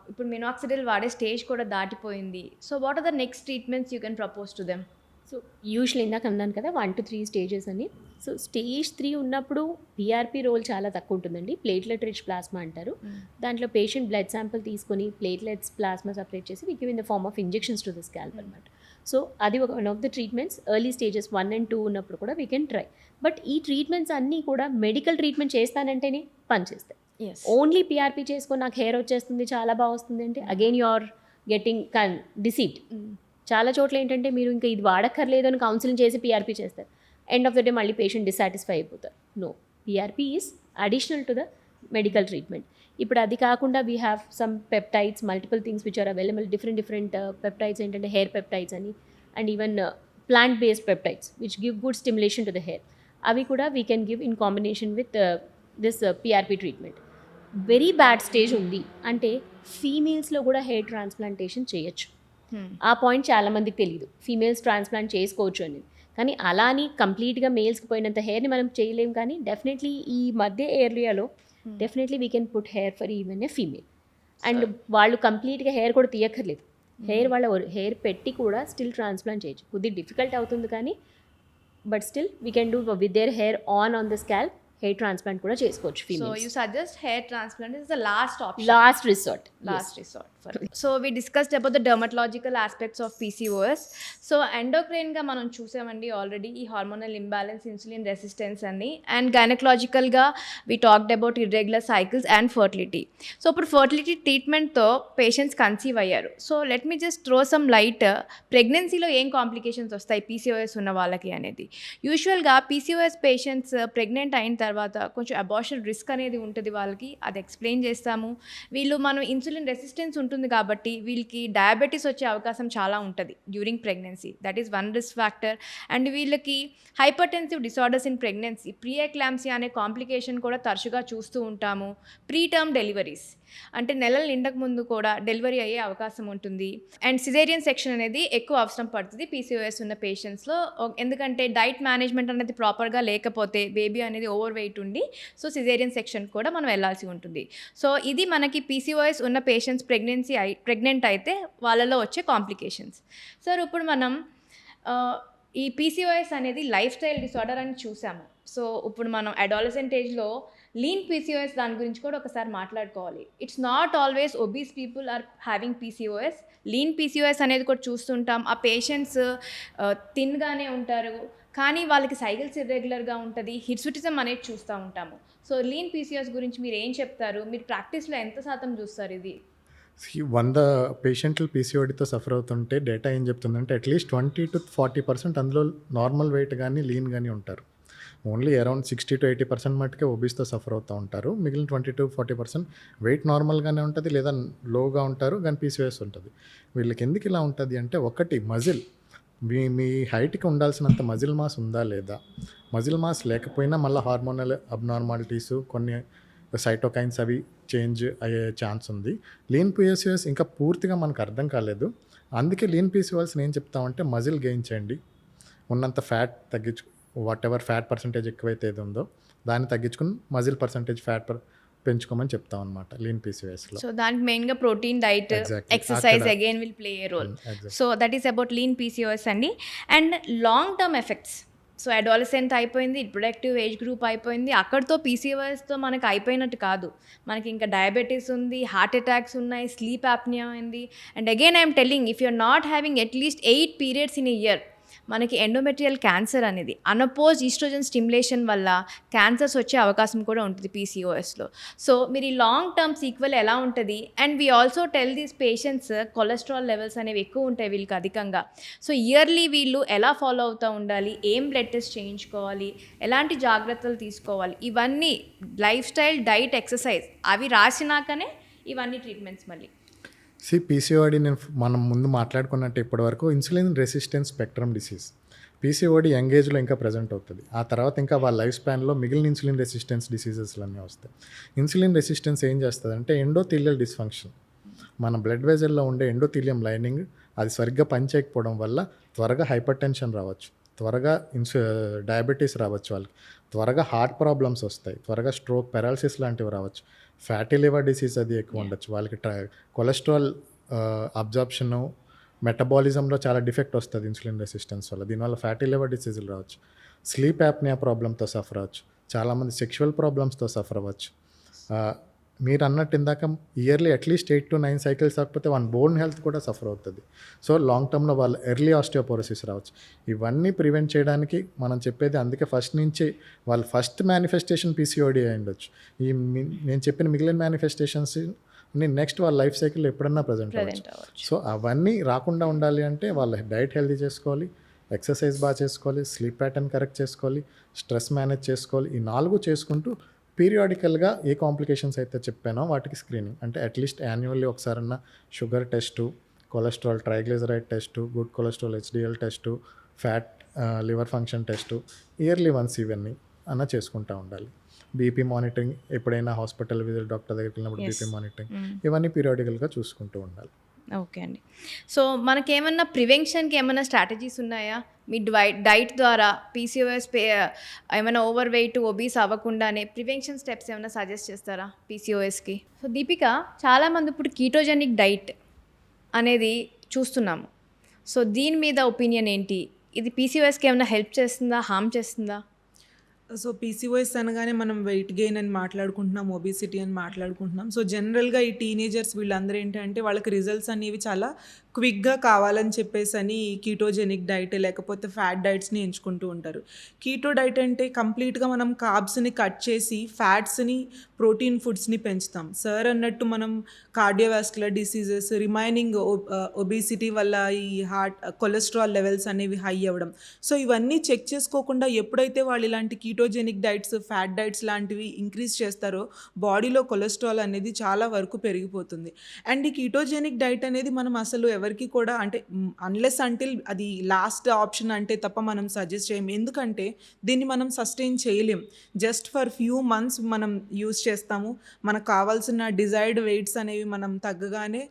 ఇప్పుడు మినాక్సిడిల్ వాడే స్టేజ్ కూడా దాటిపోయింది. So what are the next treatments you can propose to them? So usual ఇందాక అన్నాను కదా 1 to 3 స్టేజెస్ అని. సో స్టేజ్ 3 ఉన్నప్పుడు పిఆర్పి రోల్ చాలా తక్కువ ఉంటుందండి, ప్లేట్లెట్ రిచ్ ప్లాస్మా అంటారు. దాంట్లో పేషెంట్ బ్లడ్ శాంపుల్ తీసుకొని ప్లేట్లెట్స్ ప్లాస్మా సపరేట్ చేసి we give in the form of injections to the scalp అనమాట. సో అది one of the treatments. Early stages 1 and 2 ఉన్నప్పుడు కూడా వీ కెన్ ట్రై. బట్ ఈ treatments అన్నీ కూడా మెడికల్ ట్రీట్మెంట్ చేస్తానంటేనే పనిచేస్తాయి. ఓన్లీ పిఆర్పి చేసుకొని నాకు హెయిర్ వచ్చేస్తుంది చాలా బాగా వస్తుంది అంటే again you are getting deceived. చాలా చోట్ల ఏంటంటే మీరు ఇంకా ఇది వాడక్కర్లేదు అని కౌన్సిలింగ్ చేసి పిఆర్పి చేస్తారు, ఎండ్ ఆఫ్ ద డే మళ్ళీ పేషెంట్ డిసాటిస్ఫై అయిపోతారు. No, PRP is additional to the medical treatment. ఇప్పుడు అది కాకుండా we have some peptides, multiple things which are available. Different peptides ఏంటంటే హెయిర్ పెప్టైడ్స్ అని, and even plant based peptides which give good stimulation to the hair. అవి కూడా we can give in combination with this PRP treatment. Very bad stage ఉంది అంటే ఫీమేల్స్లో కూడా hair transplantation చేయొచ్చు. ఆ point చాలామందికి తెలియదు, ఫీమేల్స్ ట్రాన్స్ప్లాంట్ చేసుకోవచ్చు అనేది. కానీ అలా అని కంప్లీట్గా మేల్స్కి పోయినంత హెయిర్ని మనం చేయలేం. కానీ డెఫినెట్లీ ఈ మధ్య ఏరియాలో definitely we can put hair for even a female. And వాళ్ళు కంప్లీట్గా హెయిర్ కూడా తీయక్కర్లేదు, హెయిర్ వాళ్ళ హెయిర్ పెట్టి కూడా స్టిల్ ట్రాన్స్ప్లాంట్ చేయొచ్చు. కొద్దిగా డిఫికల్ట్ అవుతుంది కానీ but still we can do with their hair on the scalp. Hair transplant కూడా చేసుకోవచ్చు so females. You suggest hair transplant is the last option, last resort. So we discussed about the dermatological aspects of PCOS. So ఎండోక్రైన్గా మనం చూసామండి already ఈ hormonal imbalance, insulin resistance అని, and గైనకలాజికల్గా we talked about irregular cycles and fertility. So ఇప్పుడు fertility ట్రీట్మెంట్తో patients conceive అయ్యారు. So let మీ just throw some light, ప్రెగ్నెన్సీలో ఏం కాంప్లికేషన్స్ వస్తాయి పీసీఓఎస్ ఉన్న వాళ్ళకి అనేది. యూజువల్గా పీసీఓఎస్ పేషెంట్స్ ప్రెగ్నెంట్ అయిన తర్వాత కొంచెం అబార్షన్ రిస్క్ అనేది ఉంటుంది వాళ్ళకి, అది ఎక్స్ప్లెయిన్ చేస్తాము. మనం ఇన్సులిన్ రెసిస్టెన్స్ ఉంటుంది కాబట్టి వీళ్ళకి డయాబెటీస్ వచ్చే అవకాశం చాలా ఉంటుంది during pregnancy, that is one risk factor. And వీళ్ళకి hypertensive disorders in pregnancy, preeclampsia అనే కాంప్లికేషన్ కూడా తరచుగా చూస్తూ ఉంటాము. ప్రీటర్మ్ డెలివరీస్ అంటే నెలలు నిండక ముందు కూడా డెలివరీ అయ్యే అవకాశం ఉంటుంది. అండ్ సిజేరియన్ సెక్షన్ అనేది ఎక్కువ అవసరం పడుతుంది పీసీఓఎస్ ఉన్న పేషెంట్స్లో, ఎందుకంటే డైట్ మేనేజ్మెంట్ అనేది ప్రాపర్గా లేకపోతే బేబీ అనేది ఓవర్ వెయిట్ ఉండి సో సిజేరియన్ సెక్షన్ కూడా మనం వెళ్ళాల్సి ఉంటుంది. సో ఇది మనకి పీసీఓఎస్ ఉన్న పేషెంట్స్ ప్రెగ్నెంట్ అయితే వాళ్ళలో వచ్చే కాంప్లికేషన్స్. సార్ ఇప్పుడు మనం ఈ పీసీఓఎస్ అనేది లైఫ్ స్టైల్ డిసార్డర్ అని చూసాము. సో ఇప్పుడు మనం అడాలసెంట్ ఏజ్లో లీన్ పీసీఓఎస్ దాని గురించి కూడా ఒకసారి మాట్లాడుకోవాలి. It's not always obese people are having PCOS. Lean PCOS అనేది కూడా చూస్తుంటాం. ఆ పేషెంట్స్ థిన్గానే ఉంటారు కానీ వాళ్ళకి సైకిల్స్ ఇర్రెగ్యులర్గా ఉంటుంది, హిర్సుటిజం అనేది చూస్తూ ఉంటాము. సో లీన్ పీసీఓఎస్ గురించి మీరు ఏం చెప్తారు? మీరు ప్రాక్టీస్లో ఎంత శాతం చూస్తారు ఇది? 100 పేషెంట్లు పీసీఓడితో సఫర్ అవుతుంటే డేటా ఏం చెప్తుందంటే అట్లీస్ట్ 20 to 40% అందులో నార్మల్ వెయిట్ కానీ లీన్ కానీ ఉంటారు. ఓన్లీ అరౌండ్ 60 to 80% మట్టుకే ఒబీస్తో సఫర్ అవుతూ ఉంటారు. మిగిలిన 20 to 40% వెయిట్ నార్మల్గానే ఉంటుంది లేదా లోగా ఉంటారు కానీ పీసీఓఎస్ ఉంటుంది. వీళ్ళకి ఎందుకు ఇలా ఉంటుంది అంటే ఒకటి మజిల్, మీ హైట్కి ఉండాల్సినంత మజిల్ మాస్ ఉందా లేదా, మజిల్ మాస్ లేకపోయినా మళ్ళీ హార్మోనల్ అబ్నార్మాలిటీస్ కొన్ని సైటోకైన్స్ అవి చేంజ్ అయ్యే ఛాన్స్ ఉంది. లీన్ పీసీఓఎస్ ఇంకా పూర్తిగా మనకు అర్థం కాలేదు. అందుకే లీన్ పీసీఓఎస్ని ఏం చెప్తామంటే మజిల్ గెయిన్ చేయండి, ఉన్నంత fat what ever fat percentage ఎక్కువైతే ఏది ఉందో దాన్ని తగ్గించుకుని మజిల్ పర్సంటేజ్ ఫ్యాట్ పెంచుకోమని చెప్తాం అనమాట లీన్ పీసీఓఎస్లో. సో దానికి మెయిన్గా protein diet, exercise again will play a role. So that is about lean PCOS అండి. And long term effects, so adolescent అయిపోయింది, ప్రొడక్టివ్ ఏజ్ గ్రూప్ అయిపోయింది, అక్కడితో పీసీఓఎస్తో మనకి అయిపోయినట్టు కాదు. మనకి ఇంకా డయాబెటీస్ ఉంది, హార్ట్ అటాక్స్ ఉన్నాయి, స్లీప్ యాప్నియా ఉంది. And again I'm telling, if you're not having at least 8 periods in a year, మనకి ఎండోమెట్రియల్ క్యాన్సర్ అనేది అన్అపోజ్ ఈస్ట్రోజన్ స్టిమ్యులేషన్ వల్ల క్యాన్సర్స్ వచ్చే అవకాశం కూడా ఉంటుంది పీసీఓఎస్లో. సో మీరు ఈ లాంగ్ టర్మ్ సీక్వెల్ ఎలా ఉంటుంది? And we also tell these patients cholesterol levels అనేవి ఎక్కువ ఉంటాయి వీళ్ళకి అధికంగా. సో ఇయర్లీ వీళ్ళు ఎలా ఫాలో అవుతూ ఉండాలి, ఏం బ్లడ్ టెస్ట్ చేయించుకోవాలి, ఎలాంటి జాగ్రత్తలు తీసుకోవాలి, ఇవన్నీ లైఫ్ స్టైల్, డైట్, ఎక్సర్సైజ్ అవి రాసినాకనే ఇవన్నీ ట్రీట్మెంట్స్ మళ్ళీ. పీసీఓడి మనం ముందు మాట్లాడుకున్నట్టు ఇప్పటివరకు insulin resistance spectrum disease, PCOD young ఏజ్లో ఇంకా ప్రజెంట్ అవుతుంది. ఆ తర్వాత ఇంకా వాళ్ళ లైఫ్ స్పాన్లో మిగిలిన ఇన్సులిన్ రెసిస్టెన్స్ డిసీజెస్లన్నీ వస్తాయి. ఇన్సులిన్ రెసిస్టెన్స్ ఏం చేస్తుందంటే ఎండోథీలియల్ డిస్ఫంక్షన్, మన బ్లడ్ వెజల్లో ఉండే ఎండోథీలియం లైనింగ్ అది సరిగ్గా పనిచేయకపోవడం వల్ల త్వరగా హైపర్ టెన్షన్ రావచ్చు, త్వరగా డయాబెటీస్ రావచ్చు, వాళ్ళకి త్వరగా హార్ట్ ప్రాబ్లమ్స్ వస్తాయి, త్వరగా స్ట్రోక్, పెరాలసిస్ లాంటివి రావచ్చు, ఫ్యాటీ లివర్ డిసీజ్ అది ఎక్కువ ఉండొచ్చు, వాళ్ళకి కొలెస్ట్రాల్ అబ్జార్ప్షను, మెటబాలిజంలో చాలా డిఫెక్ట్ వస్తుంది ఇన్సులిన్ రెసిస్టెన్స్ వల్ల, దీనివల్ల ఫ్యాటీ లివర్ డిసీజులు రావచ్చు, స్లీప్ యాప్నియా ప్రాబ్లంతో సఫర్ అవ్వచ్చు, చాలామంది సెక్షువల్ ప్రాబ్లమ్స్తో సఫర్ అవ్వచ్చు. మీరు అన్నట్టు ఇందాక ఇయర్లీ అట్లీస్ట్ 8 to 9 cycles కాకపోతే వన్ బోన్ హెల్త్ కూడా సఫర్ అవుతుంది. సో లాంగ్ టర్మ్లో వాళ్ళు ఎర్లీ ఆస్టియోపోరోసిస్ రావచ్చు. ఇవన్నీ ప్రివెంట్ చేయడానికి మనం చెప్పేది, అందుకే ఫస్ట్ నుంచి వాళ్ళు ఫస్ట్ మేనిఫెస్టేషన్ పీసీఓడి అయి ఉండొచ్చు. నేను చెప్పిన మిగిలిన మేనిఫెస్టేషన్స్ నెక్స్ట్ వాళ్ళ లైఫ్ సైకిల్లో ఎప్పుడన్నా ప్రజెంట్ అవ్వచ్చు. సో అవన్నీ రాకుండా ఉండాలి అంటే వాళ్ళ డైట్ హెల్తీ చేసుకోవాలి, ఎక్సర్సైజ్ బాగా చేసుకోవాలి, స్లీప్ ప్యాటర్న్ కరెక్ట్ చేసుకోవాలి, స్ట్రెస్ మేనేజ్ చేసుకోవాలి. ఈ 4 చేసుకుంటూ పీరియాడికల్గా ఏ కాంప్లికేషన్స్ అయితే చెప్పానో వాటికి స్క్రీనింగ్, అంటే అట్లీస్ట్ యాన్యువల్లీ ఒకసారన్నా sugar test, cholesterol, triglyceride test, good cholesterol HDL test, fat liver function test yearly once ఇవన్నీ అన్న చేసుకుంటూ ఉండాలి. బీపీ మానిటరింగ్, ఎప్పుడైనా హాస్పిటల్ విజిట్, డాక్టర్ దగ్గరికి వెళ్ళినప్పుడు బీపీ మానిటరింగ్, ఇవన్నీ పీరియాడికల్గా చూసుకుంటూ ఉండాలి. ఓకే అండి. సో మనకేమన్నా ప్రివెన్షన్కి ఏమైనా స్ట్రాటజీస్ ఉన్నాయా? మీ డైట్ ద్వారా పీసీఓఎస్ ఏమైనా ఓవర్ వెయిట్, ఒబీస్ అవ్వకుండానే ప్రివెన్షన్ స్టెప్స్ ఏమైనా సజెస్ట్ చేస్తారా పీసీఓఎస్కి? సో దీపిక, చాలామంది ఇప్పుడు కీటోజెనిక్ డైట్ అనేది చూస్తున్నాము. సో దీని మీద ఒపీనియన్ ఏంటి? ఇది పీసీఓఎస్కి ఏమైనా హెల్ప్ చేస్తుందా, హార్మ్ చేస్తుందా? సో పీసీఓఎస్ అనగానే మనం వెయిట్ గెయిన్ అని మాట్లాడుకుంటున్నాం, ఒబిసిటీ అని మాట్లాడుకుంటున్నాం. సో జనరల్గా ఈ టీనేజర్స్ వీళ్ళందరూ ఏంటంటే వాళ్ళకి రిజల్ట్స్ అనేవి చాలా క్విక్గా కావాలని చెప్పేసి అని కీటోజెనిక్ డైట్ లేకపోతే ఫ్యాట్ డైట్స్ని ఎంచుకుంటూ ఉంటారు. కీటో డైట్ అంటే కంప్లీట్గా మనం కార్బ్స్ని కట్ చేసి ఫ్యాట్స్ని ప్రోటీన్ ఫుడ్స్ని పెంచుతాం. సార్ అన్నట్టు మనం కార్డియోవాస్కులర్ డిసీజెస్, రిమైనింగ్ ఒబేసిటీ వల్ల ఈ హార్ట్ కొలెస్ట్రాల్ లెవెల్స్ అనేవి హై అవ్వడం, సో ఇవన్నీ చెక్ చేసుకోకుండా ఎప్పుడైతే వాళ్ళు ఇలాంటి కీటోజెనిక్ డైట్స్, ఫ్యాట్ డైట్స్ లాంటివి ఇంక్రీజ్ చేస్తారో బాడీలో కొలెస్ట్రాల్ అనేది చాలా వరకు పెరిగిపోతుంది. అండ్ ఈ కీటోజెనిక్ డైట్ అనేది మనం అసలు ఎవరికి కూడా అంటే అన్లెస్ అంటిల్ అది లాస్ట్ ఆప్షన్ అంటే తప్ప మనం సజెస్ట్ చేయం. ఎందుకంటే దీన్ని మనం సస్టైన్ చేయలేం. జస్ట్ ఫర్ ఫ్యూ మంత్స్ మనం యూస్ చేస్తాము, మనకు కావాల్సిన డిజైర్డ్ వెయిట్స్ అనేవి మనం తగ్గగానే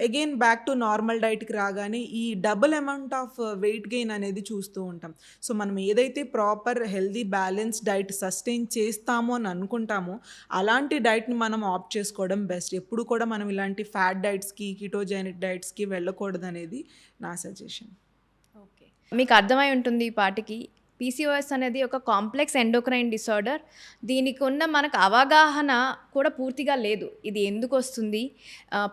అగైన్ బ్యాక్ టు నార్మల్ డైట్కి రాగానే ఈ double amount of weight gain అనేది చూస్తూ ఉంటాం. సో మనం ఏదైతే proper healthy balance diet sustain చేస్తామో అని అనుకుంటామో అలాంటి డైట్ని మనం ఆప్ట్ చేసుకోవడం బెస్ట్. ఎప్పుడు కూడా మనం ఇలాంటి ఫ్యాట్ డైట్స్కి, కీటోజెనిక్ డైట్స్కి వెళ్ళకూడదు అనేది నా సజెషన్. ఓకే, మీకు అర్థమై ఉంటుంది ఈ పాటికి పీసీఓఎస్ అనేది ఒక కాంప్లెక్స్ ఎండోక్రైన్ డిసార్డర్. దీనికి ఉన్న మనకు అవగాహన కూడా పూర్తిగా లేదు. ఇది ఎందుకు వస్తుంది,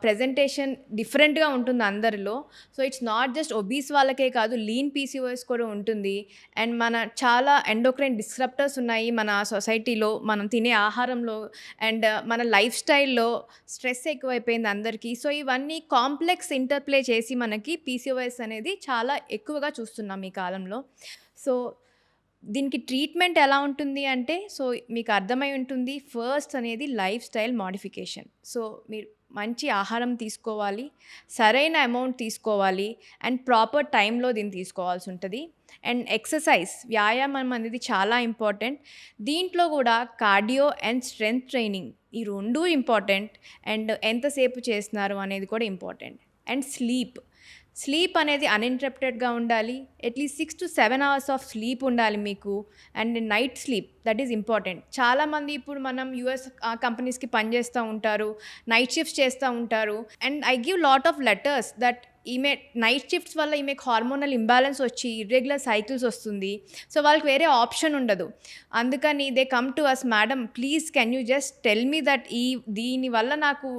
ప్రజెంటేషన్ డిఫరెంట్గా ఉంటుంది అందరిలో. So it's not just obese వాళ్ళకే కాదు, లీన్ పీసీఓఎస్ కూడా ఉంటుంది. అండ్ మన చాలా ఎండోక్రైన్ డిస్రప్టర్స్ ఉన్నాయి మన సొసైటీలో, మనం తినే ఆహారంలో అండ్ మన లైఫ్ స్టైల్లో. స్ట్రెస్ ఎక్కువైపోయింది అందరికీ. సో ఇవన్నీ కాంప్లెక్స్ ఇంటర్ప్లే చేసి మనకి పీసీఓఎస్ అనేది చాలా ఎక్కువగా చూస్తున్నాం ఈ కాలంలో. సో దీనికి ట్రీట్మెంట్ ఎలా ఉంటుంది అంటే, సో మీకు అర్థమై ఉంటుంది, ఫస్ట్ అనేది లైఫ్ స్టైల్ మోడిఫికేషన్. సో మీరు మంచి ఆహారం తీసుకోవాలి, సరైన అమౌంట్ తీసుకోవాలి అండ్ ప్రాపర్ టైంలో దీన్ని తీసుకోవాల్సి ఉంటుంది. అండ్ ఎక్సర్సైజ్, వ్యాయామం అనేది చాలా ఇంపార్టెంట్. దీంట్లో కూడా కార్డియో అండ్ స్ట్రెంగ్త్ ట్రైనింగ్ ఈ రెండూ ఇంపార్టెంట్. అండ్ ఎంతసేపు చేస్తున్నారు అనేది కూడా ఇంపార్టెంట్. అండ్ స్లీప్ అనేది అన్ఇంటరప్టెడ్గా ఉండాలి. At least 6 to 7 hours of sleep ఉండాలి మీకు. And night sleep, that is important. చాలామంది ఇప్పుడు మనం యూఎస్ కంపెనీస్కి పనిచేస్తూ ఉంటారు, నైట్ షిఫ్ట్స్ చేస్తూ ఉంటారు. And I give lot of letters that ఈమె నైట్ షిఫ్ట్స్ వల్ల ఈమెకు హార్మోనల్ ఇంబ్యాలెన్స్ వచ్చి ఇర్రెగ్యులర్ సైకిల్స్ వస్తుంది. సో వాళ్ళకి వేరే ఆప్షన్ ఉండదు. అందుకని they come to us, madam please can you just tell me that దీనివల్ల నాకు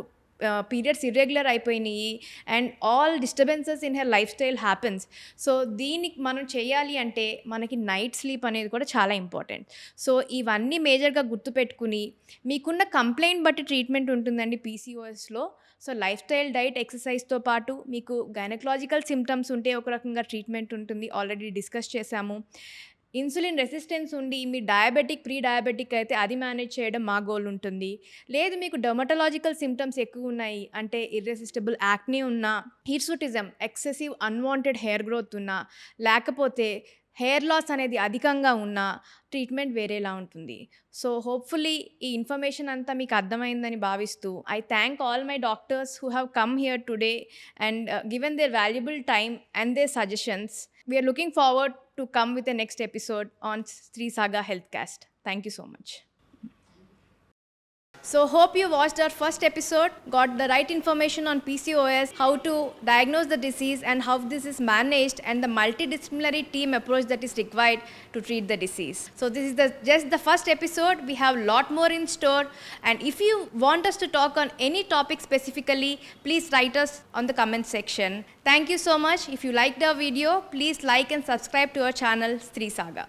పీరియడ్స్ ఇర్రెగ్యులర్ అయిపోయినాయి and all disturbances in her lifestyle happens. So దీనికి మనం చేయాలి అంటే మనకి నైట్ స్లీప్ అనేది కూడా చాలా ఇంపార్టెంట్. సో ఇవన్నీ మేజర్గా గుర్తుపెట్టుకుని మీకున్న కంప్లైంట్ బట్టి ట్రీట్మెంట్ ఉంటుందండి పీసీఓఎస్లో. సో లైఫ్ స్టైల్, డైట్, ఎక్సర్సైజ్తో పాటు మీకు గైనకలాజికల్ సిమ్టమ్స్ ఉంటే ఒక రకంగా ట్రీట్మెంట్ ఉంటుంది, ఆల్రెడీ డిస్కస్ చేశాము. ఇన్సులిన్ రెసిస్టెన్స్ ఉండి మీ డయాబెటిక్, ప్రీ డయాబెటిక్ అయితే అది మేనేజ్ చేయడం మా గోల్ ఉంటుంది. లేదు మీకు డర్మటలాజికల్ సిమ్టమ్స్ ఎక్కువ ఉన్నాయి అంటే ఇర్రెసిస్టబుల్ యాక్నీ ఉన్నా, hirsutism, excessive unwanted hair growth ఉన్నా, లేకపోతే హెయిర్ లాస్ అనేది అధికంగా ఉన్నా ట్రీట్మెంట్ వేరేలా ఉంటుంది. సో హోప్ఫుల్లీ ఈ ఇన్ఫర్మేషన్ అంతా మీకు అర్థమైందని భావిస్తూ I thank all my doctors who have come here today and given their valuable time and their suggestions. We are looking forward to come with the next episode on Sri Saga Healthcast. Thank you so much. So hope you watched our first episode, got the right information on PCOS, how to diagnose the disease and how this is managed, and the multidisciplinary team approach that is required to treat the disease. So this is just the first episode. We have a lot more in store, and if you want us to talk on any topic specifically, please write us on the comment section. Thank you so much. If you liked our video, please like and subscribe to our channel Sri Saga.